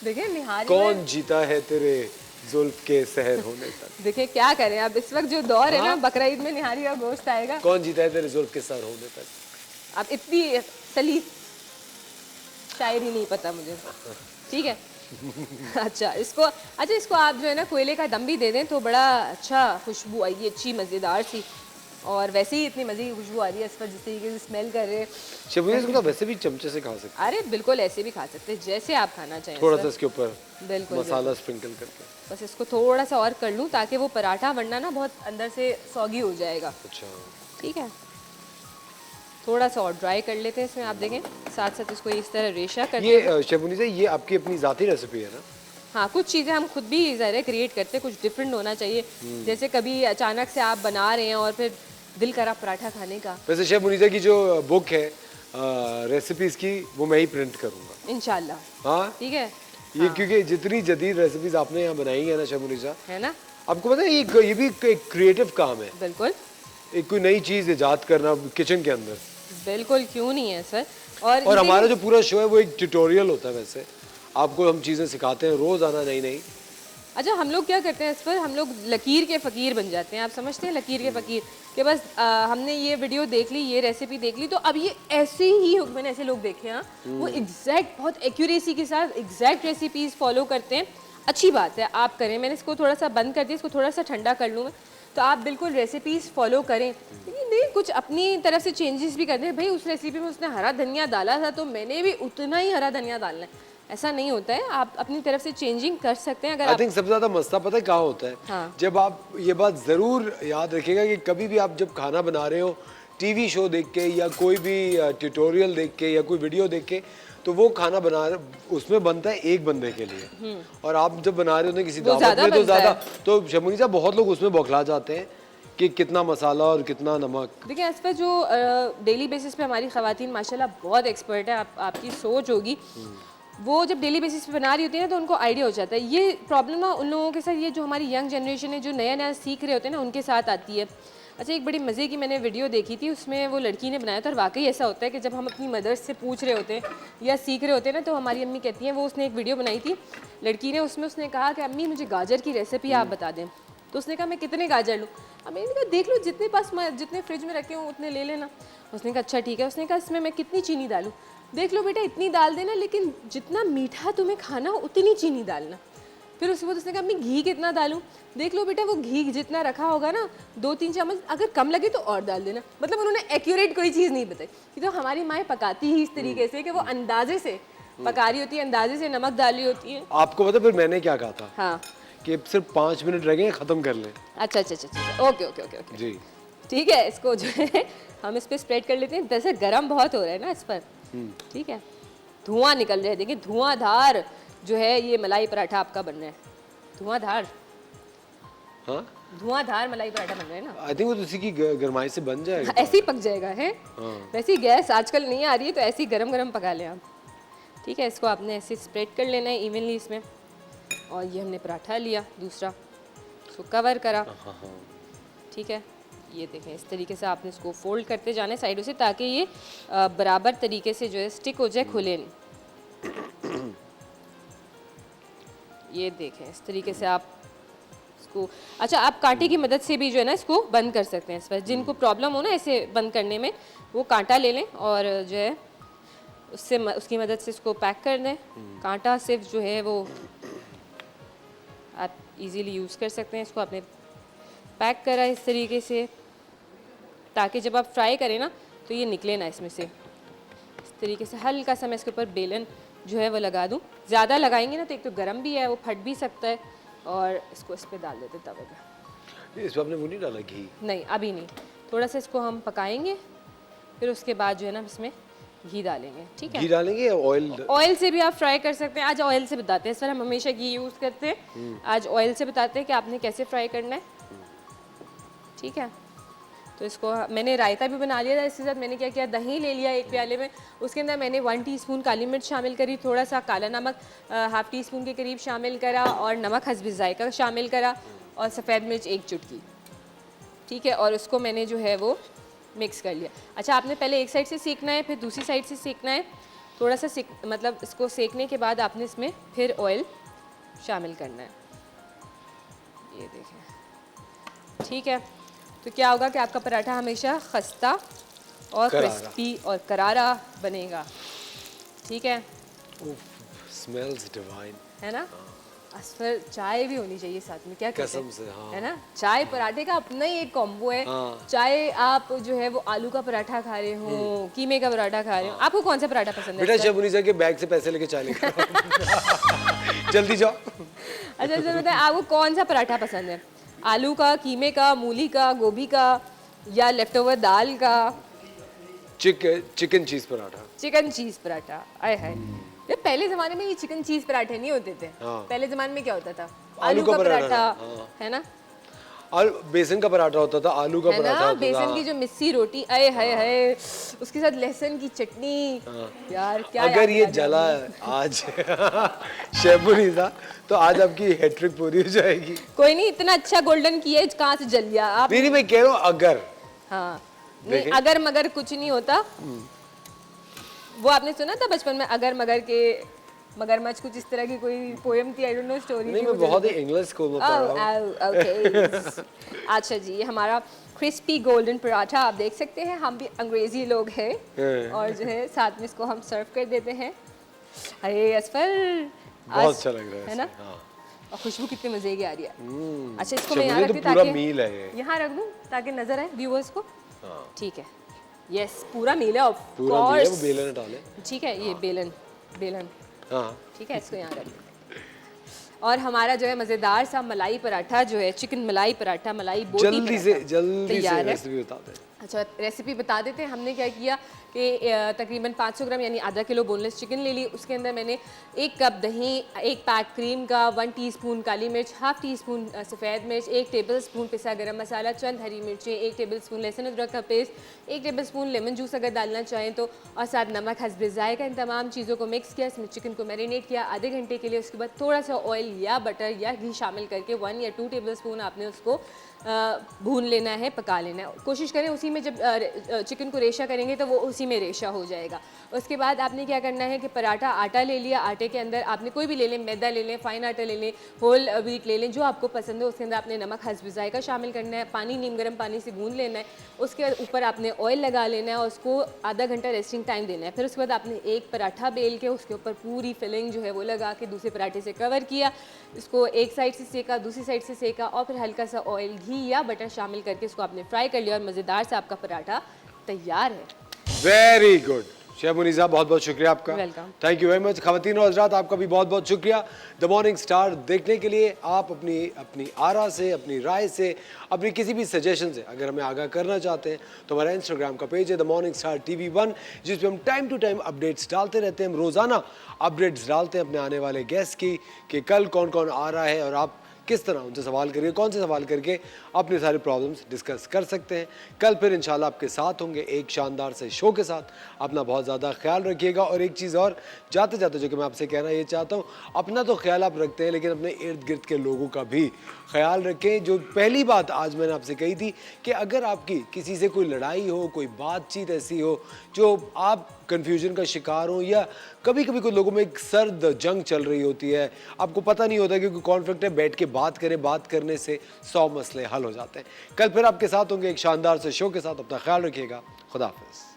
देखिए निहारी कौन जीता है तेरे जुल्फ के सहर होने तक। देखिए क्या करें अब इस वक्त जो दौर है ना, बकरा ईद में निहारी का गोश्त आएगा। कौन जीता है तेरे जुल्फ के सहर होने तक। अब इतनी सलीफ शायरी नहीं पता मुझे। ठीक है। अच्छा इसको आप जो है ना कोयले का दम भी दे दें तो बड़ा अच्छा खुशबू आएगी, अच्छी मज़ेदार सी, और वैसे ही इतनी मज़े की खुशबू आ रही है इस पर जिस तरीके से स्मेल कर रहे हैं। इसको तो वैसे भी चमचे से खा सकते हैं। अरे बिल्कुल ऐसे भी खा सकते हैं जैसे आप खाना चाहें। थोड़ा सा इसके ऊपर बिल्कुल मसाला स्प्रिंकल करके। बस इसको थोड़ा सा और कर लूँ ताकि वो पराठा वरना ना बहुत अंदर से सौगी हो जाएगा। अच्छा ठीक है, थोड़ा सा और ड्राई कर लेते हैं इसमें, आप देखें साथ साथ इसको इस तरह रेशा करते ये हैं। शेफ मुनीसा, ये आपकी अपनी ज़ाती रेसिपी है ना? हाँ, कुछ चीज़ें हम खुद भी ज़रा क्रिएट करते हैं, कुछ डिफरेंट होना चाहिए। जैसे कभी अचानक से आप बना रहे हैं और फिर दिल करा पराठा खाने का। वैसे शेफ मुनीसा की जो बुक है रेसिपीज़ की, वो मैं ही प्रिंट करूँगा इंशाल्लाह। हाँ, ठीक है, ये क्योंकि जितनी जदीद रेसिपीज़ आपने यहाँ बनाई है ना शेफ मुनीसा, है ना? आपको पता है ये भी एक क्रिएटिव काम है, बिल्कुल एक कोई नई चीज़ ईजाद करना किचन के अंदर। बिल्कुल, क्यों नहीं है सर। और और हमारा जो पूरा शो है वो एक ट्यूटोरियल होता है। वैसे आपको हम चीज़ें सिखाते हैं रोज़ आना नई नई। अच्छा, हम लोग क्या करते हैं इस पर, हम लोग लकीर के फ़कीर बन जाते हैं। आप समझते हैं लकीर के फ़कीर कि बस हमने ये वीडियो देख ली, ये रेसिपी देख ली, तो अब ये ऐसे ही मैंने ऐसे लोग देखे हैं वो एग्जैक्ट बहुत एक्यूरेसी के साथ एग्जैक्ट रेसिपीज़ फॉलो करते हैं। अच्छी बात है, आप करें। मैंने इसको थोड़ा सा बंद कर दिया, इसको थोड़ा सा ठंडा कर लूँ मैं, तो आप बिल्कुल रेसिपीज़ फॉलो करें। लेकिन नहीं, कुछ अपनी तरफ से चेंजेस भी करते हैं। भाई उस रेसिपी में उसने हरा धनिया डाला था तो मैंने भी उतना ही हरा धनिया डालना है, ऐसा नहीं होता है। आप अपनी तरफ से चेंजिंग कर सकते हैं। अगर आई थिंक सबसे ज़्यादा मसला पता है कहाँ होता है? हाँ। जब आप ये बात ज़रूर याद रखिएगा कि कभी भी आप जब खाना बना रहे हो टीवी शो देख के या कोई भी ट्यूटोरियल देख के या कोई वीडियो देख के, तो वो खाना बना उसमें बनता है एक बंदे के लिए, और आप जब बना रहे होते हैं किसी दावत में तो ज़्यादा, तो शमुनी साहब बहुत लोग उसमें बौखला जाते हैं कि कितना मसाला और कितना नमक। देखिए, इस पर जो डेली बेसिस पे हमारी ख़वातीन माशाल्लाह बहुत एक्सपर्ट है। आपकी सोच होगी, वो जब डेली बेसिस पे बना रही होती है ना तो उनको आइडिया हो जाता है। ये प्रॉब्लम ना उन लोगों के साथ, ये जो हमारी यंग जनरेशन है जो नया नया सीख रहे होते हैं ना, उनके साथ आती है। अच्छा, एक बड़ी मज़े की मैंने वीडियो देखी थी, उसमें वो लड़की ने बनाया था और वाकई ऐसा होता है कि जब हम अपनी मदर्स से पूछ रहे होते हैं या सीख रहे होते हैं ना, तो हमारी अम्मी कहती हैं, वो उसने एक वीडियो बनाई थी लड़की ने, उसमें उसने कहा कि अम्मी मुझे गाजर की रेसिपी आप बता दें। तो उसने कहा मैं कितने गाजर लूँ? अम्मी ने कहा देख लो, जितने पास जितने फ्रिज में रखे हों उतने ले लेना। उसने कहा अच्छा ठीक है। उसने कहा इसमें मैं कितनी चीनी डालूँ? देख लो बेटा, इतनी डाल देना, लेकिन जितना मीठा तुम्हें खाना हो उतनी चीनी डालना। फिर उसके बाद उसने कहा मैं घी कितना डालूं? देख लो बेटा, वो घी जितना रखा होगा ना 2-3 चम्मच, अगर कम लगे तो और डाल देना। मतलब उन्होंने एक्यूरेट कोई चीज़ नहीं बताई। कि तो हमारी माएँ पकाती ही इस तरीके से कि वो अंदाजे से पका रही होती है, अंदाजे से नमक डाली होती है। आपको पता फिर मैंने क्या कहा था? हाँ, कि सिर्फ 5 मिनट रह गए, ख़त्म कर लें। अच्छा अच्छा अच्छा अच्छा, ओके ओके ओके ओके जी ठीक है। इसको जो है हम इस पर स्प्रेड कर लेते हैं। वैसे गर्म बहुत हो रहा है ना इस पर, ठीक है, धुआं निकल रहा है। देखिए धुआंधार जो है ये मलाई पराठा आपका बन रहा है। धुआंधार, हाँ, धुआंधार मलाई पराठा बन रहा है ना। आई थिंक वो तो उसी की गरमाई से बन जाएगा। ऐसे ही पक जाएगा है। वैसे ही गैस आजकल नहीं आ रही है, तो ऐसे ही गरम गरम पका लें आप। ठीक है, इसको आपने ऐसे स्प्रेड कर लेना है इवनली इसमें। और ये हमने पराठा लिया दूसरा, इसको कवर करा। ठीक है, ये देखें इस तरीके से आपने इसको फोल्ड करते जाना है साइडों से, ताकि ये बराबर तरीके से जो है स्टिक हो जाए, खुले नहीं। ये देखें इस तरीके से आप इसको, अच्छा आप कांटे की मदद से भी जो है ना इसको बंद कर सकते हैं। इस पर जिनको प्रॉब्लम हो ना ऐसे बंद करने में, वो कांटा ले लें और जो है उससे उसकी मदद से इसको पैक कर दें। कांटा सिर्फ जो है वो आप इजीली यूज़ कर सकते हैं। इसको आपने पैक करा इस तरीके से, ताकि जब आप फ्राई करें ना तो ये निकले ना इसमें से। इस तरीके से हल्का सा मैं इसके ऊपर बेलन जो है वो लगा दूं। ज़्यादा लगाएंगे ना तो एक तो गर्म भी है, वो फट भी सकता है। और इसको इस पर डाल देते तवे पे। इस पर आपने वो नहीं डाला घी? नहीं, अभी नहीं, थोड़ा सा इसको हम पकाएंगे, फिर उसके बाद जो है ना इसमें घी डालेंगे। ठीक है, घी डालेंगे या ऑयल? ऑयल से भी आप फ्राई कर सकते हैं। आज ऑयल से बताते हैं, इस पर हम हमेशा घी यूज़ करते हैं, आज ऑयल से बताते हैं कि आपने कैसे फ्राई करना है। ठीक है, तो इसको मैंने रायता भी बना लिया था। इसके साथ मैंने क्या किया, दही ले लिया एक प्याले में, उसके अंदर मैंने 1 टीस्पून काली मिर्च शामिल करी, थोड़ा सा काला नमक ½ टीस्पून के करीब शामिल करा, और नमक हस्बे जायका शामिल करा, और सफ़ेद मिर्च 1 चुटकी। ठीक है, और उसको मैंने जो है वो मिक्स कर लिया। अच्छा, आपने पहले एक साइड से सेकना है, फिर दूसरी साइड से सेकना है। थोड़ा सा मतलब इसको सेकने के बाद आपने इसमें फिर ऑयल शामिल करना है। ये देखें, ठीक है। तो क्या होगा कि आपका पराठा हमेशा खस्ता और क्रिस्पी और करारा बनेगा। ठीक है, स्मेल्स डिवाइन, है ना। असफर चाय भी होनी चाहिए साथ में, क्या कहते कसम हैं? से, हाँ। है ना, चाय पराठे का अपना ही एक कॉम्बो है। हाँ। चाहे आप जो है वो आलू का पराठा खा रहे हो, कीमे का पराठा खा रहे हो, आपको कौन सा पराठा पसंद है? बेटा शबुनीसा के बैग से पैसे लेके चाय लेकर जल्दी जाओ। अच्छा अच्छा, बताए आपको कौन सा पराठा पसंद है? आलू का, कीमे का, मूली का, गोभी का, या लेफ्ट ओवर दाल का? Chicken cheese paratha. Chicken cheese paratha, आय हाय। ये पहले जमाने में ये चिकन चीज पराठे नहीं होते थे। हाँ। पहले जमाने में क्या होता था? आलू का पराठा, हाँ। है ना? आलू बेसन का पराठा होता था, आलू का है पराठा ना, होता बेसन था। की जो मिस्सी रोटी, आए हाय हाय, उसके साथ लहसुन की चटनी। यार क्या अगर याद ये दिला जला दिया। आज शेफुनिसा तो आज आपकी हैट्रिक पूरी हो जाएगी। कोई नहीं, इतना अच्छा गोल्डन किया है, कहाँ से जल गया आप? नहीं मैं कह रहा हूँ अगर। हाँ नहीं, देखें। अगर मगर कुछ नहीं होता। वो आपने सुना था बचपन में, अगर मगर के मगरमच्छ, कुछ इस तरह की कोई पोयम थी, आई डोंट नो स्टोरी। नहीं मैं बहुत ही इंग्लिश स्कूल में पढ़ा हूँ। ओके। अच्छा जी, ये हमारा क्रिस्पी गोल्डन पराठा आप देख सकते हैं, हम भी अंग्रेजी लोग हैं और जो है साथ में इसको हम सर्व कर देते हैं। अरे असफर, बहुत अच्छा लग रहा है ना? हाँ। और खुशबू कितने मजे की आ रही है। अच्छा, इसको अच्छा, मैं यहाँ मुझे रख तो दूँ पूरा ताकि मील है ये। यहाँ रख दूँ ताकि नजर आए व्यूअर्स को। हाँ। ठीक है, यस पूरा मील है, ऑफ पूरा मील है, वो कोर्स। बेलन डाले। ठीक है, ये बेलन बेलन हाँ। ठीक है, इसको यहाँ रख देते हैं। और हमारा जो है मज़ेदार सा मलाई पराठा जो है, चिकन मलाई पराठा, मलाई बोटी जल्दी से पराठा तैयार है। रेसिपी बता दें। अच्छा, रेसिपी बता देते हैं। हमने क्या किया कि तकरीबन 500 ग्राम यानी आधा किलो बोनलेस चिकन ले ली। उसके अंदर मैंने 1 कप दही, 1 पैक क्रीम का, 1 टीस्पून काली मिर्च, हाफ टी स्पून सफ़ेद मिर्च, 1 टेबलस्पून पिसा गरम मसाला, चंद हरी मिर्चें, 1 टेबलस्पून लहसुन अदरक का पेस्ट, 1 टेबलस्पून लेमन जूस अगर डालना चाहें तो, और साथ नमक हस्बे ज़ायका। इन तमाम चीज़ों को मिक्स किया, इसमें चिकन को मैरिनेट किया आधे घंटे के लिए। उसके बाद थोड़ा सा ऑयल या बटर या घी शामिल करके 1 या 2 टेबलस्पून आपने उसको भून लेना है, पका लेना है। कोशिश करें उसी में, जब चिकन को रेशा करेंगे तो वो उसी में रेशा हो जाएगा। उसके बाद आपने क्या करना है कि पराठा आटा ले लिया, आटे के अंदर आपने कोई भी ले लें, मैदा ले लें, फाइन आटा ले लें, होल व्हीट ले लें, जो आपको पसंद है। उसके अंदर आपने नमक हस्बे ज़ायका शामिल करना है, पानी नीम गर्म पानी से गूंद लेना है। उसके ऊपर आपने ऑयल लगा लेना है और उसको आधा घंटा रेस्टिंग टाइम देना है। फिर उसके बाद आपने एक पराठा बेल के उसके ऊपर पूरी फिलिंग जो है वो लगा के दूसरे पराठे से कवर किया, इसको एक साइड से सेका, दूसरी साइड से सेका, और फिर हल्का सा ऑयल, घी या बटर शामिल करके इसको आपने फ्राई कर लिया और मज़ेदार सा आपका पराठा तैयार है। वेरी गुड शेफ मुनीसा, बहुत बहुत शुक्रिया आपका। Welcome. Thank you very much. ख़वातीन और हज़रात, आपका भी बहुत बहुत शुक्रिया। द मॉर्निंग स्टार देखने के लिए आप अपनी आरा से, अपनी राय से, अपनी किसी भी सजेशन से अगर हमें आगाह करना चाहते हैं तो हमारा इंस्टाग्राम का पेज है द मॉर्निंग स्टार TV1, जिसपे हम टाइम टू टाइम अपडेट्स डालते रहते हैं। हम रोज़ाना अपडेट्स डालते हैं अपने आने वाले गेस्ट की कि कल कौन कौन आ रहा है और आप किस तरह उनसे सवाल करिए, कौन से सवाल करके अपने सारे प्रॉब्लम्स डिस्कस कर सकते हैं। कल फिर इंशाल्लाह आपके साथ होंगे एक शानदार से शो के साथ। अपना बहुत ज़्यादा ख्याल रखिएगा। और एक चीज़ और जाते जाते जो कि मैं आपसे कहना ये चाहता हूँ, अपना तो ख्याल आप रखते हैं लेकिन अपने इर्द गिर्द के लोगों का भी ख्याल रखें। जो पहली बात आज मैंने आपसे कही थी कि अगर आपकी किसी से कोई लड़ाई हो, कोई बातचीत ऐसी हो जो आप कन्फ्यूजन का शिकार हो, या कभी कभी कुछ लोगों में एक सर्द जंग चल रही होती है, आपको पता नहीं होता कि कोई कॉन्फ्लिक्ट है, बैठ के बात करें, बात करने से 100 मसले हल हो जाते हैं। कल फिर आपके साथ होंगे एक शानदार से शो के साथ। अपना ख्याल रखिएगा। खुदा हाफिज़।